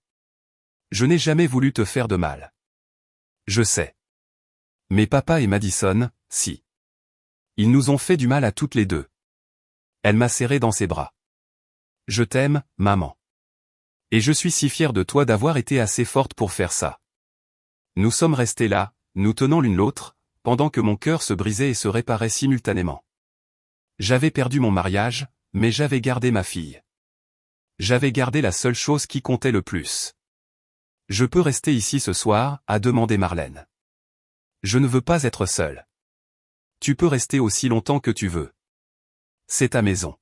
Je n'ai jamais voulu te faire de mal. Je sais. Mais papa et Madison, si. Ils nous ont fait du mal à toutes les deux. Elle m'a serré dans ses bras. Je t'aime, maman. Et je suis si fier de toi d'avoir été assez forte pour faire ça. Nous sommes restés là, nous tenant l'une l'autre, pendant que mon cœur se brisait et se réparait simultanément. J'avais perdu mon mariage, mais j'avais gardé ma fille. J'avais gardé la seule chose qui comptait le plus. Je peux rester ici ce soir, a demandé Marlène. Je ne veux pas être seule. Tu peux rester aussi longtemps que tu veux. C'est ta maison.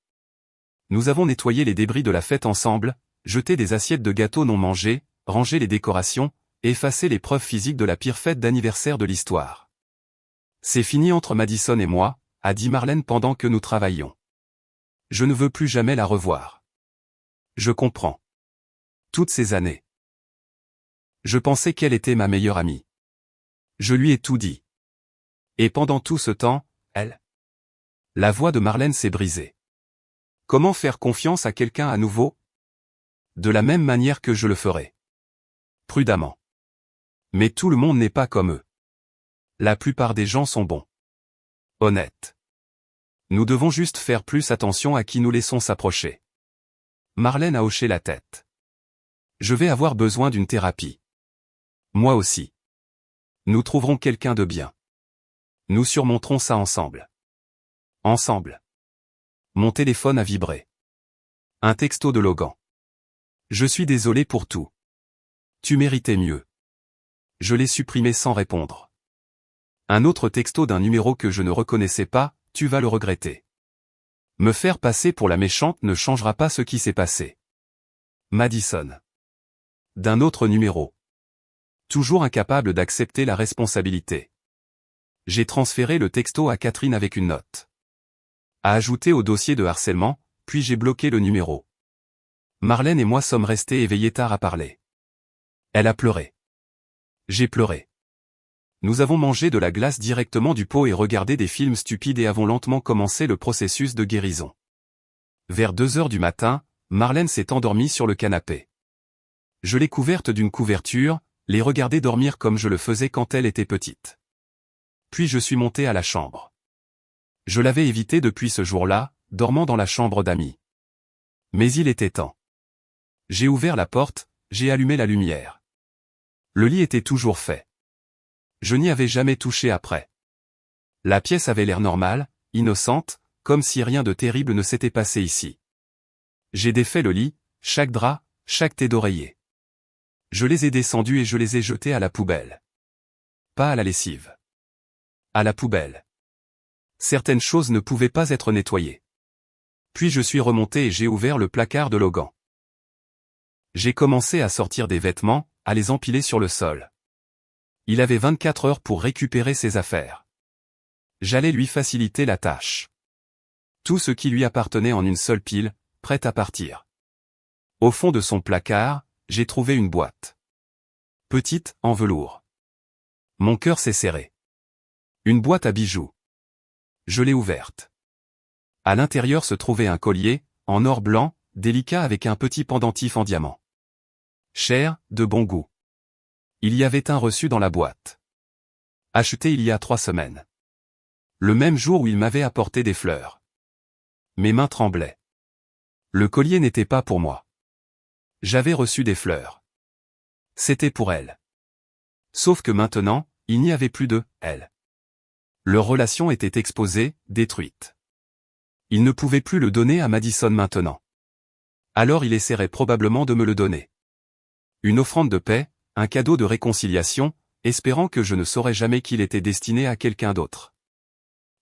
Nous avons nettoyé les débris de la fête ensemble, jeté des assiettes de gâteaux non mangés, rangé les décorations, effacé les preuves physiques de la pire fête d'anniversaire de l'histoire. C'est fini entre Madison et moi, a dit Marlène pendant que nous travaillions. Je ne veux plus jamais la revoir. Je comprends. Toutes ces années. Je pensais qu'elle était ma meilleure amie. Je lui ai tout dit. Et pendant tout ce temps, elle. La voix de Marlène s'est brisée. Comment faire confiance à quelqu'un à nouveau? De la même manière que je le ferai. Prudemment. Mais tout le monde n'est pas comme eux. La plupart des gens sont bons. Honnêtes. Nous devons juste faire plus attention à qui nous laissons s'approcher. Marlène a hoché la tête. Je vais avoir besoin d'une thérapie. Moi aussi. Nous trouverons quelqu'un de bien. Nous surmonterons ça ensemble. Ensemble. Mon téléphone a vibré. Un texto de Logan. Je suis désolé pour tout. Tu méritais mieux. Je l'ai supprimé sans répondre. Un autre texto d'un numéro que je ne reconnaissais pas, tu vas le regretter. Me faire passer pour la méchante ne changera pas ce qui s'est passé. Madison. D'un autre numéro. Toujours incapable d'accepter la responsabilité. J'ai transféré le texto à Catherine avec une note. À ajouter au dossier de harcèlement, puis j'ai bloqué le numéro. Marlène et moi sommes restés éveillés tard à parler. Elle a pleuré. J'ai pleuré. Nous avons mangé de la glace directement du pot et regardé des films stupides et avons lentement commencé le processus de guérison. Vers 2 heures du matin, Marlène s'est endormie sur le canapé. Je l'ai couverte d'une couverture, les regarder dormir comme je le faisais quand elle était petite. Puis je suis monté à la chambre. Je l'avais évité depuis ce jour-là, dormant dans la chambre d'amis. Mais il était temps. J'ai ouvert la porte, j'ai allumé la lumière. Le lit était toujours fait. Je n'y avais jamais touché après. La pièce avait l'air normale, innocente, comme si rien de terrible ne s'était passé ici. J'ai défait le lit, chaque drap, chaque thé d'oreiller. Je les ai descendus et je les ai jetés à la poubelle. Pas à la lessive. À la poubelle. Certaines choses ne pouvaient pas être nettoyées. Puis je suis remonté et j'ai ouvert le placard de Logan. J'ai commencé à sortir des vêtements, à les empiler sur le sol. Il avait 24 heures pour récupérer ses affaires. J'allais lui faciliter la tâche. Tout ce qui lui appartenait en une seule pile, prête à partir. Au fond de son placard, j'ai trouvé une boîte. Petite, en velours. Mon cœur s'est serré. Une boîte à bijoux. Je l'ai ouverte. À l'intérieur se trouvait un collier, en or blanc, délicat avec un petit pendentif en diamant. Cher, de bon goût. Il y avait un reçu dans la boîte. Acheté il y a 3 semaines. Le même jour où il m'avait apporté des fleurs. Mes mains tremblaient. Le collier n'était pas pour moi. J'avais reçu des fleurs. C'était pour elle. Sauf que maintenant, il n'y avait plus de « elle ». Leur relation était exposée, détruite. Il ne pouvait plus le donner à Madison maintenant. Alors il essaierait probablement de me le donner. Une offrande de paix, un cadeau de réconciliation, espérant que je ne saurais jamais qu'il était destiné à quelqu'un d'autre.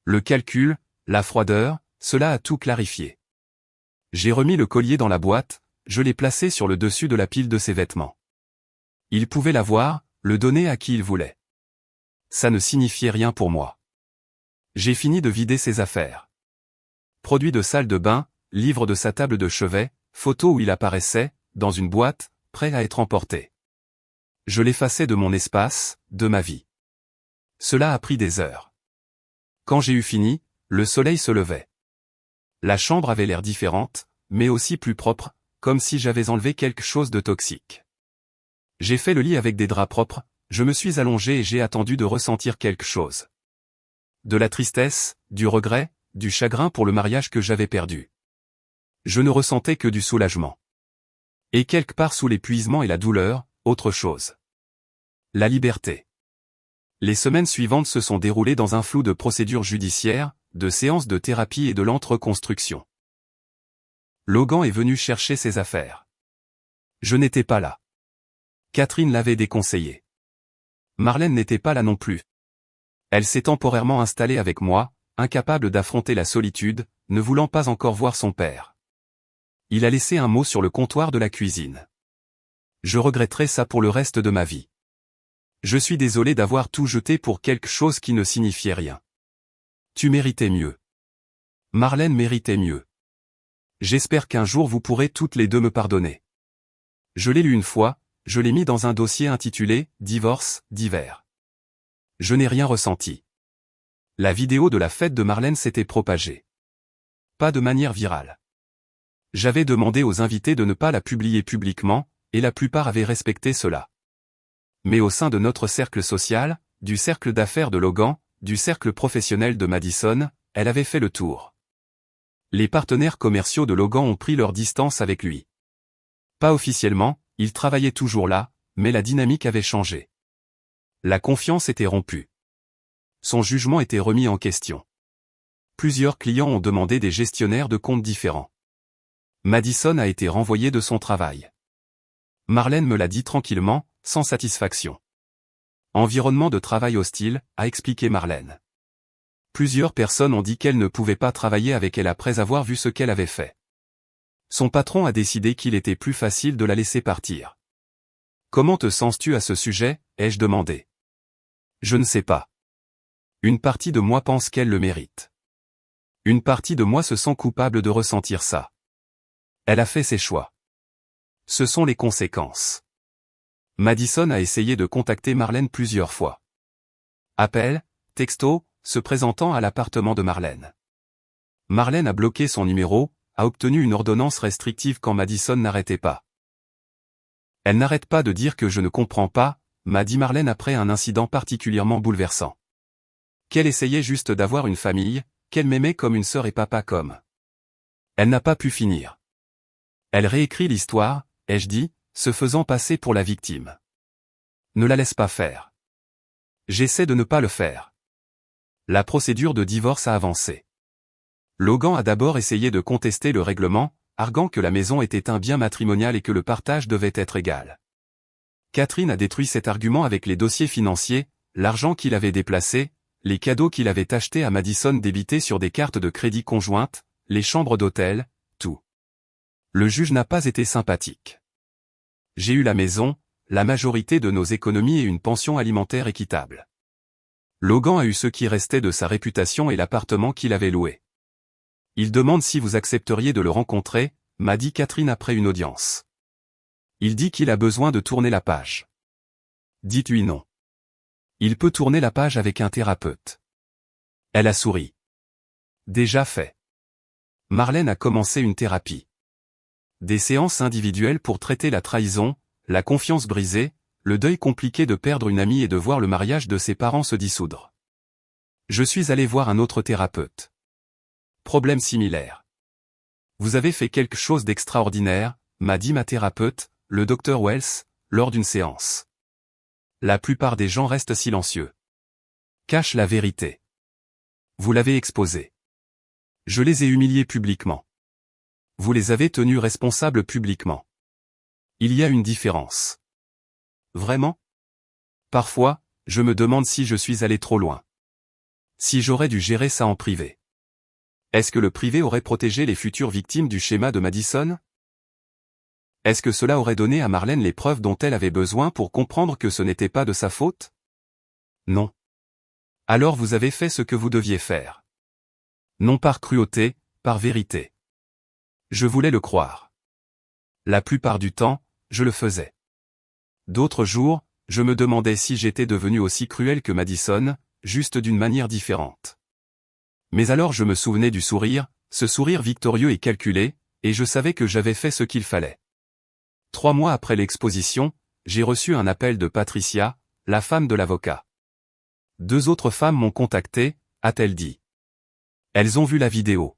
Le calcul, la froideur, cela a tout clarifié. J'ai remis le collier dans la boîte, je l'ai placé sur le dessus de la pile de ses vêtements. Il pouvait l'avoir, le donner à qui il voulait. Ça ne signifiait rien pour moi. J'ai fini de vider ses affaires. Produits de salle de bain, livres de sa table de chevet, photos où il apparaissait, dans une boîte, prêt à être emporté. Je l'effaçais de mon espace, de ma vie. Cela a pris des heures. Quand j'ai eu fini, le soleil se levait. La chambre avait l'air différente, mais aussi plus propre, comme si j'avais enlevé quelque chose de toxique. J'ai fait le lit avec des draps propres, je me suis allongé et j'ai attendu de ressentir quelque chose. De la tristesse, du regret, du chagrin pour le mariage que j'avais perdu. Je ne ressentais que du soulagement. Et quelque part sous l'épuisement et la douleur, autre chose. La liberté. Les semaines suivantes se sont déroulées dans un flou de procédures judiciaires, de séances de thérapie et de lente reconstruction. Logan est venu chercher ses affaires. Je n'étais pas là. Catherine l'avait déconseillé. Marlène n'était pas là non plus. Elle s'est temporairement installée avec moi, incapable d'affronter la solitude, ne voulant pas encore voir son père. Il a laissé un mot sur le comptoir de la cuisine. Je regretterai ça pour le reste de ma vie. Je suis désolé d'avoir tout jeté pour quelque chose qui ne signifiait rien. Tu méritais mieux. Marlène méritait mieux. J'espère qu'un jour vous pourrez toutes les deux me pardonner. Je l'ai lu une fois, je l'ai mis dans un dossier intitulé « Divorce, divers ». Je n'ai rien ressenti. La vidéo de la fête de Marlène s'était propagée. Pas de manière virale. J'avais demandé aux invités de ne pas la publier publiquement, et la plupart avaient respecté cela. Mais au sein de notre cercle social, du cercle d'affaires de Logan, du cercle professionnel de Madison, elle avait fait le tour. Les partenaires commerciaux de Logan ont pris leur distance avec lui. Pas officiellement, il travaillait toujours là, mais la dynamique avait changé. La confiance était rompue. Son jugement était remis en question. Plusieurs clients ont demandé des gestionnaires de comptes différents. Madison a été renvoyé de son travail. Marlène me l'a dit tranquillement, sans satisfaction. Environnement de travail hostile, a expliqué Marlène. Plusieurs personnes ont dit qu'elle ne pouvait pas travailler avec elle après avoir vu ce qu'elle avait fait. Son patron a décidé qu'il était plus facile de la laisser partir. Comment te sens-tu à ce sujet, ai-je demandé. Je ne sais pas. Une partie de moi pense qu'elle le mérite. Une partie de moi se sent coupable de ressentir ça. Elle a fait ses choix. Ce sont les conséquences. Madison a essayé de contacter Marlène plusieurs fois. Appel, texto, se présentant à l'appartement de Marlène. Marlène a bloqué son numéro, a obtenu une ordonnance restrictive quand Madison n'arrêtait pas. Elle n'arrête pas de dire que je ne comprends pas, m'a dit Marlène après un incident particulièrement bouleversant. Qu'elle essayait juste d'avoir une famille, qu'elle m'aimait comme une sœur et papa comme. Elle n'a pas pu finir. Elle réécrit l'histoire, ai-je dit, se faisant passer pour la victime. Ne la laisse pas faire. J'essaie de ne pas le faire. La procédure de divorce a avancé. Logan a d'abord essayé de contester le règlement, arguant que la maison était un bien matrimonial et que le partage devait être égal. Catherine a détruit cet argument avec les dossiers financiers, l'argent qu'il avait déplacé, les cadeaux qu'il avait achetés à Madison débités sur des cartes de crédit conjointes, les chambres d'hôtel, tout. Le juge n'a pas été sympathique. J'ai eu la maison, la majorité de nos économies et une pension alimentaire équitable. Logan a eu ce qui restait de sa réputation et l'appartement qu'il avait loué. Il demande si vous accepteriez de le rencontrer, m'a dit Catherine après une audience. Il dit qu'il a besoin de tourner la page. Dites-lui non. Il peut tourner la page avec un thérapeute. Elle a souri. Déjà fait. Marlène a commencé une thérapie. Des séances individuelles pour traiter la trahison, la confiance brisée, le deuil compliqué de perdre une amie et de voir le mariage de ses parents se dissoudre. Je suis allé voir un autre thérapeute. Problème similaire. Vous avez fait quelque chose d'extraordinaire, m'a dit ma thérapeute, le docteur Wells, lors d'une séance. La plupart des gens restent silencieux. Cachent la vérité. Vous l'avez exposée. Je les ai humiliés publiquement. Vous les avez tenus responsables publiquement. Il y a une différence. Vraiment? Parfois, je me demande si je suis allé trop loin. Si j'aurais dû gérer ça en privé. Est-ce que le privé aurait protégé les futures victimes du schéma de Madison? Est-ce que cela aurait donné à Marlène les preuves dont elle avait besoin pour comprendre que ce n'était pas de sa faute? Non. Alors vous avez fait ce que vous deviez faire. Non par cruauté, par vérité. Je voulais le croire. La plupart du temps, je le faisais. D'autres jours, je me demandais si j'étais devenu aussi cruel que Madison, juste d'une manière différente. Mais alors je me souvenais du sourire, ce sourire victorieux et calculé, et je savais que j'avais fait ce qu'il fallait. 3 mois après l'exposition, j'ai reçu un appel de Patricia, la femme de l'avocat. 2 autres femmes m'ont contacté, a-t-elle dit. Elles ont vu la vidéo.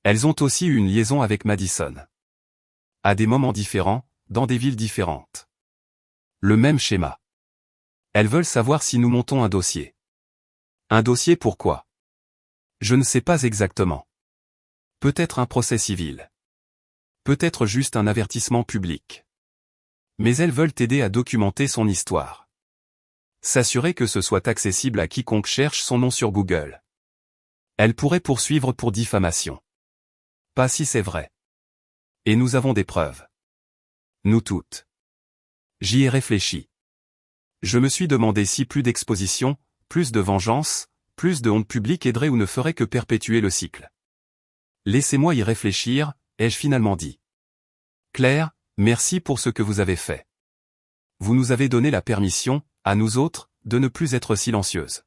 Elles ont aussi eu une liaison avec Madison. À des moments différents, dans des villes différentes. Le même schéma. Elles veulent savoir si nous montons un dossier. Un dossier pourquoi? Je ne sais pas exactement. Peut-être un procès civil. Peut-être juste un avertissement public. Mais elles veulent aider à documenter son histoire. S'assurer que ce soit accessible à quiconque cherche son nom sur Google. Elles pourraient poursuivre pour diffamation. Pas si c'est vrai. Et nous avons des preuves. Nous toutes. J'y ai réfléchi. Je me suis demandé si plus d'exposition, plus de vengeance, plus de honte publique aiderait ou ne ferait que perpétuer le cycle. Laissez-moi y réfléchir, ai-je finalement dit. Claire, merci pour ce que vous avez fait. Vous nous avez donné la permission, à nous autres, de ne plus être silencieuses.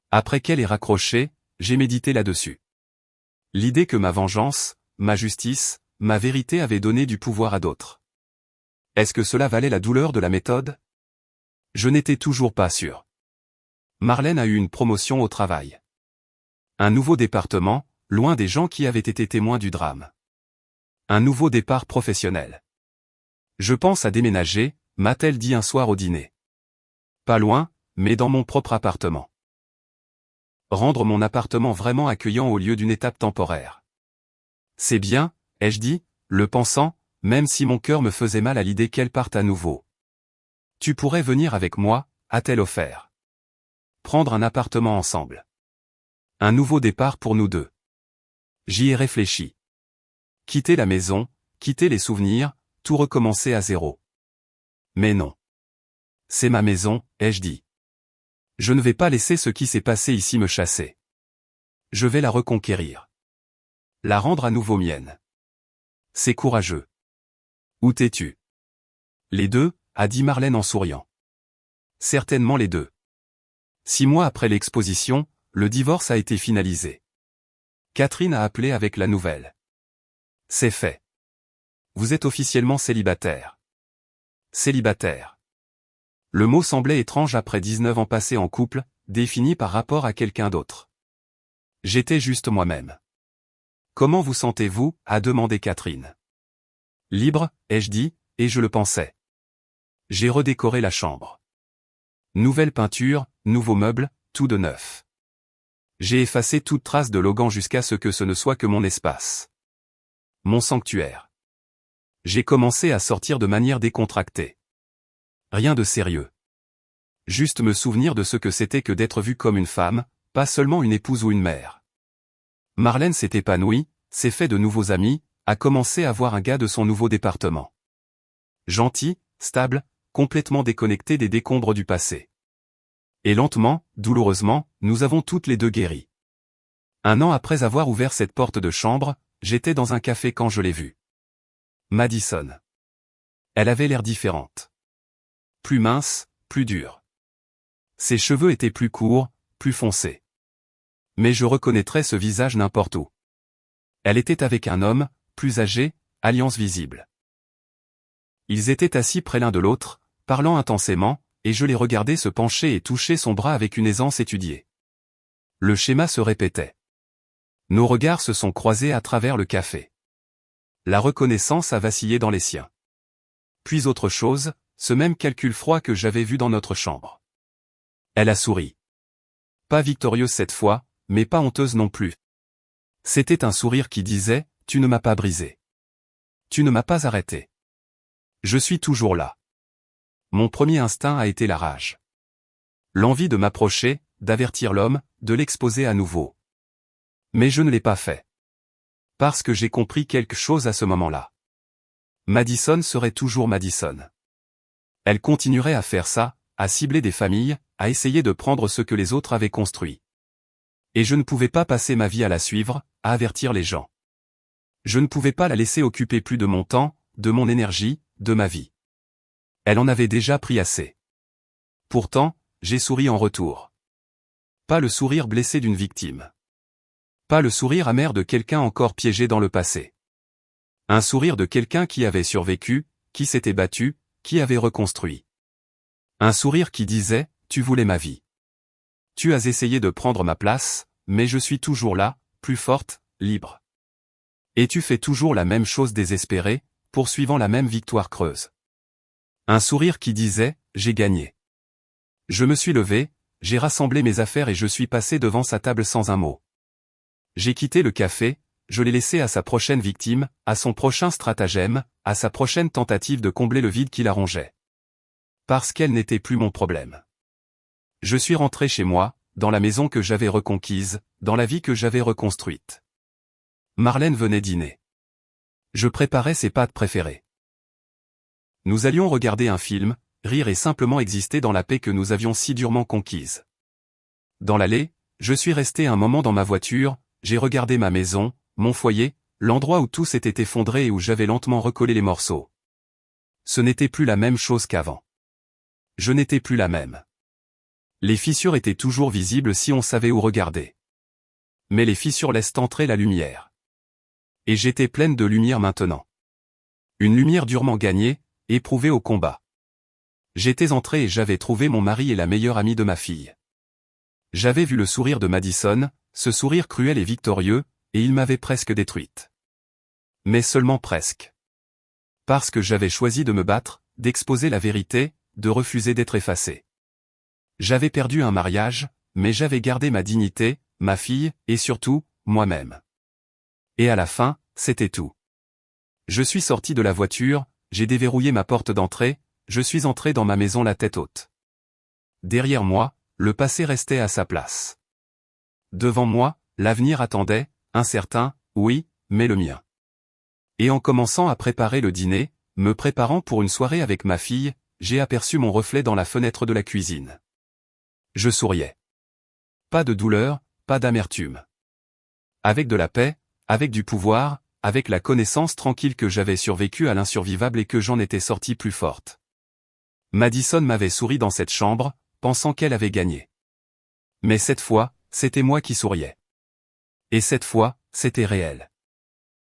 Après qu'elle ait raccroché, j'ai médité là-dessus. L'idée que ma vengeance, ma justice, ma vérité avaient donné du pouvoir à d'autres. Est-ce que cela valait la douleur de la méthode? Je n'étais toujours pas sûr. Marlène a eu une promotion au travail. Un nouveau département, loin des gens qui avaient été témoins du drame. Un nouveau départ professionnel. Je pense à déménager, m'a-t-elle dit un soir au dîner. Pas loin, mais dans mon propre appartement. Rendre mon appartement vraiment accueillant au lieu d'une étape temporaire. C'est bien, ai-je dit, le pensant, même si mon cœur me faisait mal à l'idée qu'elle parte à nouveau. Tu pourrais venir avec moi, a-t-elle offert. Prendre un appartement ensemble. Un nouveau départ pour nous deux. J'y ai réfléchi. Quitter la maison, quitter les souvenirs, tout recommencer à zéro. Mais non. C'est ma maison, ai-je dit. Je ne vais pas laisser ce qui s'est passé ici me chasser. Je vais la reconquérir. La rendre à nouveau mienne. C'est courageux. Où t'es-tu? Les deux, a dit Marlène en souriant. Certainement les deux. 6 mois après l'exposition, le divorce a été finalisé. Catherine a appelé avec la nouvelle. C'est fait. Vous êtes officiellement célibataire. Célibataire. Le mot semblait étrange après 19 ans passés en couple, défini par rapport à quelqu'un d'autre. J'étais juste moi-même. Comment vous sentez-vous? A demandé Catherine. Libre, ai-je dit, et je le pensais. J'ai redécoré la chambre. Nouvelle peinture, nouveaux meubles, tout de neuf. J'ai effacé toute trace de Logan jusqu'à ce que ce ne soit que mon espace. Mon sanctuaire. J'ai commencé à sortir de manière décontractée. Rien de sérieux. Juste me souvenir de ce que c'était que d'être vue comme une femme, pas seulement une épouse ou une mère. Marlène s'est épanouie, s'est fait de nouveaux amis, a commencé à voir un gars de son nouveau département. Gentil, stable, complètement déconnecté des décombres du passé. Et lentement, douloureusement, nous avons toutes les deux guéri. 1 an après avoir ouvert cette porte de chambre, j'étais dans un café quand je l'ai vue. Madison. Elle avait l'air différente. Plus mince, plus dure. Ses cheveux étaient plus courts, plus foncés. Mais je reconnaîtrais ce visage n'importe où. Elle était avec un homme, plus âgé, alliance visible. Ils étaient assis près l'un de l'autre, parlant intensément, et je les regardais se pencher et toucher son bras avec une aisance étudiée. Le schéma se répétait. Nos regards se sont croisés à travers le café. La reconnaissance a vacillé dans les siens. Puis autre chose, ce même calcul froid que j'avais vu dans notre chambre. Elle a souri. Pas victorieuse cette fois, mais pas honteuse non plus. C'était un sourire qui disait, « Tu ne m'as pas brisé. Tu ne m'as pas arrêté. Je suis toujours là. » Mon premier instinct a été la rage. L'envie de m'approcher, d'avertir l'homme, de l'exposer à nouveau. Mais je ne l'ai pas fait. Parce que j'ai compris quelque chose à ce moment-là. Madison serait toujours Madison. Elle continuerait à faire ça, à cibler des familles, à essayer de prendre ce que les autres avaient construit. Et je ne pouvais pas passer ma vie à la suivre, à avertir les gens. Je ne pouvais pas la laisser occuper plus de mon temps, de mon énergie, de ma vie. Elle en avait déjà pris assez. Pourtant, j'ai souri en retour. Pas le sourire blessé d'une victime. Pas le sourire amer de quelqu'un encore piégé dans le passé. Un sourire de quelqu'un qui avait survécu, qui s'était battu, qui avait reconstruit. Un sourire qui disait, « Tu voulais ma vie. Tu as essayé de prendre ma place, mais je suis toujours là, plus forte, libre. Et tu fais toujours la même chose désespérée, poursuivant la même victoire creuse. » Un sourire qui disait, « J'ai gagné. » Je me suis levé, j'ai rassemblé mes affaires et je suis passé devant sa table sans un mot. J'ai quitté le café, je l'ai laissé à sa prochaine victime, à son prochain stratagème, à sa prochaine tentative de combler le vide qui la rongeait. Parce qu'elle n'était plus mon problème. Je suis rentré chez moi, dans la maison que j'avais reconquise, dans la vie que j'avais reconstruite. Marlène venait dîner. Je préparais ses pâtes préférées. Nous allions regarder un film, rire et simplement exister dans la paix que nous avions si durement conquise. Dans l'allée, je suis resté un moment dans ma voiture, j'ai regardé ma maison, mon foyer, l'endroit où tout s'était effondré et où j'avais lentement recollé les morceaux. Ce n'était plus la même chose qu'avant. Je n'étais plus la même. Les fissures étaient toujours visibles si on savait où regarder. Mais les fissures laissent entrer la lumière. Et j'étais pleine de lumière maintenant. Une lumière durement gagnée, éprouvée au combat. J'étais entré et j'avais trouvé mon mari et la meilleure amie de ma fille. J'avais vu le sourire de Madison, ce sourire cruel et victorieux, et il m'avait presque détruite. Mais seulement presque. Parce que j'avais choisi de me battre, d'exposer la vérité, de refuser d'être effacé. J'avais perdu un mariage, mais j'avais gardé ma dignité, ma fille, et surtout, moi-même. Et à la fin, c'était tout. Je suis sorti de la voiture, j'ai déverrouillé ma porte d'entrée, je suis entré dans ma maison la tête haute. Derrière moi, le passé restait à sa place. Devant moi, l'avenir attendait, incertain, oui, mais le mien. Et en commençant à préparer le dîner, me préparant pour une soirée avec ma fille, j'ai aperçu mon reflet dans la fenêtre de la cuisine. Je souriais. Pas de douleur, pas d'amertume. Avec de la paix, avec du pouvoir, avec la connaissance tranquille que j'avais survécu à l'insurvivable et que j'en étais sorti plus forte. Madison m'avait souri dans cette chambre, pensant qu'elle avait gagné. Mais cette fois, c'était moi qui souriais. Et cette fois, c'était réel.